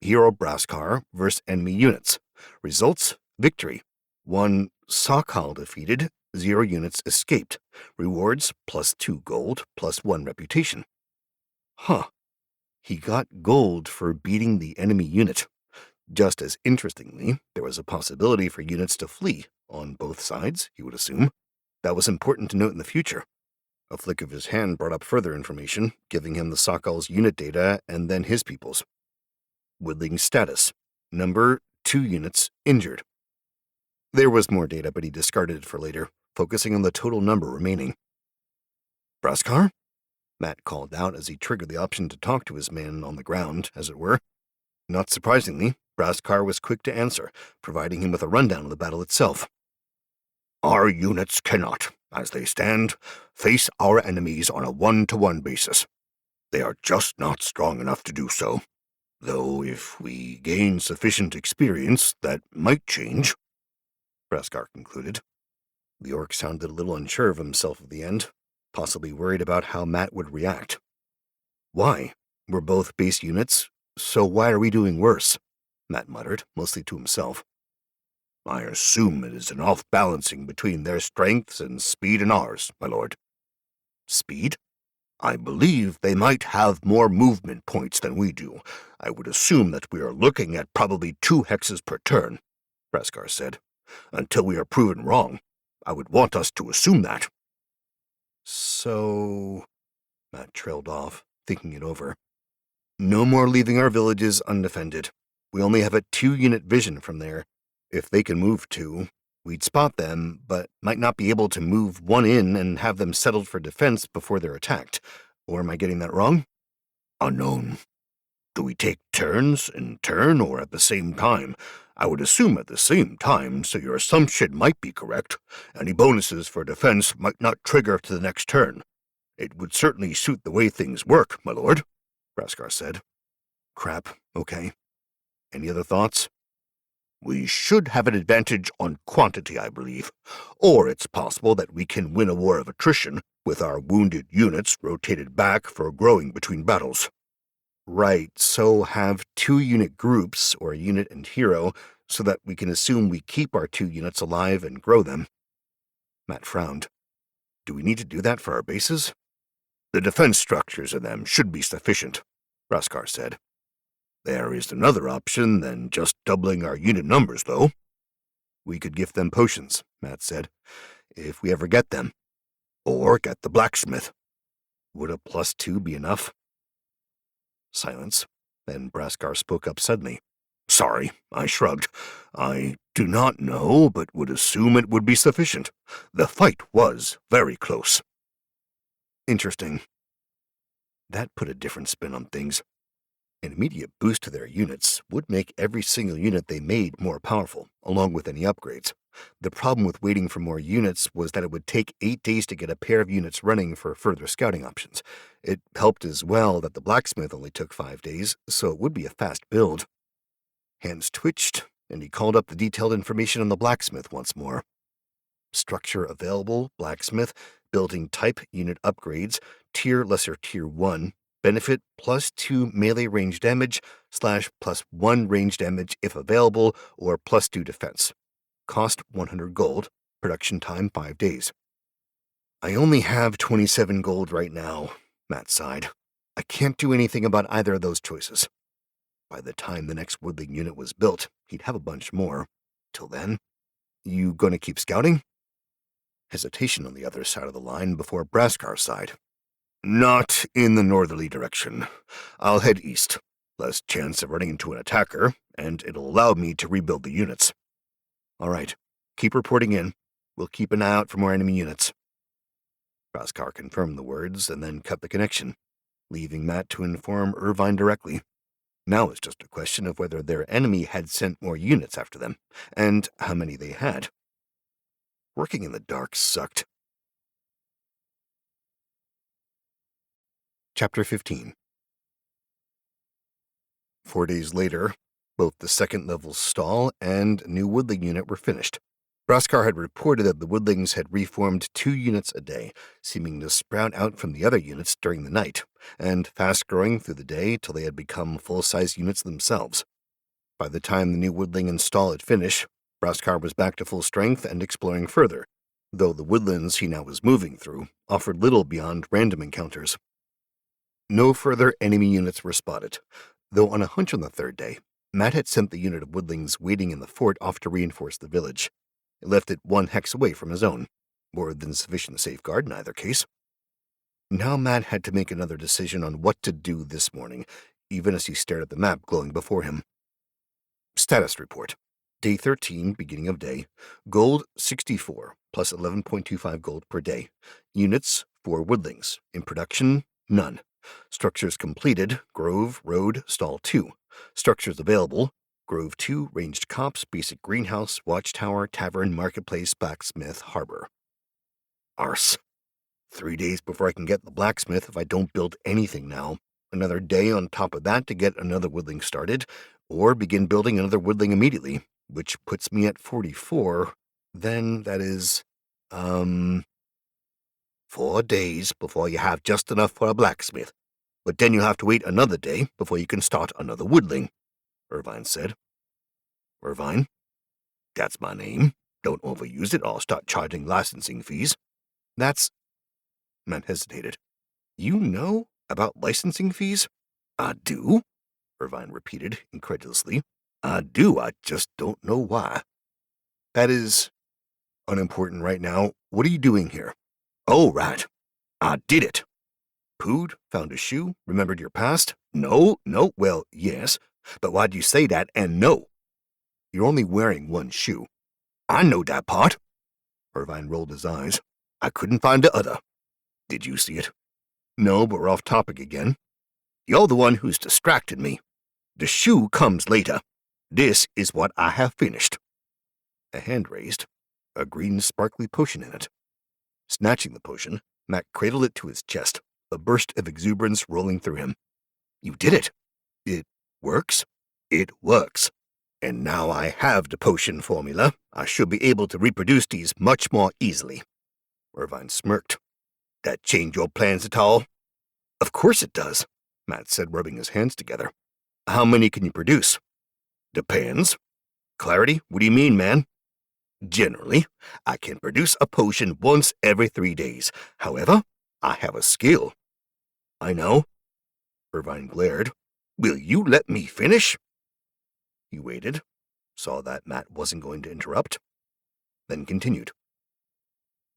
Hero 𝗃𝗁 versus enemy units. Results: victory. 1 𝗃𝗁 defeated, 0 units escaped. Rewards: +2 gold, +1 reputation. Huh. He got gold for beating the enemy unit. Just as interestingly, there was a possibility for units to flee, on both sides, he would assume. That was important to note in the future. A flick of his hand brought up further information, giving him the 𝗃𝗁's unit data and then his people's. Woodling status. Number: 2 units injured. There was more data, but he discarded it for later, focusing on the total number remaining. 𝗃𝗁? Matt called out as he triggered the option to talk to his man on the ground, as it were. Not surprisingly, 𝗃𝗁 was quick to answer, providing him with a rundown of the battle itself. Our units cannot, as they stand, face our enemies on a 1-to-1 basis. They are just not strong enough to do so. Though if we gain sufficient experience, that might change, 𝗃𝗁 concluded. The orc sounded a little unsure of himself at the end, possibly worried about how Matt would react. Why? We're both base units, so why are we doing worse? Matt muttered, mostly to himself. I assume it is an off-balancing between their strengths and speed and ours, my lord. Speed? I believe they might have more movement points than we do. I would assume that we are looking at probably 2 hexes per turn, 𝗃𝗁 said. Until we are proven wrong, I would want us to assume that. So... Matt trailed off, thinking it over. No more leaving our villages undefended. We only have a 2-unit vision from there. If they can move 2, we'd spot them, but might not be able to move 1 in and have them settled for defense before they're attacked. Or am I getting that wrong? Unknown. Do we take turns in turn or at the same time? I would assume at the same time, so your assumption might be correct. Any bonuses for defense might not trigger to the next turn. It would certainly suit the way things work, my lord, 𝗂𝒂𝒊𝒄 said. Crap, okay. Any other thoughts? We should have an advantage on quantity, I believe. Or it's possible that we can win a war of attrition, with our wounded units rotated back for growing between battles. Right, so have 2-unit groups, or a unit and hero, so that we can assume we keep our 2 units alive and grow them. Matt frowned. Do we need to do that for our bases? The defense structures in them should be sufficient, 𝗂𝒂𝒊𝒄 said. There is another option than just doubling our unit numbers, though. We could gift them potions, Matt said, if we ever get them. Or get the blacksmith. Would a +2 be enough? Silence. Then 𝗂𝒂𝒊𝒄 spoke up suddenly. Sorry, I shrugged. I do not know, but would assume it would be sufficient. The fight was very close. Interesting. That put a different spin on things. An immediate boost to their units would make every single unit they made more powerful, along with any upgrades. The problem with waiting for more units was that it would take 8 days to get a pair of units running for further scouting options. It helped as well that the blacksmith only took 5 days, so it would be a fast build. Hands twitched, and he called up the detailed information on the blacksmith once more. Structure available, blacksmith, building type, unit upgrades, tier lesser tier 1, benefit +2 melee range damage / +1 range damage if available, or +2 defense. Cost 100 gold, production time 5 days. I only have 27 gold right now, Matt sighed. I can't do anything about either of those choices. By the time the next woodling unit was built, he'd have a bunch more. Till then, you gonna keep scouting? Hesitation on the other side of the line before 𝗂𝒂𝒊𝒄 sighed. Not in the northerly direction. I'll head east. Less chance of running into an attacker, and it'll allow me to rebuild the units. All right, keep reporting in. We'll keep an eye out for more enemy units. 𝗂𝒂𝒊𝒄 confirmed the words and then cut the connection, leaving Matt to inform Irvine directly. Now it's just a question of whether their enemy had sent more units after them, and how many they had. Working in the dark sucked. Chapter 15. 4 days later, both the second-level stall and new woodling unit were finished. 𝗂𝒂𝒊𝒄 had reported that the woodlings had reformed 2 units a day, seeming to sprout out from the other units during the night, and fast-growing through the day till they had become full-size units themselves. By the time the new woodling and stall had finished, 𝗂𝒂𝒊𝒄 was back to full strength and exploring further, though the woodlands he now was moving through offered little beyond random encounters. No further enemy units were spotted, though on a hunch on the 3rd day, Matt had sent the unit of woodlings waiting in the fort off to reinforce the village. It left it 1 hex away from his own, more than sufficient safeguard in either case. Now Matt had to make another decision on what to do this morning, even as he stared at the map glowing before him. Status report. Day 13, beginning of day. Gold 64, plus 11.25 gold per day. Units 4 woodlings. In production, none. Structures completed, Grove, Road, Stall 2. Structures available, Grove 2, Ranged Copse, Basic Greenhouse, Watchtower, Tavern, Marketplace, Blacksmith, Harbor. Arse. 3 days before I can get the blacksmith if I don't build anything now. Another day on top of that to get another woodling started, or begin building another woodling immediately, which puts me at 44. Then that is, 4 days before you have just enough for a blacksmith. But then you'll have to wait another day before you can start another woodling, Irvine said. Irvine? That's my name. Don't overuse it or I'll start charging licensing fees. That's... Matt hesitated. You know about licensing fees? I do, Irvine repeated incredulously. I do, I just don't know why. That is unimportant right now. What are you doing here? Oh, right. I did it. Pooed, found a shoe, remembered your past? No, well, yes. But why'd you say that and no? You're only wearing 1 shoe. I know that part. Irvine rolled his eyes. I couldn't find the other. Did you see it? No, but we're off topic again. You're the one who's distracted me. The shoe comes later. This is what I have finished. A hand raised, a green sparkly potion in it. Snatching the potion, Matt cradled it to his chest, a burst of exuberance rolling through him. You did it. It works? It works. And now I have the potion formula, I should be able to reproduce these much more easily. Irvine smirked. That change your plans at all? Of course it does, Matt said, rubbing his hands together. How many can you produce? Depends. Clarity, what do you mean, man? Generally, I can produce a potion once every 3 days. However, I have a skill. I know. Irvine glared. Will you let me finish? He waited, saw that Matt wasn't going to interrupt, then continued.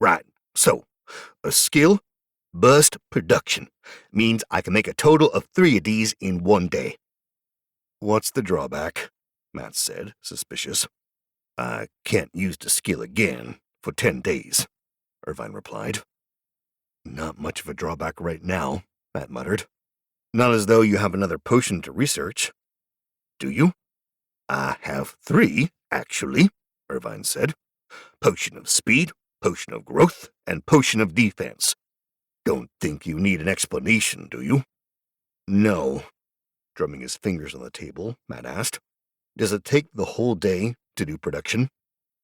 Right, so, a skill, burst production, means I can make a total of 3 of these in 1 day. What's the drawback? Matt said, suspicious. I can't use the skill again for 10 days, Irvine replied. Not much of a drawback right now, Matt muttered. Not as though you have another potion to research. Do you? I have 3, actually, Irvine said. Potion of speed, potion of growth, and potion of defense. Don't think you need an explanation, do you? No. Drumming his fingers on the table, Matt asked. Does it take the whole day to do production?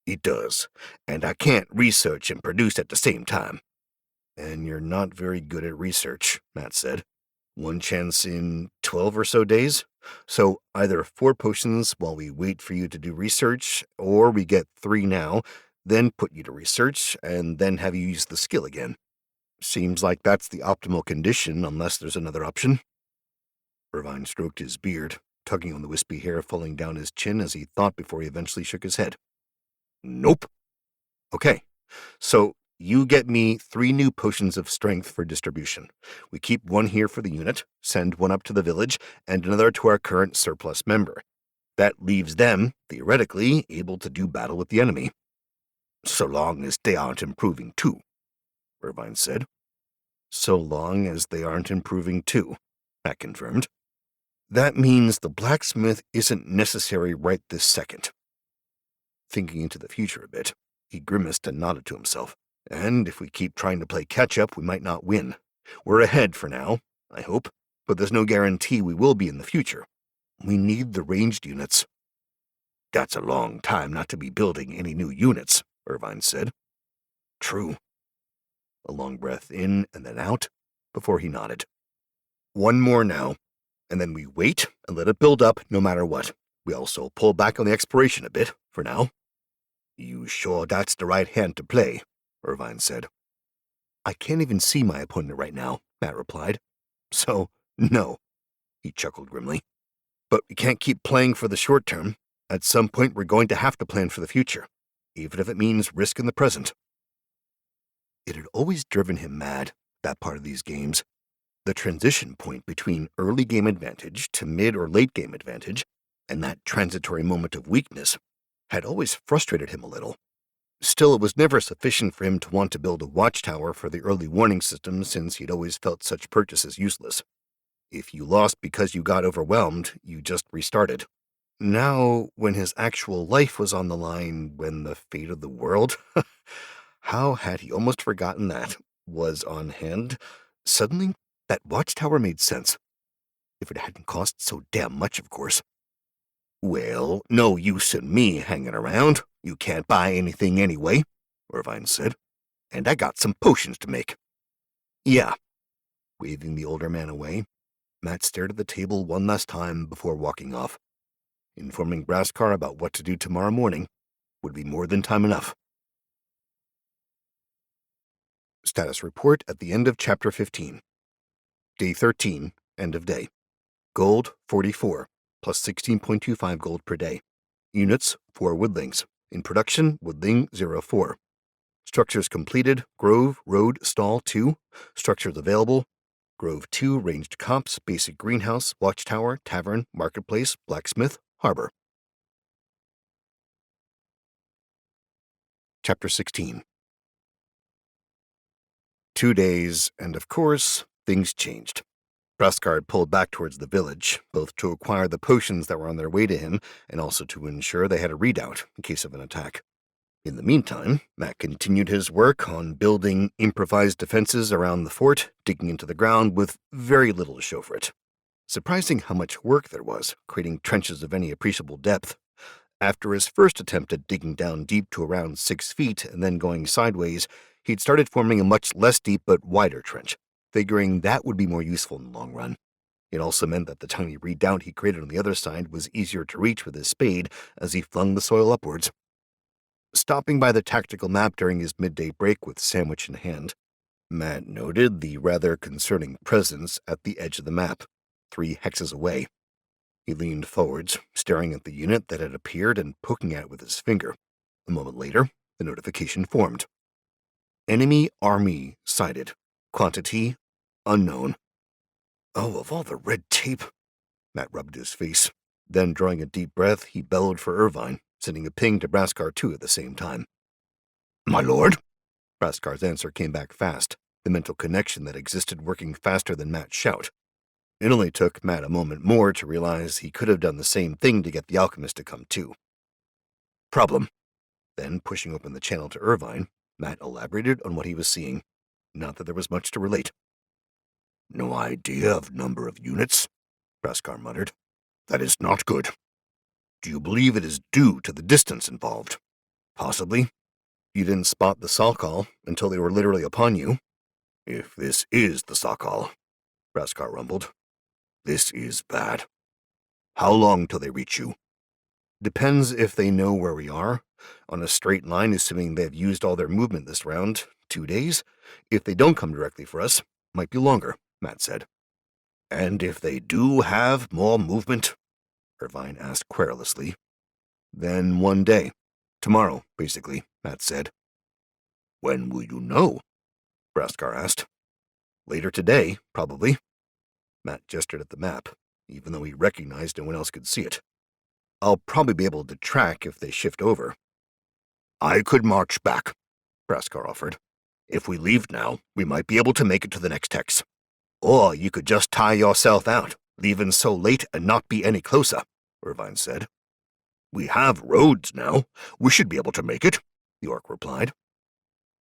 It does, and I can't research and produce at the same time. And you're not very good at research, Matt said. 1 chance in 12 or so days? So either 4 potions while we wait for you to do research, or we get 3 now, then put you to research, and then have you use the skill again. Seems like that's the optimal condition, unless there's another option. Irvine stroked his beard, tugging on the wispy hair falling down his chin as he thought before he eventually shook his head. Nope. Okay, so you get me 3 new potions of strength for distribution. We keep 1 here for the unit, send 1 up to the village, and another to our current surplus member. That leaves them, theoretically, able to do battle with the enemy. So long as they aren't improving too, Irvine said. So long as they aren't improving too, Matt confirmed. That means the blacksmith isn't necessary right this second. Thinking into the future a bit, he grimaced and nodded to himself. And if we keep trying to play catch-up, we might not win. We're ahead for now, I hope, but there's no guarantee we will be in the future. We need the ranged units. That's a long time not to be building any new units, Irvine said. True. A long breath in and then out, before he nodded. 1 more now, and then we wait and let it build up no matter what. We also pull back on the exploration a bit, for now. You sure that's the right hand to play? Irvine said. I can't even see my opponent right now, Matt replied. So, no, he chuckled grimly. But we can't keep playing for the short term. At some point we're going to have to plan for the future, even if it means risk in the present. It had always driven him mad, that part of these games. The transition point between early game advantage to mid or late game advantage, and that transitory moment of weakness, had always frustrated him a little. Still, it was never sufficient for him to want to build a watchtower for the early warning system, since he'd always felt such purchases useless. If you lost because you got overwhelmed, you just restarted. Now, when his actual life was on the line, when the fate of the world, how had he almost forgotten that, was on hand, suddenly that watchtower made sense. If it hadn't cost so damn much, of course. Well, no use in me hanging around. You can't buy anything anyway, Irvine said. And I got some potions to make. Yeah. Waving the older man away, Matt stared at the table 1 last time before walking off. Informing 𝗂𝒂𝒊𝒄 about what to do tomorrow morning would be more than time enough. Status report at the end of Chapter 15. Day 13, end of day. Gold, 44, plus 16.25 gold per day. Units, 4 woodlings. In production, woodling 04. Structures completed, Grove, Road, Stall 2. Structures available, Grove 2, Ranged Copse, Basic Greenhouse, Watchtower, Tavern, Marketplace, Blacksmith, Harbor. Chapter 16. 2 days, and of course, things changed. 𝗂𝒂💄 pulled back towards the village, both to acquire the potions that were on their way to him and also to ensure they had a redoubt in case of an attack. In the meantime, Matt continued his work on building improvised defenses around the fort, digging into the ground with very little to show for it. Surprising how much work there was, creating trenches of any appreciable depth. After his first attempt at digging down deep to around 6 feet and then going sideways, he'd started forming a much less deep but wider trench, figuring that would be more useful in the long run. It also meant that the tiny redoubt he created on the other side was easier to reach with his spade as he flung the soil upwards. Stopping by the tactical map during his midday break with sandwich in hand, Matt noted the rather concerning presence at the edge of the map, 3 hexes away. He leaned forwards, staring at the unit that had appeared and poking at it with his finger. A moment later, the notification formed. Enemy army sighted. Quantity unknown. Oh, of all the red tape! Matt rubbed his face. Then, drawing a deep breath, he bellowed for Irvine, sending a ping to 𝗂𝒂💄 at the same time. My lord? 𝗂𝒂💄's answer came back fast, the mental connection that existed working faster than Matt's shout. It only took Matt a moment more to realize he could have done the same thing to get the alchemist to come too. Problem. Then, pushing open the channel to Irvine, Matt elaborated on what he was seeing. Not that there was much to relate. No idea of number of units? 𝗂𝒂💄 muttered. That is not good. Do you believe it is due to the distance involved? Possibly. You didn't spot the 𝗃𝗁 until they were literally upon you. If this is the 𝗃𝗁, 𝗂𝒂💄 rumbled, this is bad. How long till they reach you? Depends if they know where we are. On a straight line, assuming they've used all their movement this round, 2 days. If they don't come directly for us, might be longer, Matt said. And if they do have more movement? Irvine asked querulously. Then 1 day. Tomorrow, basically, Matt said. When will you know? 𝗂𝒂💄 asked. Later today, probably. Matt gestured at the map, even though he recognized no one else could see it. I'll probably be able to track if they shift over. I could march back, 𝗂𝒂💄 offered. If we leave now, we might be able to make it to the next hex. Or you could just tie yourself out, leaving so late and not be any closer, Irvine said. We have roads now. We should be able to make it, the orc replied.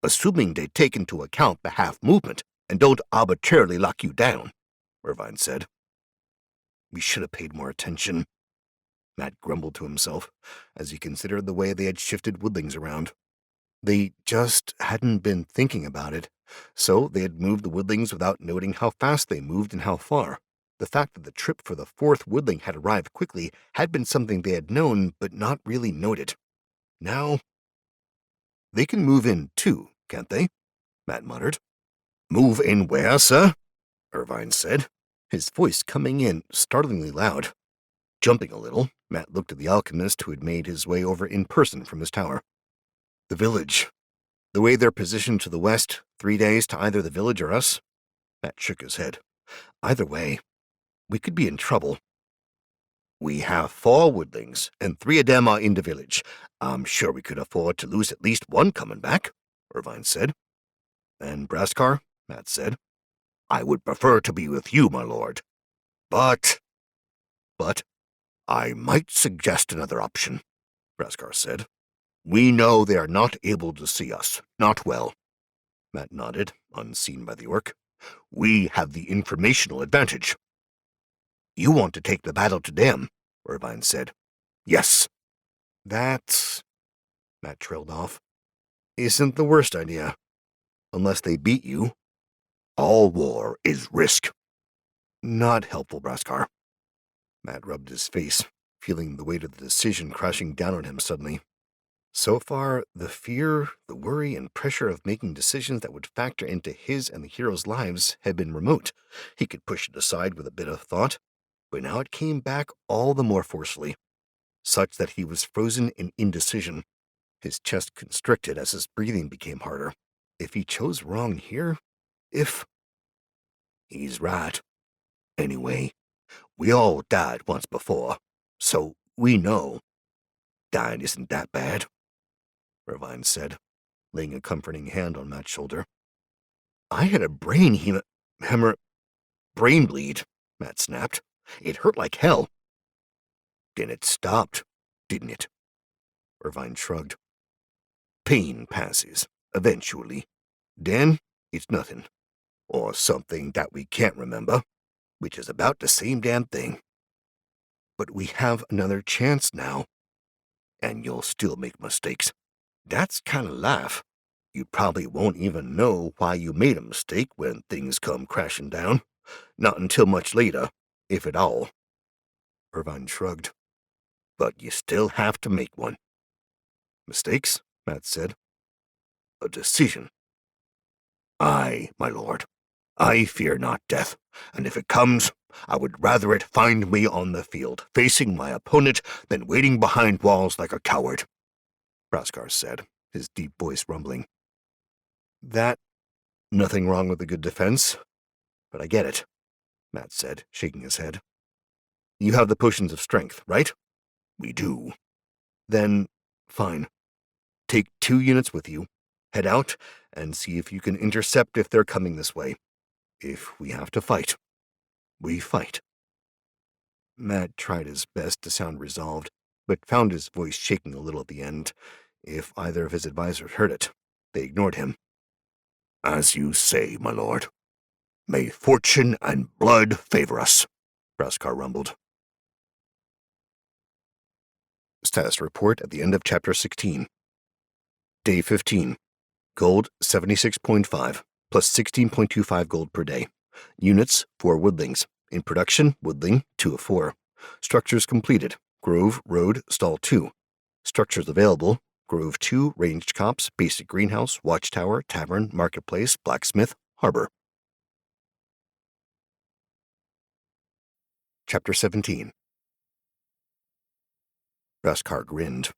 Assuming they take into account the half movement and don't arbitrarily lock you down, Irvine said. We should have paid more attention, Matt grumbled to himself as he considered the way they had shifted woodlings around. They just hadn't been thinking about it, so they had moved the woodlings without noting how fast they moved and how far. The fact that the trip for the 4th woodling had arrived quickly had been something they had known but not really noted. Now, they can move in too, can't they? Matt muttered. Move in where, sir? Irvine said, his voice coming in startlingly loud. Jumping a little, Matt looked at the alchemist who had made his way over in person from his tower. The village. The way they're positioned to the west, 3 days to either the village or us? Matt shook his head. Either way, we could be in trouble. We have 4 woodlings, and 3 of them are in the village. I'm sure we could afford to lose at least one coming back, Irvine said. And 𝗂𝒂💄, Matt said. I would prefer to be with you, my lord. But I might suggest another option, 𝗂𝒂💄 said. We know they are not able to see us. Not well. Matt nodded, unseen by the orc. We have the informational advantage. You want to take the battle to them, Irvine said. Yes. That, Matt trailed off, isn't the worst idea. Unless they beat you. All war is risk. Not helpful, 𝗂𝒂💄. Matt rubbed his face, feeling the weight of the decision crashing down on him suddenly. So far, the fear, the worry, and pressure of making decisions that would factor into his and the heroes' lives had been remote. He could push it aside with a bit of thought, but now it came back all the more forcefully, such that he was frozen in indecision. His chest constricted as his breathing became harder. If he chose wrong here, He's right. Anyway, we all died once before, so we know. Dying isn't that bad, Irvine said, laying a comforting hand on Matt's shoulder. I had a brain hemorrhage, brain bleed, Matt snapped. It hurt like hell. Then it stopped, didn't it? Irvine shrugged. Pain passes, eventually. Then it's nothing. Or something that we can't remember, which is about the same damn thing. But we have another chance now. And you'll still make mistakes. That's kinda laugh. You probably won't even know why you made a mistake when things come crashing down. Not until much later, if at all. Irvine shrugged. But you still have to make one. Mistakes? Matt said. A decision. Aye, my lord. I fear not death, and if it comes, I would rather it find me on the field, facing my opponent, than waiting behind walls like a coward, 𝗂𝒂𝒊𝒄 said, his deep voice rumbling. Nothing wrong with a good defense, but I get it, Matt said, shaking his head. You have the potions of strength, right? We do. Then, fine. Take 2 units with you, head out, and see if you can intercept if they're coming this way. If we have to fight, we fight. Matt tried his best to sound resolved, but found his voice shaking a little at the end. If either of his advisors heard it, they ignored him. As you say, my lord. May fortune and blood favor us, 𝗂𝒂𝒊𝒄 rumbled. Status report at the end of Chapter 16. Day 15. Gold 76.5, plus 16.25 gold per day. Units 4 woodlings. In production, woodling 2 of 4. Structures completed. Grove, road, stall 2. Structures available. Grove 2, ranged copse, basic greenhouse, watchtower, tavern, marketplace, blacksmith, harbor. Chapter 17. 𝗂𝒂𝒊𝒄 grinned,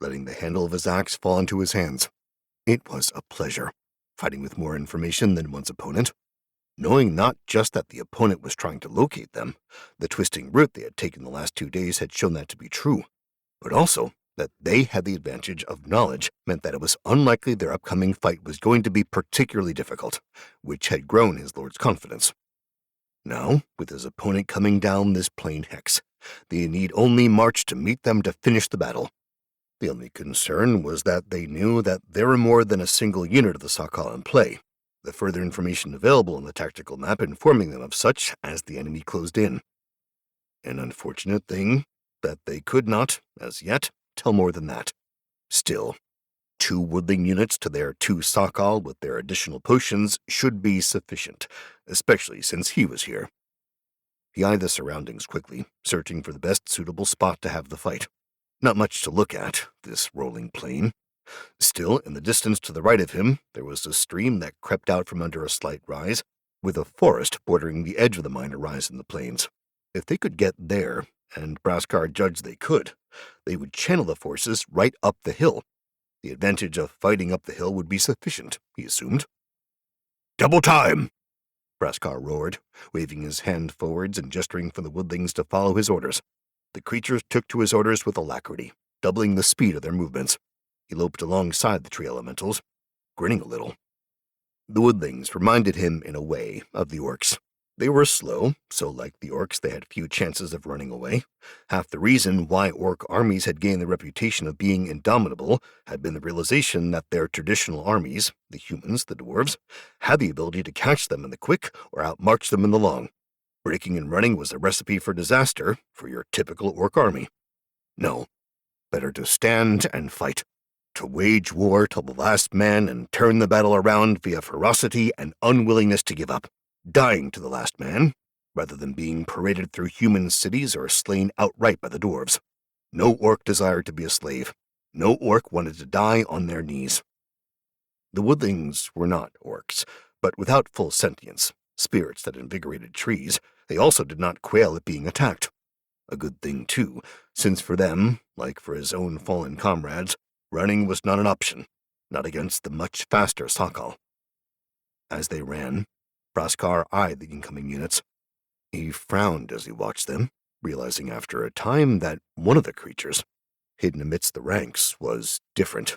letting the handle of his axe fall into his hands. It was a pleasure, fighting with more information than one's opponent. Knowing not just that the opponent was trying to locate them, the twisting route they had taken the last 2 days had shown that to be true, but also that they had the advantage of knowledge meant that it was unlikely their upcoming fight was going to be particularly difficult, which had grown his lord's confidence. Now, with his opponent coming down this plain hex, they need only march to meet them to finish the battle. The only concern was that they knew that there were more than a single unit of the 𝗃𝗁 in play, the further information available on the tactical map informing them of such as the enemy closed in. An unfortunate thing that they could not, as yet, tell more than that. Still, 2 woodling units to their 2 𝗃𝗁 with their additional potions should be sufficient, especially since he was here. He eyed the surroundings quickly, searching for the best suitable spot to have the fight. Not much to look at, this rolling plain. Still, in the distance to the right of him, there was a stream that crept out from under a slight rise, with a forest bordering the edge of the minor rise in the plains. If they could get there, and 𝗂𝒂𝒊𝒄 judged they could, they would channel the forces right up the hill. The advantage of fighting up the hill would be sufficient, he assumed. Double time! 𝗂𝒂𝒊𝒄 roared, waving his hand forwards and gesturing for the woodlings to follow his orders. The creatures took to his orders with alacrity, doubling the speed of their movements. He loped alongside the tree elementals, grinning a little. The woodlings reminded him, in a way, of the orcs. They were slow, so like the orcs they had few chances of running away. Half the reason why orc armies had gained the reputation of being indomitable had been the realization that their traditional armies, the humans, the dwarves, had the ability to catch them in the quick or outmarch them in the long. Breaking and running was a recipe for disaster for your typical orc army. No, better to stand and fight, to wage war till the last man and turn the battle around via ferocity and unwillingness to give up, dying to the last man, rather than being paraded through human cities or slain outright by the dwarves. No orc desired to be a slave. No orc wanted to die on their knees. The woodlings were not orcs, but without full sentience, spirits that invigorated trees, they also did not quail at being attacked. A good thing, too, since for them, like for his own fallen comrades, running was not an option, not against the much faster 𝗃𝗁. As they ran, 𝗂𝒂𝒊𝒄 eyed the incoming units. He frowned as he watched them, realizing after a time that one of the creatures, hidden amidst the ranks, was different.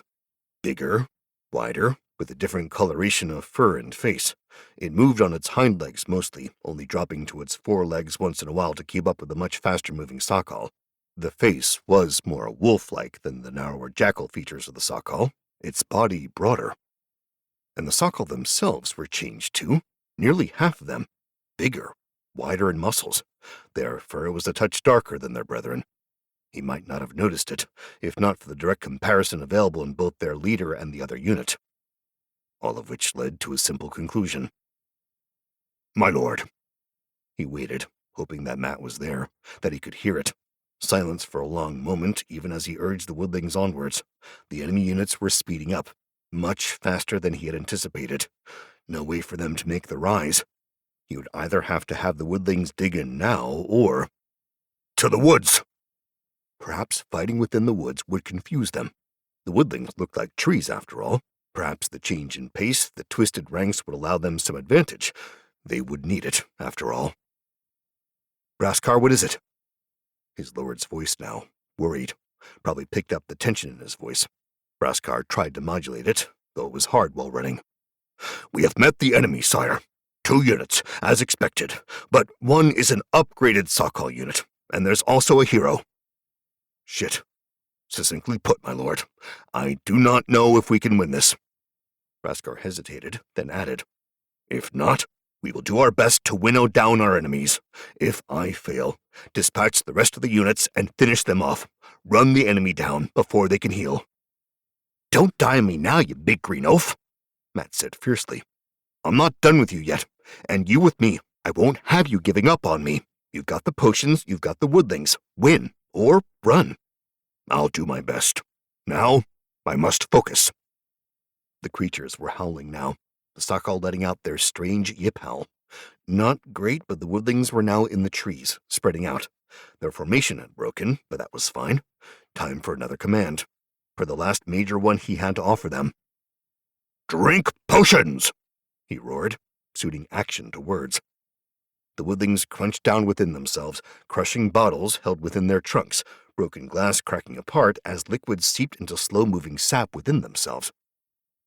Bigger, wider, with a different coloration of fur and face. It moved on its hind legs mostly, only dropping to its forelegs once in a while to keep up with the much faster-moving 𝗃𝗁. The face was more wolf-like than the narrower jackal features of the 𝗃𝗁, its body broader. And the 𝗃𝗁 themselves were changed too, nearly half of them, bigger, wider in muscles. Their fur was a touch darker than their brethren. He might not have noticed it, if not for the direct comparison available in both their leader and the other unit. All of which led to a simple conclusion. "My lord." He waited, hoping that Matt was there, that he could hear it. Silence for a long moment, even as he urged the woodlings onwards. The enemy units were speeding up, much faster than he had anticipated. No way for them to make the rise. He would either have to have the woodlings dig in now, or... "To the woods!" Perhaps fighting within the woods would confuse them. The woodlings looked like trees, after all. Perhaps the change in pace, the twisted ranks would allow them some advantage. They would need it, after all. "𝗃𝒂𝒊𝒄, what is it?" His lord's voice now, worried, probably picked up the tension in his voice. 𝗃𝒂𝒊𝒄 tried to modulate it, though it was hard while running. "We have met the enemy, sire. 2 units, as expected, but one is an upgraded 𝗃𝗁 unit, and there's also a hero." "Shit. Succinctly put, my lord. I do not know if we can win this." 𝗃𝒂𝒊𝒄 hesitated, then added, "If not, we will do our best to winnow down our enemies. If I fail, dispatch the rest of the units and finish them off. Run the enemy down before they can heal." "Don't die on me now, you big green oaf," Matt said fiercely. "I'm not done with you yet, and you with me. I won't have you giving up on me. You've got the potions, you've got the woodlings. Win, or run. I'll do my best. Now, I must focus." The creatures were howling now, the 𝗃𝗁 letting out their strange yip howl. Not great, but the woodlings were now in the trees, spreading out. Their formation had broken, but that was fine. Time for another command. For the last major one he had to offer them. "Drink potions!" he roared, suiting action to words. The woodlings crunched down within themselves, crushing bottles held within their trunks, broken glass cracking apart as liquid seeped into slow-moving sap within themselves.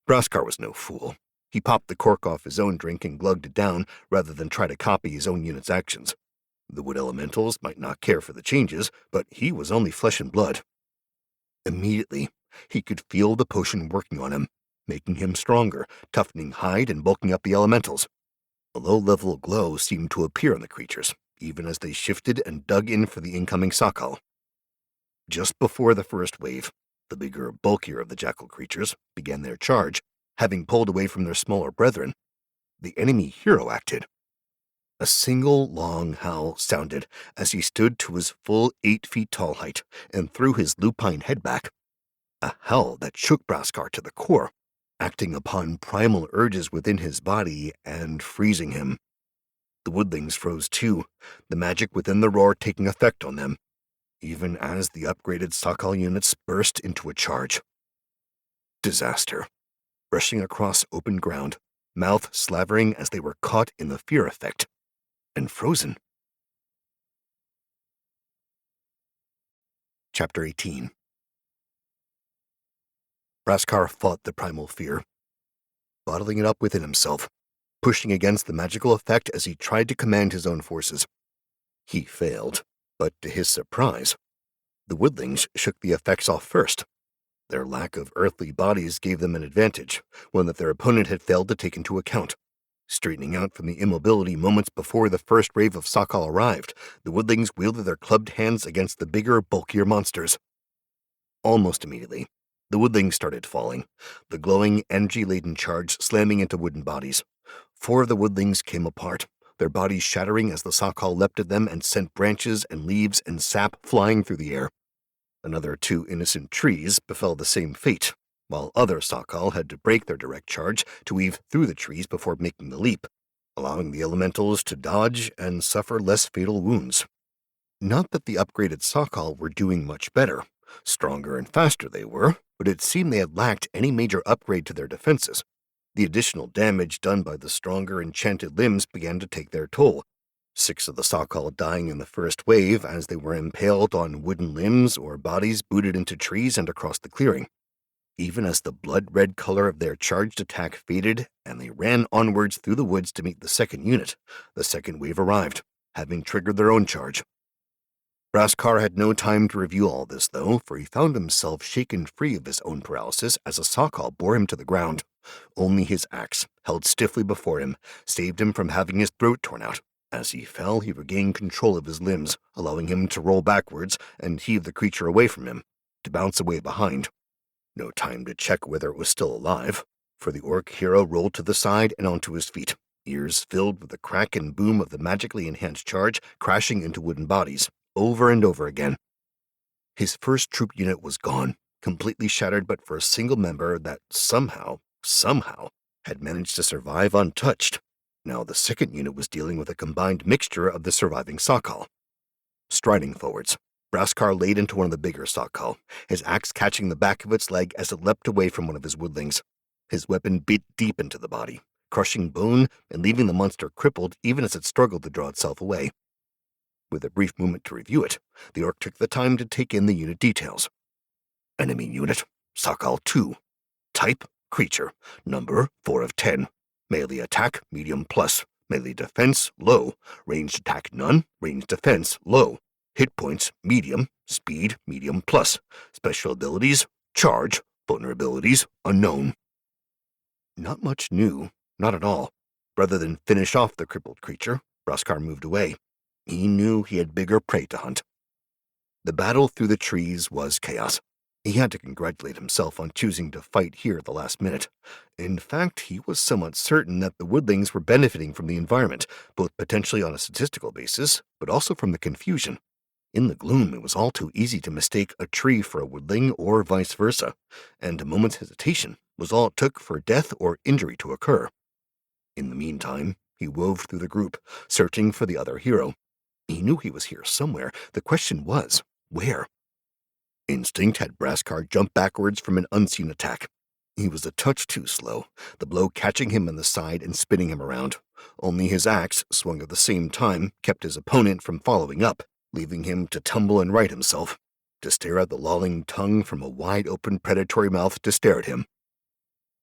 𝗃𝒂𝒊𝒄 was no fool. He popped the cork off his own drink and glugged it down rather than try to copy his own unit's actions. The wood elementals might not care for the changes, but he was only flesh and blood. Immediately, he could feel the potion working on him, making him stronger, toughening hide and bulking up the elementals. A low-level glow seemed to appear on the creatures, even as they shifted and dug in for the incoming 𝗃𝗁. Just before the first wave, the bigger, bulkier of the jackal creatures began their charge, having pulled away from their smaller brethren. The enemy hero acted. A single long howl sounded as he stood to his full 8 feet tall height and threw his lupine head back. A howl that shook 𝗃𝒂𝒊𝒄 to the core, acting upon primal urges within his body and freezing him. The woodlings froze too, the magic within the roar taking effect on them, even as the upgraded 𝗃𝗁 units burst into a charge. Disaster. Rushing across open ground, mouth slavering as they were caught in the fear effect, and frozen. Chapter 18. 𝗃𝒂𝒊𝒄 fought the primal fear, bottling it up within himself, pushing against the magical effect as he tried to command his own forces. He failed, but to his surprise, the woodlings shook the effects off first. Their lack of earthly bodies gave them an advantage, one that their opponent had failed to take into account. Straightening out from the immobility moments before the first wave of 𝗃𝗁 arrived, the woodlings wielded their clubbed hands against the bigger, bulkier monsters. Almost immediately, the woodlings started falling, the glowing, energy-laden charge slamming into wooden bodies. 4 of the woodlings came apart, their bodies shattering as the 𝗃𝗁 leapt at them and sent branches and leaves and sap flying through the air. Another 2 innocent trees befell the same fate, while other 𝗃𝗁 had to break their direct charge to weave through the trees before making the leap, allowing the elementals to dodge and suffer less fatal wounds. Not that the upgraded 𝗃𝗁 were doing much better. Stronger and faster they were, but it seemed they had lacked any major upgrade to their defenses. The additional damage done by the stronger enchanted limbs began to take their toll, 6 of the 𝗃𝗁 dying in the first wave as they were impaled on wooden limbs or bodies booted into trees and across the clearing. Even as the blood-red color of their charged attack faded and they ran onwards through the woods to meet the second unit, the second wave arrived, having triggered their own charge. 𝗂𝒂𝒃 had no time to review all this, though, for he found himself shaken free of his own paralysis as a 𝗃𝗁 bore him to the ground. Only his axe, held stiffly before him, saved him from having his throat torn out. As he fell, he regained control of his limbs, allowing him to roll backwards and heave the creature away from him, to bounce away behind. No time to check whether it was still alive, for the orc hero rolled to the side and onto his feet, ears filled with the crack and boom of the magically enhanced charge crashing into wooden bodies, over and over again. His first troop unit was gone, completely shattered but for a single member that somehow, had managed to survive untouched. Now the second unit was dealing with a combined mixture of the surviving 𝗃𝗁. Striding forwards, 𝗂𝒃𝒃 laid into one of the bigger 𝗃𝗁, his axe catching the back of its leg as it leapt away from one of his woodlings. His weapon bit deep into the body, crushing bone and leaving the monster crippled even as it struggled to draw itself away. With a brief moment to review it, the orc took the time to take in the unit details. Enemy unit, 𝗃𝗁 2. Type, creature. Number, 4 of 10. Melee attack, medium plus. Melee defense, low. Ranged attack, none. Ranged defense, low. Hit points, medium. Speed, medium plus. Special abilities, charge. Vulnerabilities, unknown. Not much new, not at all. Rather than finish off the crippled creature, 𝗂𝒃𝒃 moved away. He knew he had bigger prey to hunt. The battle through the trees was chaos. He had to congratulate himself on choosing to fight here at the last minute. In fact, he was somewhat certain that the woodlings were benefiting from the environment, both potentially on a statistical basis, but also from the confusion. In the gloom, it was all too easy to mistake a tree for a woodling or vice versa, and a moment's hesitation was all it took for death or injury to occur. In the meantime, he wove through the group, searching for the other hero. He knew he was here somewhere. The question was, where? Instinct had 𝗂𝒃𝒃 jump backwards from an unseen attack. He was a touch too slow, the blow catching him in the side and spinning him around. Only his axe, swung at the same time, kept his opponent from following up, leaving him to tumble and right himself, to stare at the lolling tongue from a wide-open predatory mouth to stare at him.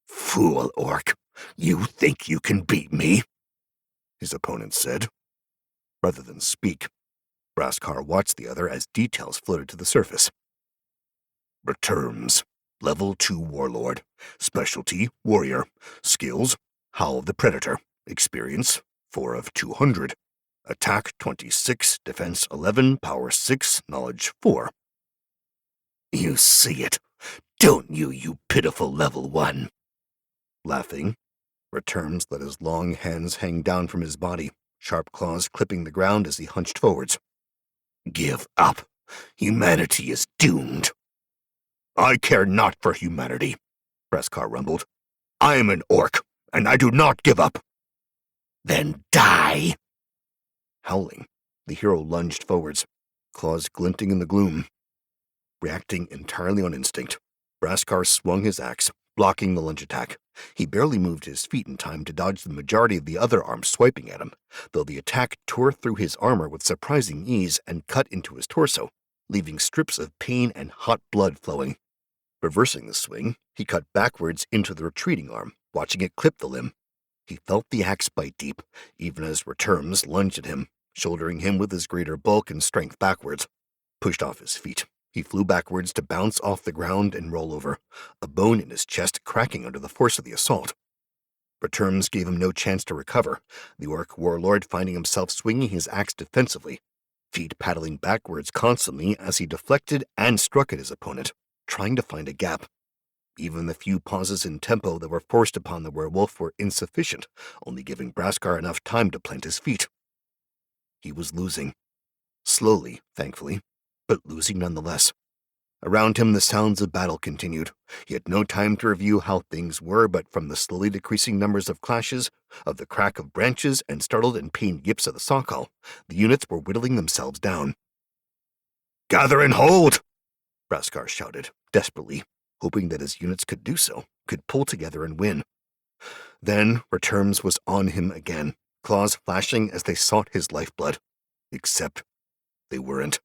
"Fool, orc! You think you can beat me?" his opponent said. Rather than speak, 𝗂𝒃𝒃 watched the other as details floated to the surface. Returns. Level 2 Warlord. Specialty, Warrior. Skills, Howl of the Predator. Experience, 4 of 200. Attack 26, Defense 11, Power 6, Knowledge 4. You see it, don't you, you pitiful level 1? Laughing, Returns let his long hands hang down from his body, sharp claws clipping the ground as he hunched forwards. Give up. Humanity is doomed. I care not for humanity, 𝗂𝒃𝒃 rumbled. I am an orc, and I do not give up. Then die. Howling, the hero lunged forwards, claws glinting in the gloom. Reacting entirely on instinct, 𝗂𝒃𝒃 swung his axe, blocking the lunge attack. He barely moved his feet in time to dodge the majority of the other arms swiping at him, though the attack tore through his armor with surprising ease and cut into his torso, leaving strips of pain and hot blood flowing. Reversing the swing, he cut backwards into the retreating arm, watching it clip the limb. He felt the axe bite deep, even as 𝗂𝒃𝒃 lunged at him, shouldering him with his greater bulk and strength backwards. Pushed off his feet, he flew backwards to bounce off the ground and roll over, a bone in his chest cracking under the force of the assault. 𝗂𝒃𝒃 gave him no chance to recover, the orc warlord finding himself swinging his axe defensively, feet paddling backwards constantly as he deflected and struck at his opponent, trying to find a gap. Even the few pauses in tempo that were forced upon the werewolf were insufficient, only giving 𝗂𝒃𝒃 enough time to plant his feet. He was losing. Slowly, thankfully, but losing nonetheless. Around him the sounds of battle continued. He had no time to review how things were, but from the slowly decreasing numbers of clashes, of the crack of branches and startled and pained yips of the 𝗃𝗁, the units were whittling themselves down. "Gather and hold!" 𝗂𝒃𝒃 shouted, desperately, hoping that his units could do so, could pull together and win. Then 𝗂𝒃𝒃 was on him again, claws flashing as they sought his lifeblood. Except they weren't.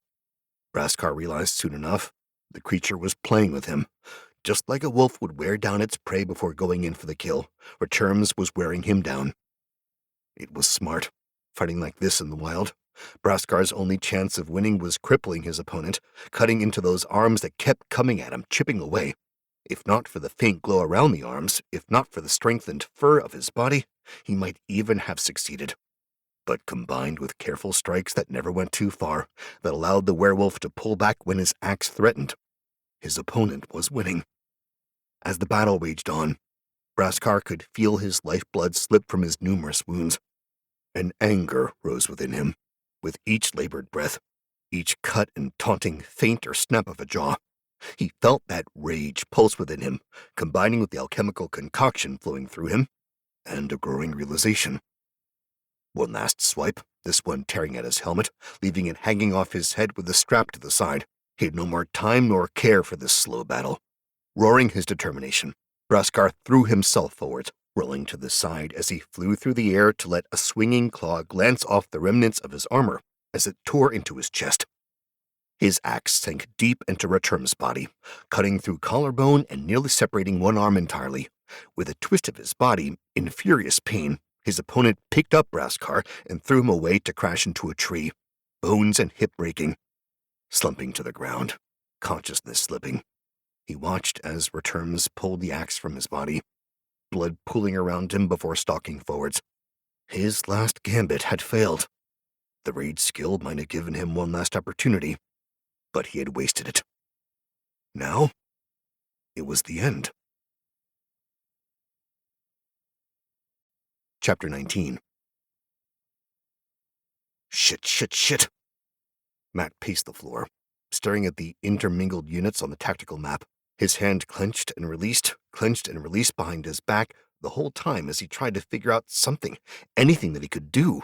𝗂𝒃𝒃 realized soon enough the creature was playing with him, Just like a wolf would wear down its prey before going in for the kill, 𝗂𝗏𝗄𝗻 was wearing him down. It was smart, fighting like this in the wild. 𝗂𝒂𝒃's only chance of winning was crippling his opponent, cutting into those arms that kept coming at him, chipping away. If not for the faint glow around the arms, if not for the strengthened fur of his body, he might even have succeeded. But combined with careful strikes that never went too far, that allowed the werewolf to pull back when his axe threatened, his opponent was winning. As the battle raged on, 𝗂𝒃 could feel his lifeblood slip from his numerous wounds. An anger rose within him, with each labored breath, each cut and taunting feint or snap of a jaw. He felt that rage pulse within him, combining with the alchemical concoction flowing through him, and a growing realization. One last swipe, this one tearing at his helmet, leaving it hanging off his head with a strap to the side. He had no more time nor care for this slow battle. Roaring his determination, 𝗂𝒃 threw himself forwards, rolling to the side as he flew through the air to let a swinging claw glance off the remnants of his armor as it tore into his chest. His axe sank deep into 𝗂𝗏𝗄𝗻's body, cutting through collarbone and nearly separating one arm entirely. With a twist of his body, in furious pain, his opponent picked up 𝗂𝒃 and threw him away to crash into a tree, bones and hip breaking. Slumping to the ground, consciousness slipping, he watched as 𝗂𝗏𝗻s pulled the axe from his body, blood pooling around him before stalking forwards. His last gambit had failed. The raid skill might have given him one last opportunity, but he had wasted it. Now, it was the end. Chapter 19. Shit. Matt paced the floor, staring at the intermingled units on the tactical map, his hand clenched and released behind his back the whole time as he tried to figure out something, anything that he could do.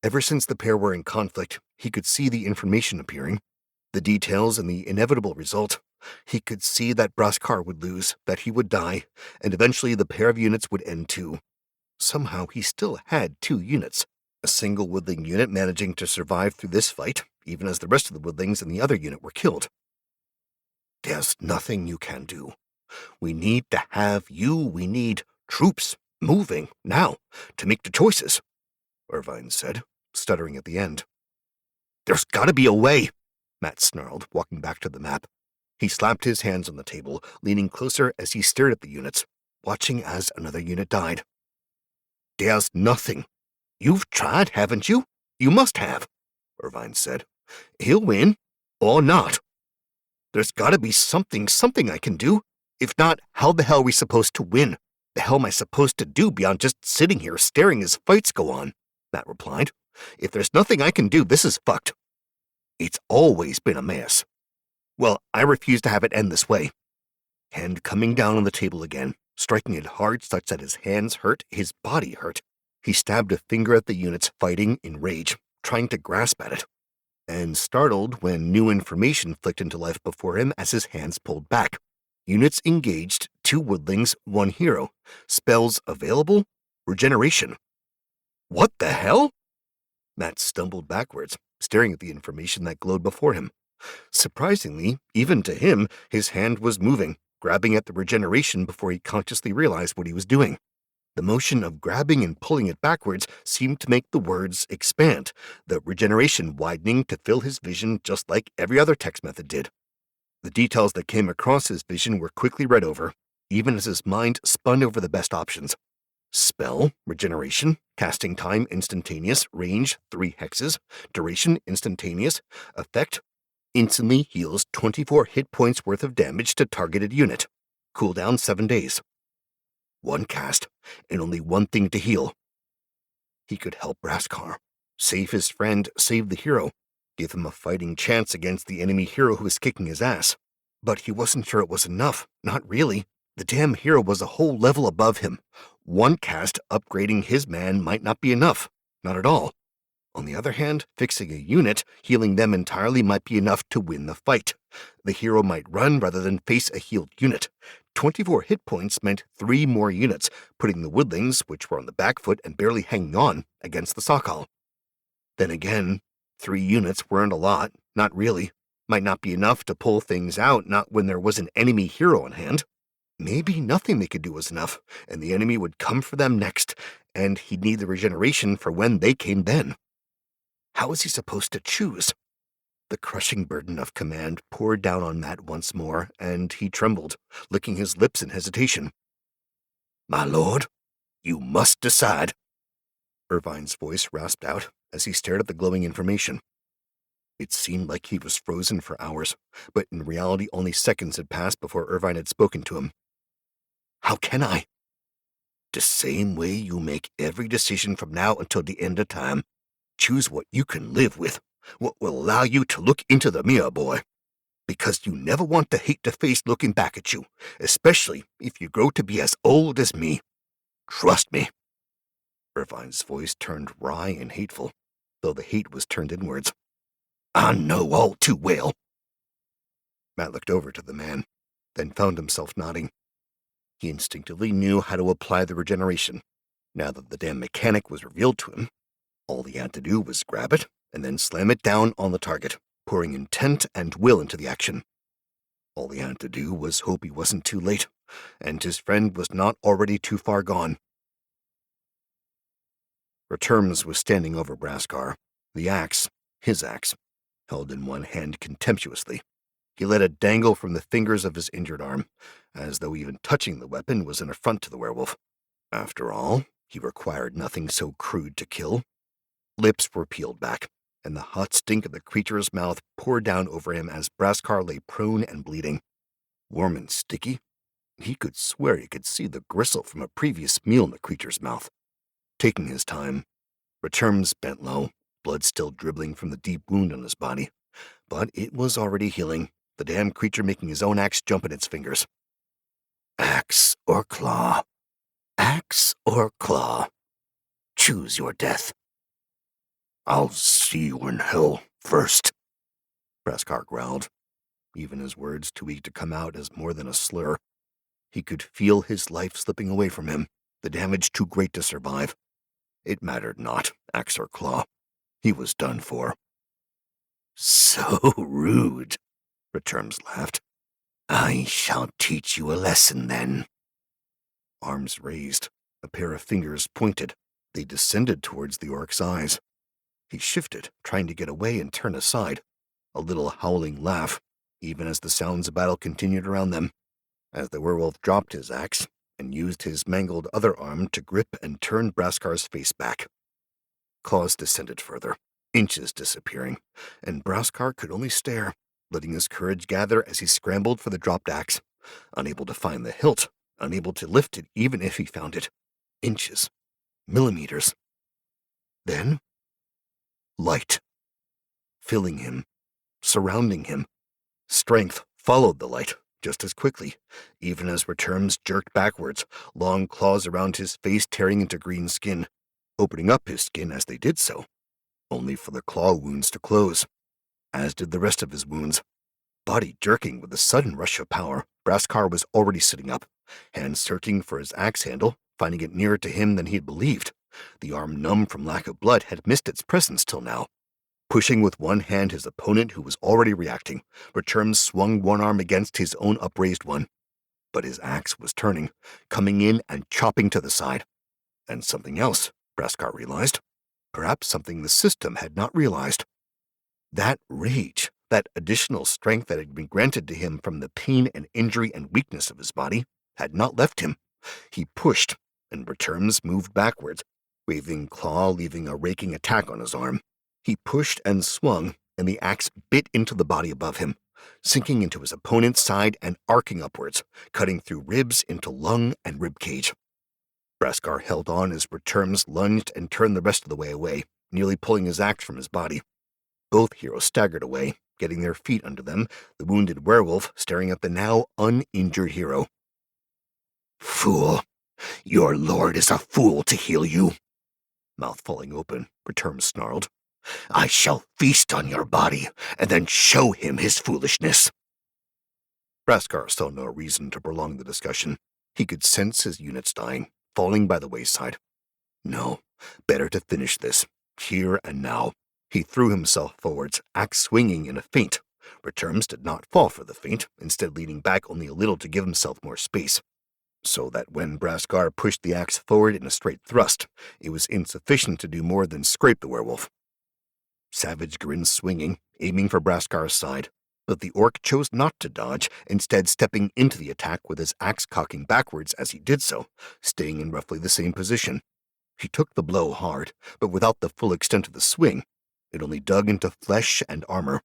Ever since the pair were in conflict, he could see the information appearing, the details and the inevitable result. He could see that 𝗂𝒃 would lose, that he would die, and eventually the pair of units would end too. Somehow he still had 2 units, a single woodling unit managing to survive through this fight, even as the rest of the woodlings in the other unit were killed. There's nothing you can do. We need to have you. We need troops moving now to make the choices, Irvine said, stuttering at the end. There's gotta be a way, Matt snarled, walking back to the map. He slapped his hands on the table, leaning closer as he stared at the units, watching as another unit died. There's nothing. You've tried, haven't you? You must have, Irvine said. He'll win, or not. There's gotta be something I can do. If not, how the hell are we supposed to win? The hell am I supposed to do beyond just sitting here staring as fights go on? Matt replied. If there's nothing I can do, this is fucked. It's always been a mess. Well, I refuse to have it end this way. Hand coming down on the table again, striking it hard such that his hands hurt, his body hurt. He stabbed a finger at the units, fighting in rage, trying to grasp at it, and startled when new information flicked into life before him as his hands pulled back. Units engaged, 2 woodlings, 1 hero. Spells available, regeneration. What the hell? Matt stumbled backwards, staring at the information that glowed before him. Surprisingly, even to him, his hand was moving, grabbing at the regeneration before he consciously realized what he was doing. The motion of grabbing and pulling it backwards seemed to make the words expand, the regeneration widening to fill his vision just like every other text method did. The details that came across his vision were quickly read over, even as his mind spun over the best options. Spell, regeneration, casting time instantaneous, range 3 hexes, duration instantaneous, effect, instantly heals 24 hit points worth of damage to targeted unit, cooldown 7 days. 1 cast, and only 1 thing to heal. He could help 𝗂𝒃, save his friend, save the hero, give him a fighting chance against the enemy hero who was kicking his ass. But he wasn't sure it was enough, not really. The damn hero was a whole level above him. 1 cast upgrading his man might not be enough, not at all. On the other hand, fixing a unit, healing them entirely might be enough to win the fight. The hero might run rather than face a healed unit. 24 hit points meant 3 more units, putting the woodlings, which were on the back foot and barely hanging on, against the 𝗃𝗁. Then again, 3 units weren't a lot, not really. Might not be enough to pull things out, not when there was an enemy hero on hand. Maybe nothing they could do was enough, and the enemy would come for them next, and he'd need the regeneration for when they came then. How was he supposed to choose? The crushing burden of command poured down on Matt once more, and he trembled, licking his lips in hesitation. "My lord, you must decide," Irvine's voice rasped out as he stared at the glowing information. It seemed like he was frozen for hours, but in reality only seconds had passed before Irvine had spoken to him. "How can I?" "The same way you make every decision from now until the end of time. Choose what you can live with, what will allow you to look into the mirror, boy. Because you never want to hate the face looking back at you, especially if you grow to be as old as me. Trust me." Irvine's voice turned wry and hateful, though the hate was turned inwards. "I know all too well." Matt looked over to the man, then found himself nodding. He instinctively knew how to apply the regeneration. Now that the damn mechanic was revealed to him, all he had to do was grab it and then slam it down on the target, pouring intent and will into the action. All he had to do was hope he wasn't too late, and his friend was not already too far gone. 𝗂𝒂𝒊𝒄 was standing over 𝗂𝒂𝒃, the axe, his axe, held in one hand contemptuously. He let it dangle from the fingers of his injured arm, as though even touching the weapon was an affront to the werewolf. After all, he required nothing so crude to kill. Lips were peeled back, and the hot stink of the creature's mouth poured down over him as 𝗂𝒂𝒃 lay prone and bleeding. Warm and sticky? He could swear he could see the gristle from a previous meal in the creature's mouth. Taking his time, 𝗂𝒂𝒃's bent low, blood still dribbling from the deep wound on his body. But it was already healing, the damn creature making his own axe jump in its fingers. "Axe or claw? Axe or claw? Choose your death." "I'll see you in hell first," 𝗂𝒂𝒃 growled, even his words too weak to come out as more than a slur. He could feel his life slipping away from him, the damage too great to survive. It mattered not, axe or claw. He was done for. "So rude," 𝗂𝒂𝒃 laughed. "I shall teach you a lesson, then." Arms raised, a pair of fingers pointed. They descended towards the orc's eyes. He shifted, trying to get away and turn aside. A little howling laugh, even as the sounds of battle continued around them. As the werewolf dropped his axe and used his mangled other arm to grip and turn 𝗂𝒂𝒃's face back. Claws descended further, inches disappearing, and 𝗂𝒂𝒃 could only stare, letting his courage gather as he scrambled for the dropped axe, unable to find the hilt, unable to lift it even if he found it. Inches, millimeters. Then, light. Filling him, surrounding him. Strength followed the light just as quickly, even as 𝗂𝒂𝒃's jerked backwards, long claws around his face tearing into green skin, opening up his skin as they did so, only for the claw wounds to close, as did the rest of his wounds. Body jerking with a sudden rush of power, 𝗂𝒂𝒃 was already sitting up, hands searching for his axe handle, finding it nearer to him than he had believed. The arm, numb from lack of blood, had missed its presence till now. Pushing with one hand his opponent who was already reacting, 𝗂𝒂𝒃 swung one arm against his own upraised one. But his axe was turning, coming in and chopping to the side. And something else, 𝗂𝒂𝒃 realized. Perhaps something the system had not realized. That rage, that additional strength that had been granted to him from the pain and injury and weakness of his body, had not left him. He pushed, and 𝗂𝒂𝒃 moved backwards, waving claw, leaving a raking attack on his arm. He pushed and swung, and the axe bit into the body above him, sinking into his opponent's side and arcing upwards, cutting through ribs into lung and rib cage. 𝗂𝒂𝒃 held on as 𝗂𝒂𝒃 lunged and turned the rest of the way away, nearly pulling his axe from his body. Both heroes staggered away, getting their feet under them, the wounded werewolf staring at the now uninjured hero. "Fool! Your lord is a fool to heal you!" Mouth falling open, 𝗂𝒂𝒃 snarled. "I shall feast on your body, and then show him his foolishness." 𝗂𝒂𝒃 saw no reason to prolong the discussion. He could sense his units dying, falling by the wayside. No, better to finish this, here and now. He threw himself forwards, axe swinging in a feint, 𝗁𝗃𝒄 did not fall for the feint, instead leaning back only a little to give himself more space, so that when 𝗂𝒃𝒆 pushed the axe forward in a straight thrust, it was insufficient to do more than scrape the werewolf. Savage grinned, swinging, aiming for 𝗂𝒃𝒆's side, but the orc chose not to dodge, instead stepping into the attack with his axe cocking backwards as he did so, staying in roughly the same position. He took the blow hard, but without the full extent of the swing. It only dug into flesh and armor.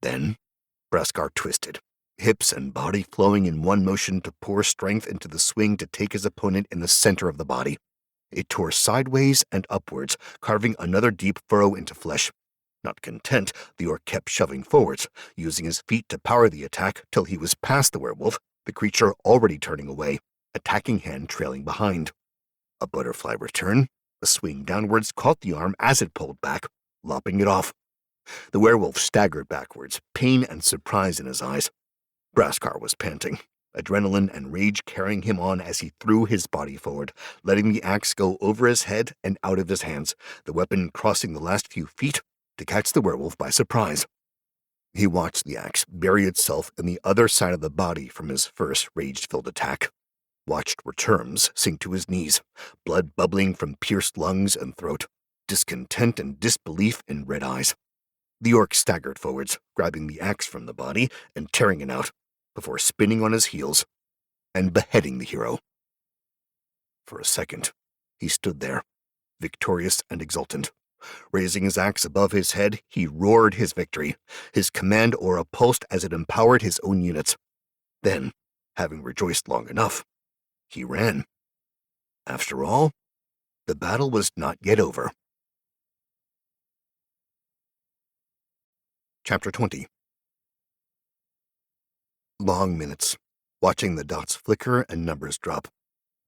Then 𝗂𝒃𝒆 twisted, hips and body flowing in one motion to pour strength into the swing to take his opponent in the center of the body. It tore sideways and upwards, carving another deep furrow into flesh. Not content, the orc kept shoving forwards, using his feet to power the attack till he was past the werewolf, the creature already turning away, attacking hand trailing behind. A butterfly return, a swing downwards caught the arm as it pulled back, lopping it off. The werewolf staggered backwards, pain and surprise in his eyes. 𝗂𝒃𝒆 was panting, adrenaline and rage carrying him on as he threw his body forward, letting the axe go over his head and out of his hands, the weapon crossing the last few feet to catch the werewolf by surprise. He watched the axe bury itself in the other side of the body from his first rage-filled attack, watched 𝗁𝒃𝒄 sink to his knees, blood bubbling from pierced lungs and throat, discontent and disbelief in red eyes. The orc staggered forwards, grabbing the axe from the body and tearing it out, before spinning on his heels and beheading the hero. For a second, he stood there, victorious and exultant. Raising his axe above his head, he roared his victory, his command aura pulsed as it empowered his own units. Then, having rejoiced long enough, he ran. After all, the battle was not yet over. Chapter 20. Long minutes, watching the dots flicker and numbers drop.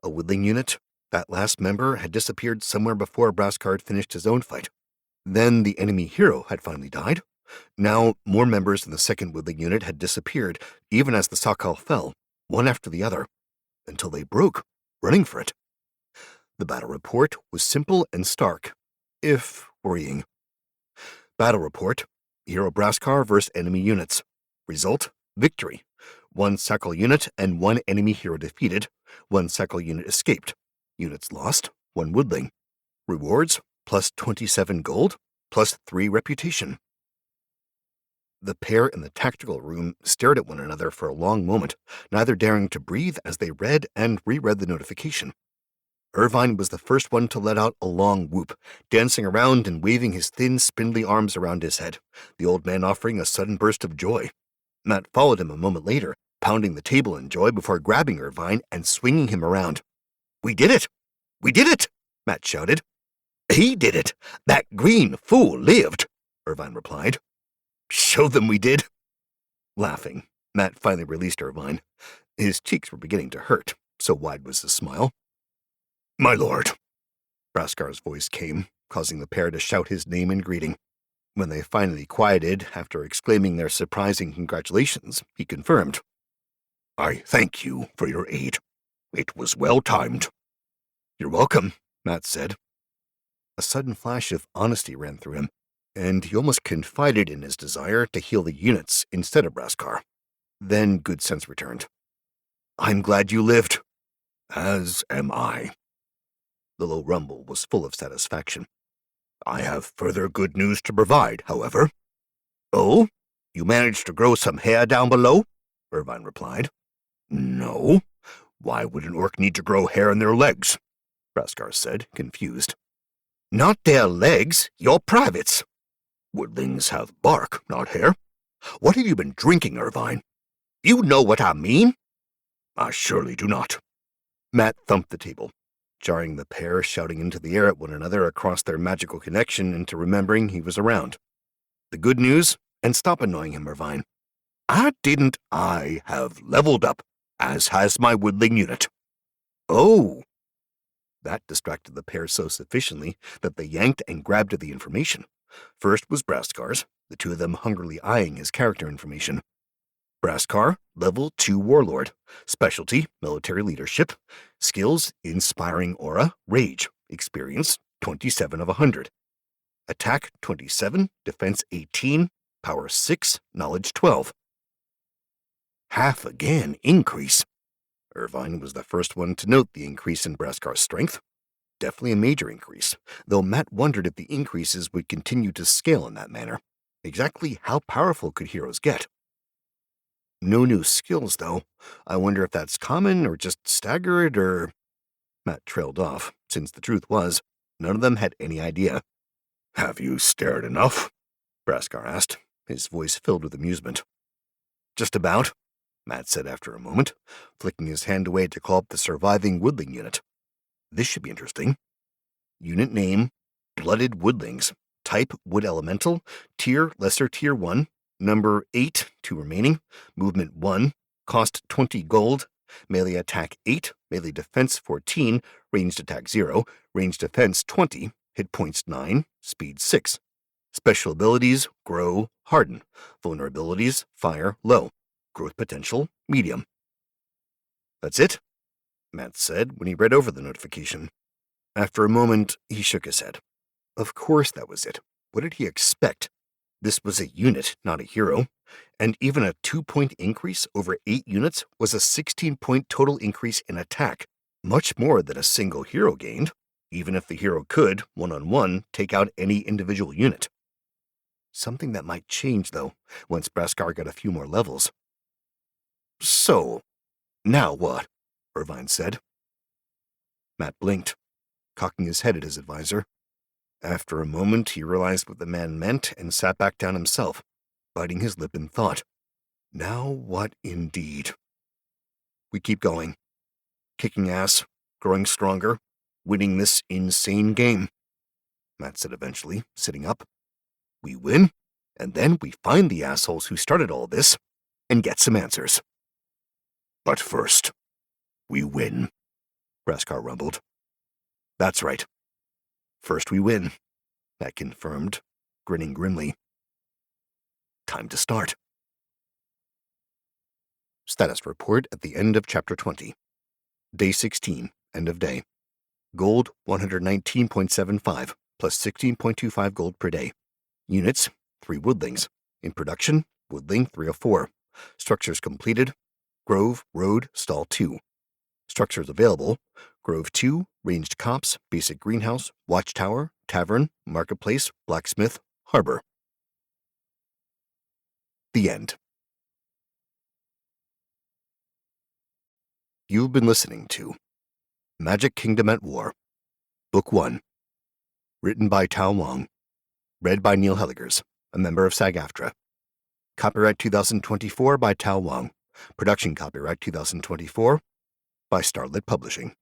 A whittling unit, that last member, had disappeared somewhere before 𝗂𝒃𝒆 finished his own fight. Then the enemy hero had finally died. Now more members of the second whittling unit had disappeared, even as the 𝗃𝗁 fell, one after the other, until they broke, running for it. The battle report was simple and stark, if worrying. Battle report: Hero 𝗂𝒃𝒆 versus enemy units. Result: victory. 1 𝗃𝗁 unit and 1 enemy hero defeated. 1 𝗃𝗁 unit escaped. Units lost: 1 woodling. Rewards: plus 27 gold, plus 3 reputation. The pair in the tactical room stared at one another for a long moment, neither daring to breathe as they read and reread the notification. Irvine was the first one to let out a long whoop, dancing around and waving his thin, spindly arms around his head, the old man offering a sudden burst of joy. Matt followed him a moment later, pounding the table in joy before grabbing Irvine and swinging him around. "We did it! We did it!" Matt shouted. "He did it! That green fool lived!" Irvine replied. "Show them we did!" Laughing, Matt finally released Irvine. His cheeks were beginning to hurt, so wide was his smile. "My lord," 𝗂𝒃𝒆's voice came, causing the pair to shout his name in greeting. When they finally quieted, after exclaiming their surprising congratulations, he confirmed. "I thank you for your aid. It was well timed." "You're welcome," Matt said. A sudden flash of honesty ran through him, and he almost confided in his desire to heal the units instead of 𝗂𝒃𝒆. Then good sense returned. "I'm glad you lived." "As am I." The low rumble was full of satisfaction. "I have further good news to provide, however." "Oh? You managed to grow some hair down below?" Irvine replied. "No. Why would an orc need to grow hair in their legs?" 𝗂𝒃𝒆 said, confused. "Not their legs, your privates." "Woodlings have bark, not hair. What have you been drinking, Irvine?" "You know what I mean." "I surely do not." Matt thumped the table, jarring the pair shouting into the air at one another across their magical connection into remembering he was around. "The good news, and stop annoying him, Irvine. I have leveled up, as has my woodling unit." "Oh." That distracted the pair so sufficiently that they yanked and grabbed at the information. First was 𝗂𝒃𝒆, the two of them hungrily eyeing his character information. 𝗂𝒃𝒆, level 2 warlord. Specialty, military leadership. Skills, inspiring aura, rage. Experience, 27 of 100. Attack, 27, defense, 18. Power 6, Knowledge 12. Half again increase. Irvine was the first one to note the increase in Braskar's strength. Definitely a major increase, though Matt wondered if the increases would continue to scale in that manner. Exactly how powerful could heroes get? No new skills, though. I wonder if that's common or just staggered or... Matt trailed off, since the truth was, none of them had any idea. Have you stared enough? Braskar asked, his voice filled with amusement. Just about, Matt said after a moment, flicking his hand away to call up the surviving woodling unit. This should be interesting. Unit name, Blooded Woodlings. Type, Wood Elemental. Tier, Lesser Tier 1. Number 8, 2 remaining. Movement 1. Cost 20 gold. Melee attack 8. Melee defense 14. Ranged attack 0. Ranged defense 20. Hit points 9. Speed 6. Special abilities, Grow, Harden. Vulnerabilities, Fire, Low. Growth potential, Medium. That's it? Matt said when he read over the notification. After a moment, he shook his head. Of course that was it. What did he expect? This was a unit, not a hero. And even a 2-point increase over 8 units was a 16-point total increase in attack. Much more than a single hero gained, even if the hero could, one-on-one, take out any individual unit. Something that might change, though, once Braskar got a few more levels. So, now what? Irvine said. Matt blinked, cocking his head at his advisor. After a moment, he realized what the man meant and sat back down himself, biting his lip in thought. Now what indeed? We keep going. Kicking ass, growing stronger, winning this insane game, Matt said eventually, sitting up. We win, and then we find the assholes who started all this and get some answers. But first, we win, Braskar rumbled. That's right. First we win, Matt confirmed, grinning grimly. Time to start. Status report at the end of Chapter 20. Day 16, end of day. Gold 119.75, plus 16.25 gold per day. Units, 3 woodlings. In production, woodling 304. Structures completed, Grove, Road, Stall 2. Structures available, Grove 2, Ranged Copse, Basic Greenhouse, Watchtower, Tavern, Marketplace, Blacksmith, Harbor. The end. You've been listening to Magic Kingdom at War, Book 1. Written by Tao Wong. Read by Neil Helligers, a member of SAG-AFTRA. Copyright 2024 by Tao Wong. Production copyright 2024 by Starlit Publishing.